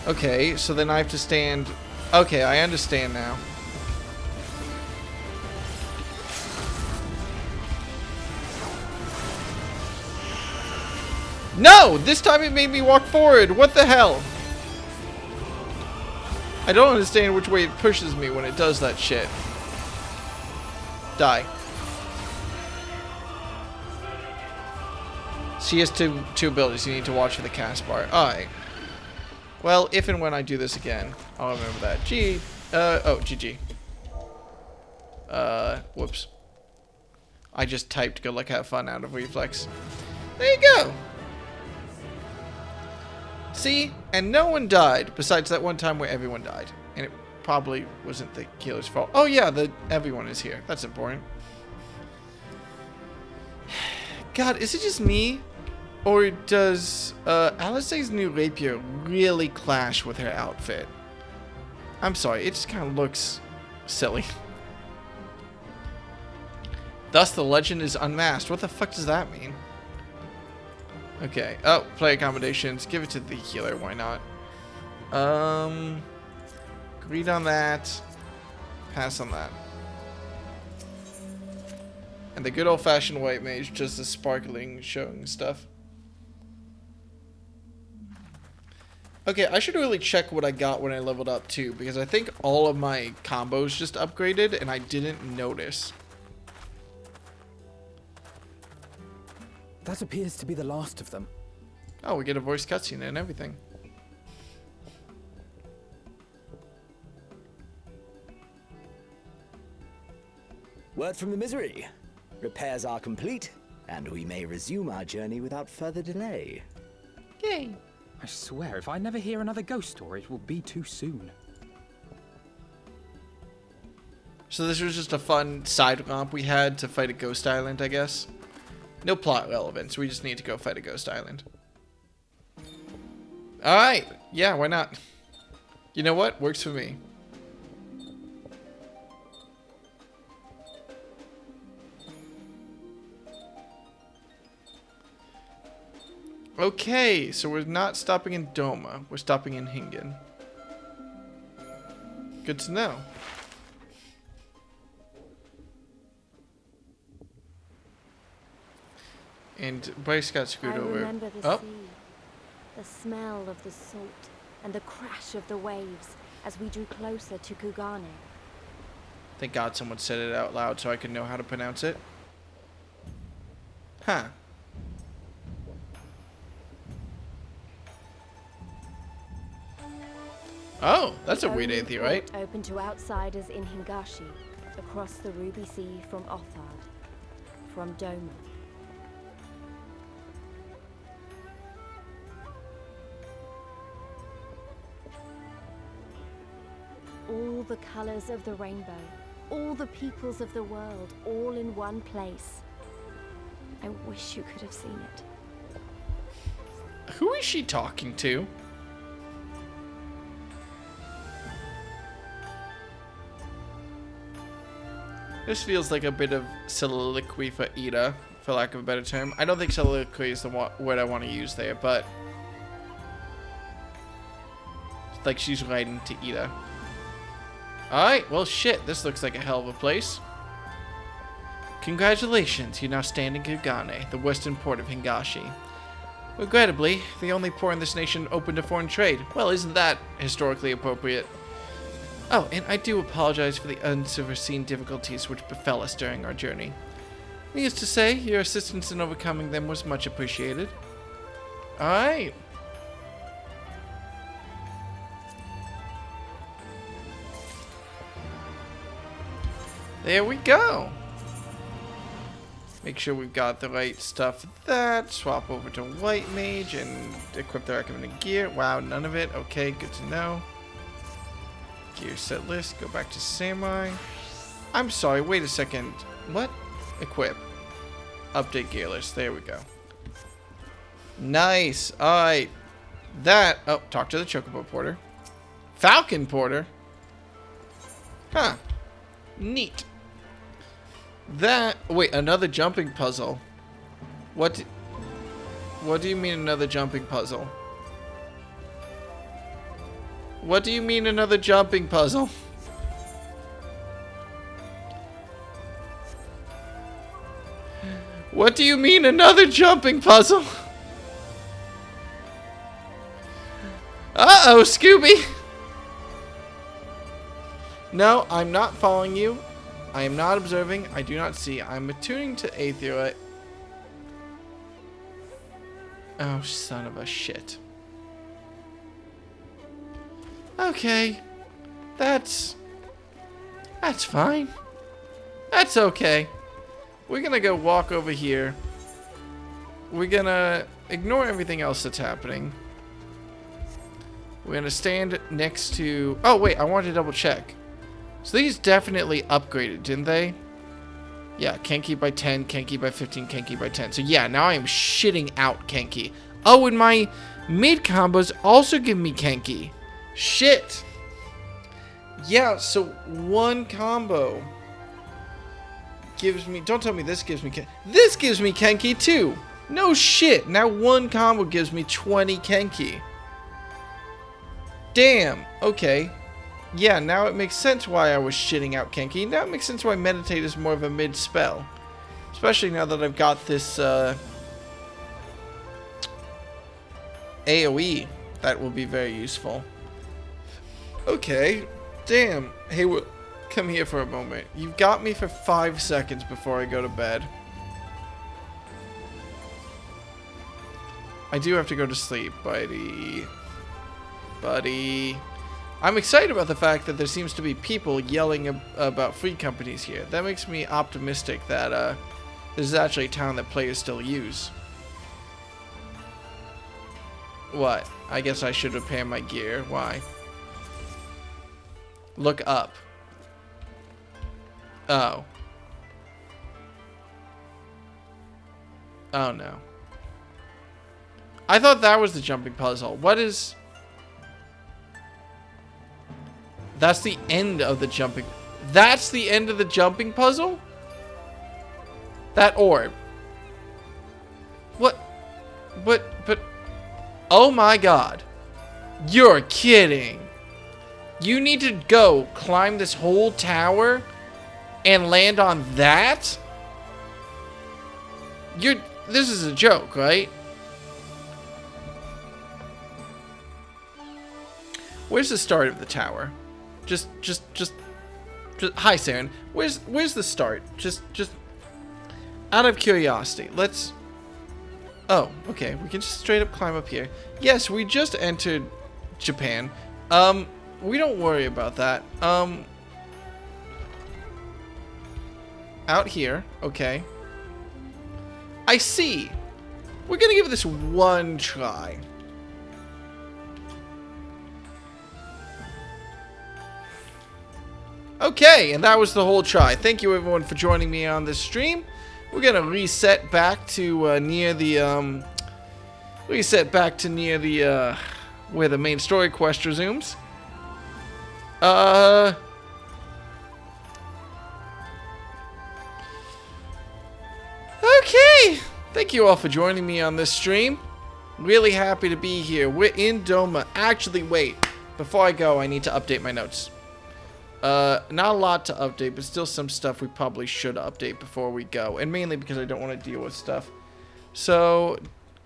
Okay, so then I have to stand... Okay, I understand now. No! This time it made me walk forward! What the hell? I don't understand which way it pushes me when it does that shit. Die. She has two abilities. You need to watch for the cast bar. Alright. Well, if and when I do this again, I'll remember that. GG. Whoops. I just typed good luck, have fun out of reflex. There you go. See? And no one died, besides that one time where everyone died. And it probably wasn't the killer's fault. Oh yeah, everyone is here. That's important. God, is it just me? Or does Alisaie's new rapier really clash with her outfit? I'm sorry, it just kind of looks silly. Thus, the legend is unmasked. What the fuck does that mean? Okay. Oh, play accommodations. Give it to the healer. Why not? Agreed on that. Pass on that. And the good old-fashioned white mage, just the sparkling, showing stuff. Okay, I should really check what I got when I leveled up too, because I think all of my combos just upgraded and I didn't notice. That appears to be the last of them. Oh, we get a voice cutscene and everything. Word from the Misery. Repairs are complete, and we may resume our journey without further delay. Yay! I swear, if I never hear another ghost story, it will be too soon. So this was just a fun side romp we had to fight a ghost island, I guess. No plot relevance. We just need to go fight a ghost island. Alright. Yeah, why not? You know what? Works for me. Okay, so we're not stopping in Doma. We're stopping in Hingen. Good to know. And Bryce got screwed over. I remember the sea, the smell of the salt, and the crash of the waves as we drew closer to Kugane. Thank God someone said it out loud so I could know how to pronounce it. Huh. Oh, that's a weird atheist, right? Open to outsiders in Hingashi, across the Ruby Sea from Othard, from Doma. All the colors of the rainbow, all the peoples of the world, all in one place. I wish you could have seen it. Who is she talking to? This feels like a bit of soliloquy for Ida, for lack of a better term. I don't think soliloquy is the word I want to use there, but it's like she's writing to Ida. Alright, well shit, this looks like a hell of a place. Congratulations, you now stand in Kugane, the western port of Hingashi. Regrettably, the only port in this nation open to foreign trade. Well, isn't that historically appropriate? Oh, and I do apologize for the unforeseen difficulties which befell us during our journey. Needless to say, your assistance in overcoming them was much appreciated. Alright. There we go. Make sure we've got the right stuff for that. Swap over to White Mage and equip the recommended gear. Wow, none of it. Okay, good to know. Gear set list. Go back to Samurai. I'm sorry, wait a second. What? Equip. Update gear list. There we go. Nice. Alright. That. Oh, talk to the Chocobo Porter. Falcon Porter. Huh. Neat. That. Wait, another jumping puzzle. What do you mean another jumping puzzle? What do you mean another jumping puzzle? What do you mean another jumping puzzle? Uh-oh, Scooby! No, I'm not following you. I am not observing. I do not see. I'm attuning to Aetherite. Oh, son of a shit. Okay. That's fine. That's okay. We're gonna go walk over here. We're gonna ignore everything else that's happening. We're gonna stand next to... Oh, wait, I wanted to double check. So these definitely upgraded, didn't they? Yeah, Kenki by 10, Kenki by 15, Kenki by 10. So yeah, now I am shitting out Kenki. Oh, and my mid combos also give me Kenki. Shit. Yeah, so one combo gives me... Don't tell me this gives me Kenki. This gives me Kenki too. No shit. Now one combo gives me 20 Kenki. Damn. Okay. Yeah, now it makes sense why I was shitting out Kenki. Now it makes sense why Meditate is more of a mid-spell. Especially now that I've got this AoE. That will be very useful. Okay. Damn. Hey, come here for a moment. You've got me for 5 seconds before I go to bed. I do have to go to sleep, buddy. Buddy. I'm excited about the fact that there seems to be people yelling about free companies here. That makes me optimistic that this is actually a town that players still use. What? I guess I should repair my gear. Why? Look up. Oh. Oh no. I thought that was the jumping puzzle. What is... That's the end of the jumping... That's the end of the jumping puzzle? That orb. What? But... Oh my god. You're kidding. You need to go climb this whole tower and land on that? This is a joke, right? Where's the start of the tower? Just hi, Saren. Where's the start? Just out of curiosity. Let's... Oh, okay. We can just straight up climb up here. Yes, we just entered Japan. We don't worry about that. Out here. Okay. I see. We're gonna give this one try. Okay, and that was the whole try. Thank you everyone for joining me on this stream. We're gonna reset back to near the where the main story quest resumes. Okay. Thank you all for joining me on this stream. Really happy to be here. We're in Doma. Actually, wait. Before I go, I need to update my notes. Not a lot to update, but still some stuff we probably should update before we go. And mainly because I don't want to deal with stuff. So,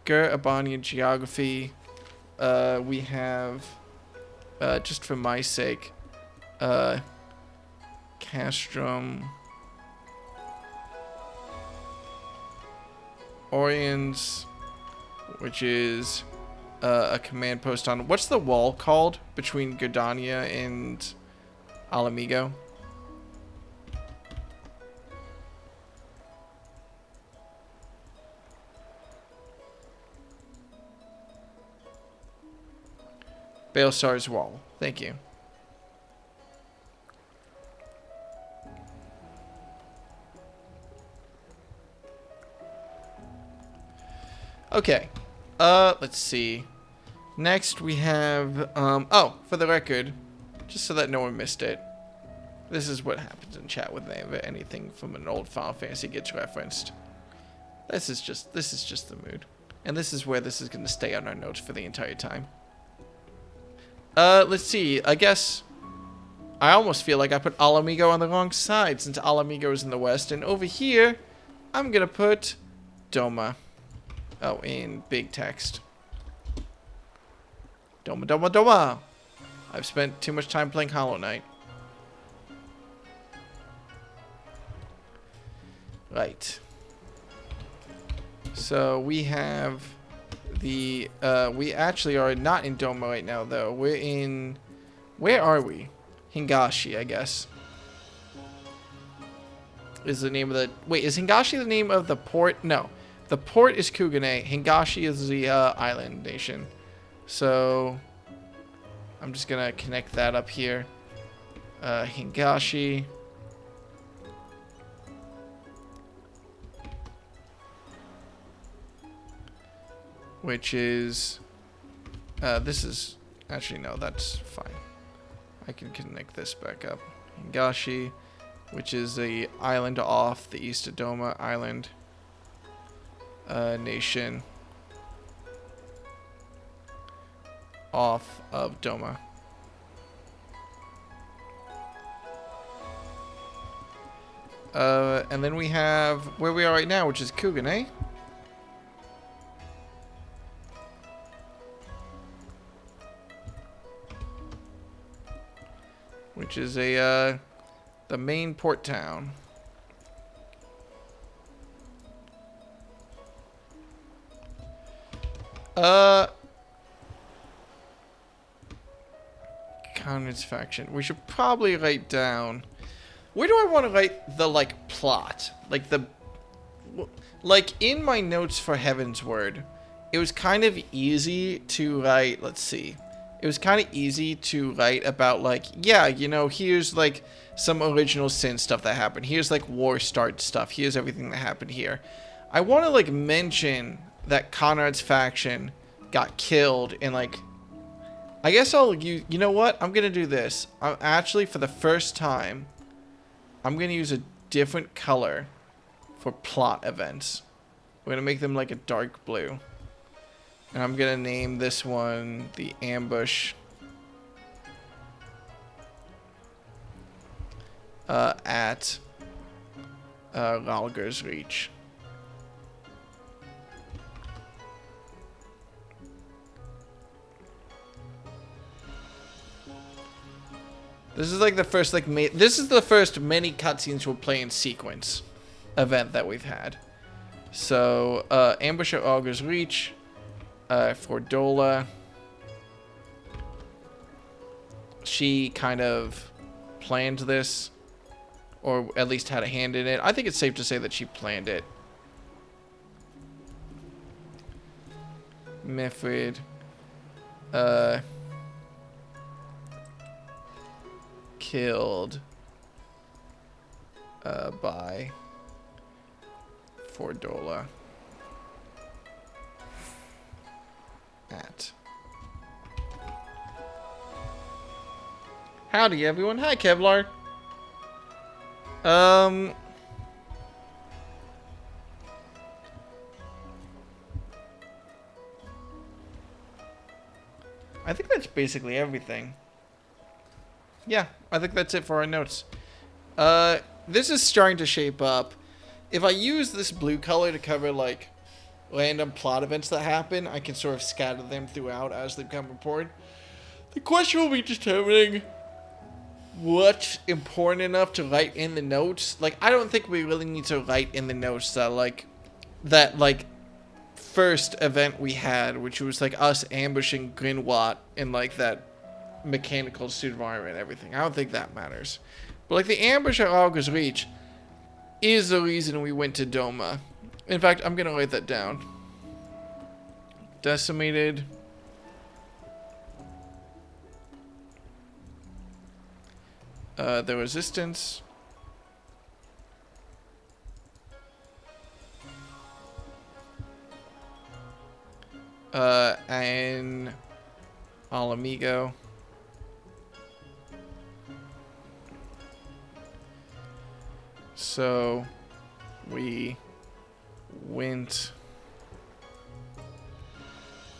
Abanian geography. We have, just for my sake, Castrum, Oriens, which is a command post on... What's the wall called between Gardania and Alamigo? Baelsar's wall. Thank you. Okay. Let's see. Next we have, oh, for the record, just so that no one missed it, this is what happens in chat whenever anything from an old Final Fantasy gets referenced. This is just the mood. And this is where this is going to stay on our notes for the entire time. Let's see. I guess I almost feel like I put Alamigo on the wrong side since Alamigo is in the west. And over here, I'm going to put Doma. Oh, in big text. Doma, Doma, Doma. I've spent too much time playing Hollow Knight. Right. So we have the, we actually are not in Doma right now, though. We're in, where are we? Hingashi, I guess. is the name of the... Wait, is Hingashi the name of the port? No. The port is Kugane. Hingashi is the island nation. So I'm just going to connect that up here. Hingashi. Which is... this is... Actually, no, that's fine. I can connect this back up. Hingashi, which is the island off the east of Doma Island nation off of Doma. And then we have where we are right now, which is Kugane. Which is a the main port town. Conrad's faction. We should probably write down. Where do I want to write the like plot? Like in my notes for Heaven's Word, it was kind of easy to write. Let's see. It was kind of easy to write about like, yeah, you know, here's like some original sin stuff that happened. Here's like war start stuff. Here's everything that happened here. I want to like mention that Conrad's faction got killed and like, I guess I'll use, you know what? I'm going to do this. I'm actually, for the first time, I'm going to use a different color for plot events. We're going to make them like a dark blue. And I'm going to name this one the ambush at Ralger's Reach. This is like the first this is the first many cutscenes we'll play in sequence event that we've had. So ambush at Ralger's Reach. For Dola, she kind of planned this, or at least had a hand in it. I think it's safe to say that she planned it. Mifrid, killed by Fordola. At. Howdy everyone. Hi Kevlar. I think that's basically everything. Yeah, I think that's it for our notes. This is starting to shape up. If I use this blue color to cover like random plot events that happen, I can sort of scatter them throughout as they become important. The question will be determining what's important enough to write in the notes. Like, I don't think we really need to write in the notes that first event we had, which was like us ambushing Grinwat in like that mechanical suit of armor and everything. I don't think that matters. But like the ambush at Ralger's Reach is the reason we went to Doma. In fact, I'm going to write that down. Decimated. The resistance. And Alamigo. So we went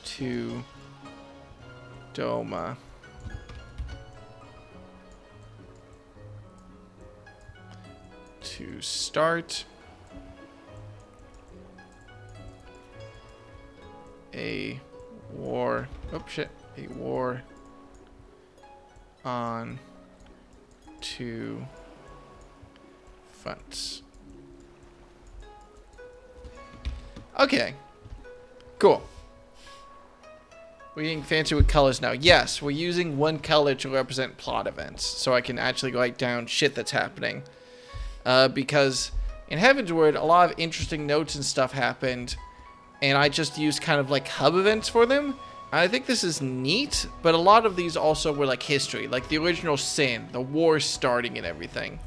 to Doma to start a war. Oh shit, a war on two fronts. Okay, cool. We're getting fancy with colors now. Yes, we're using one color to represent plot events, so I can actually write down shit that's happening. because in Heavensward, a lot of interesting notes and stuff happened, and I just used kind of like hub events for them. I think this is neat, but a lot of these also were like history, like the original sin, the war starting and everything.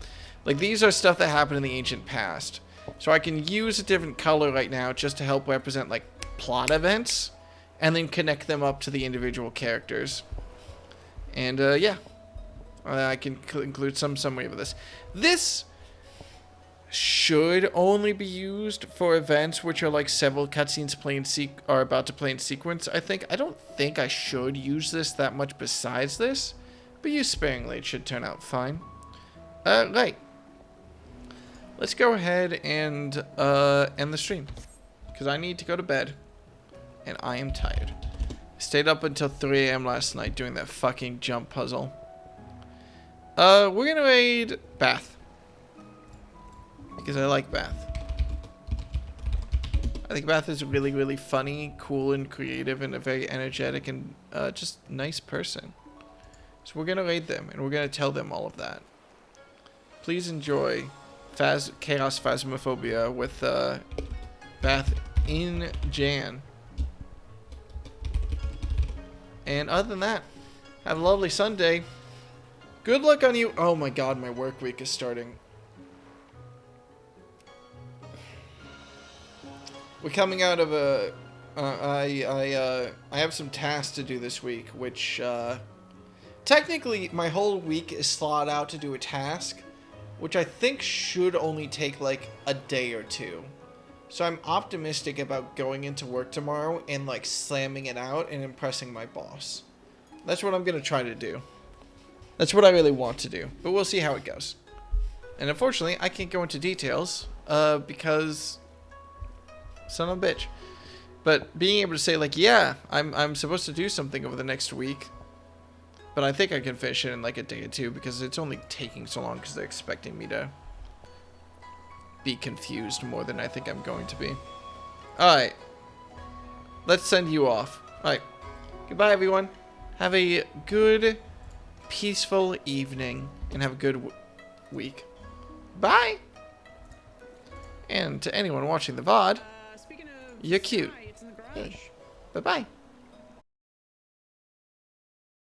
Like these are stuff that happened in the ancient past. So I can use a different color right now just to help represent like plot events and then connect them up to the individual characters. And yeah, I can include some summary of this. This should only be used for events which are like several cutscenes are about to play in sequence. I don't think I should use this that much besides this, but use sparingly. It should turn out fine. Right. Let's go ahead and end the stream because I need to go to bed and I am tired. I stayed up until 3 AM last night doing that fucking jump puzzle. We're gonna raid Bath. Because I like Bath. I think Bath is really, really funny, cool, and creative, and a very energetic and just nice person. So we're gonna raid them, and we're gonna tell them all of that. Please enjoy Chaos Phasmophobia with Bath in Jan. And other than that, have a lovely Sunday. Good luck on you. Oh my god, my work week is starting. We're coming out of a... I have some tasks to do this week, which, technically, my whole week is slotted out to do a task, which I think should only take, like, a day or two. So I'm optimistic about going into work tomorrow and, like, slamming it out and impressing my boss. That's what I'm gonna try to do. That's what I really want to do, but we'll see how it goes. And unfortunately, I can't go into details, because... son of a bitch. But being able to say like, yeah, I'm supposed to do something over the next week, but I think I can finish it in like a day or two because it's only taking so long because they're expecting me to be confused more than I think I'm going to be. Alright. Let's send you off. Alright. Goodbye, everyone. Have a good, peaceful evening and have a good week. Bye! And to anyone watching the VOD, you're cute. Hey, bye-bye.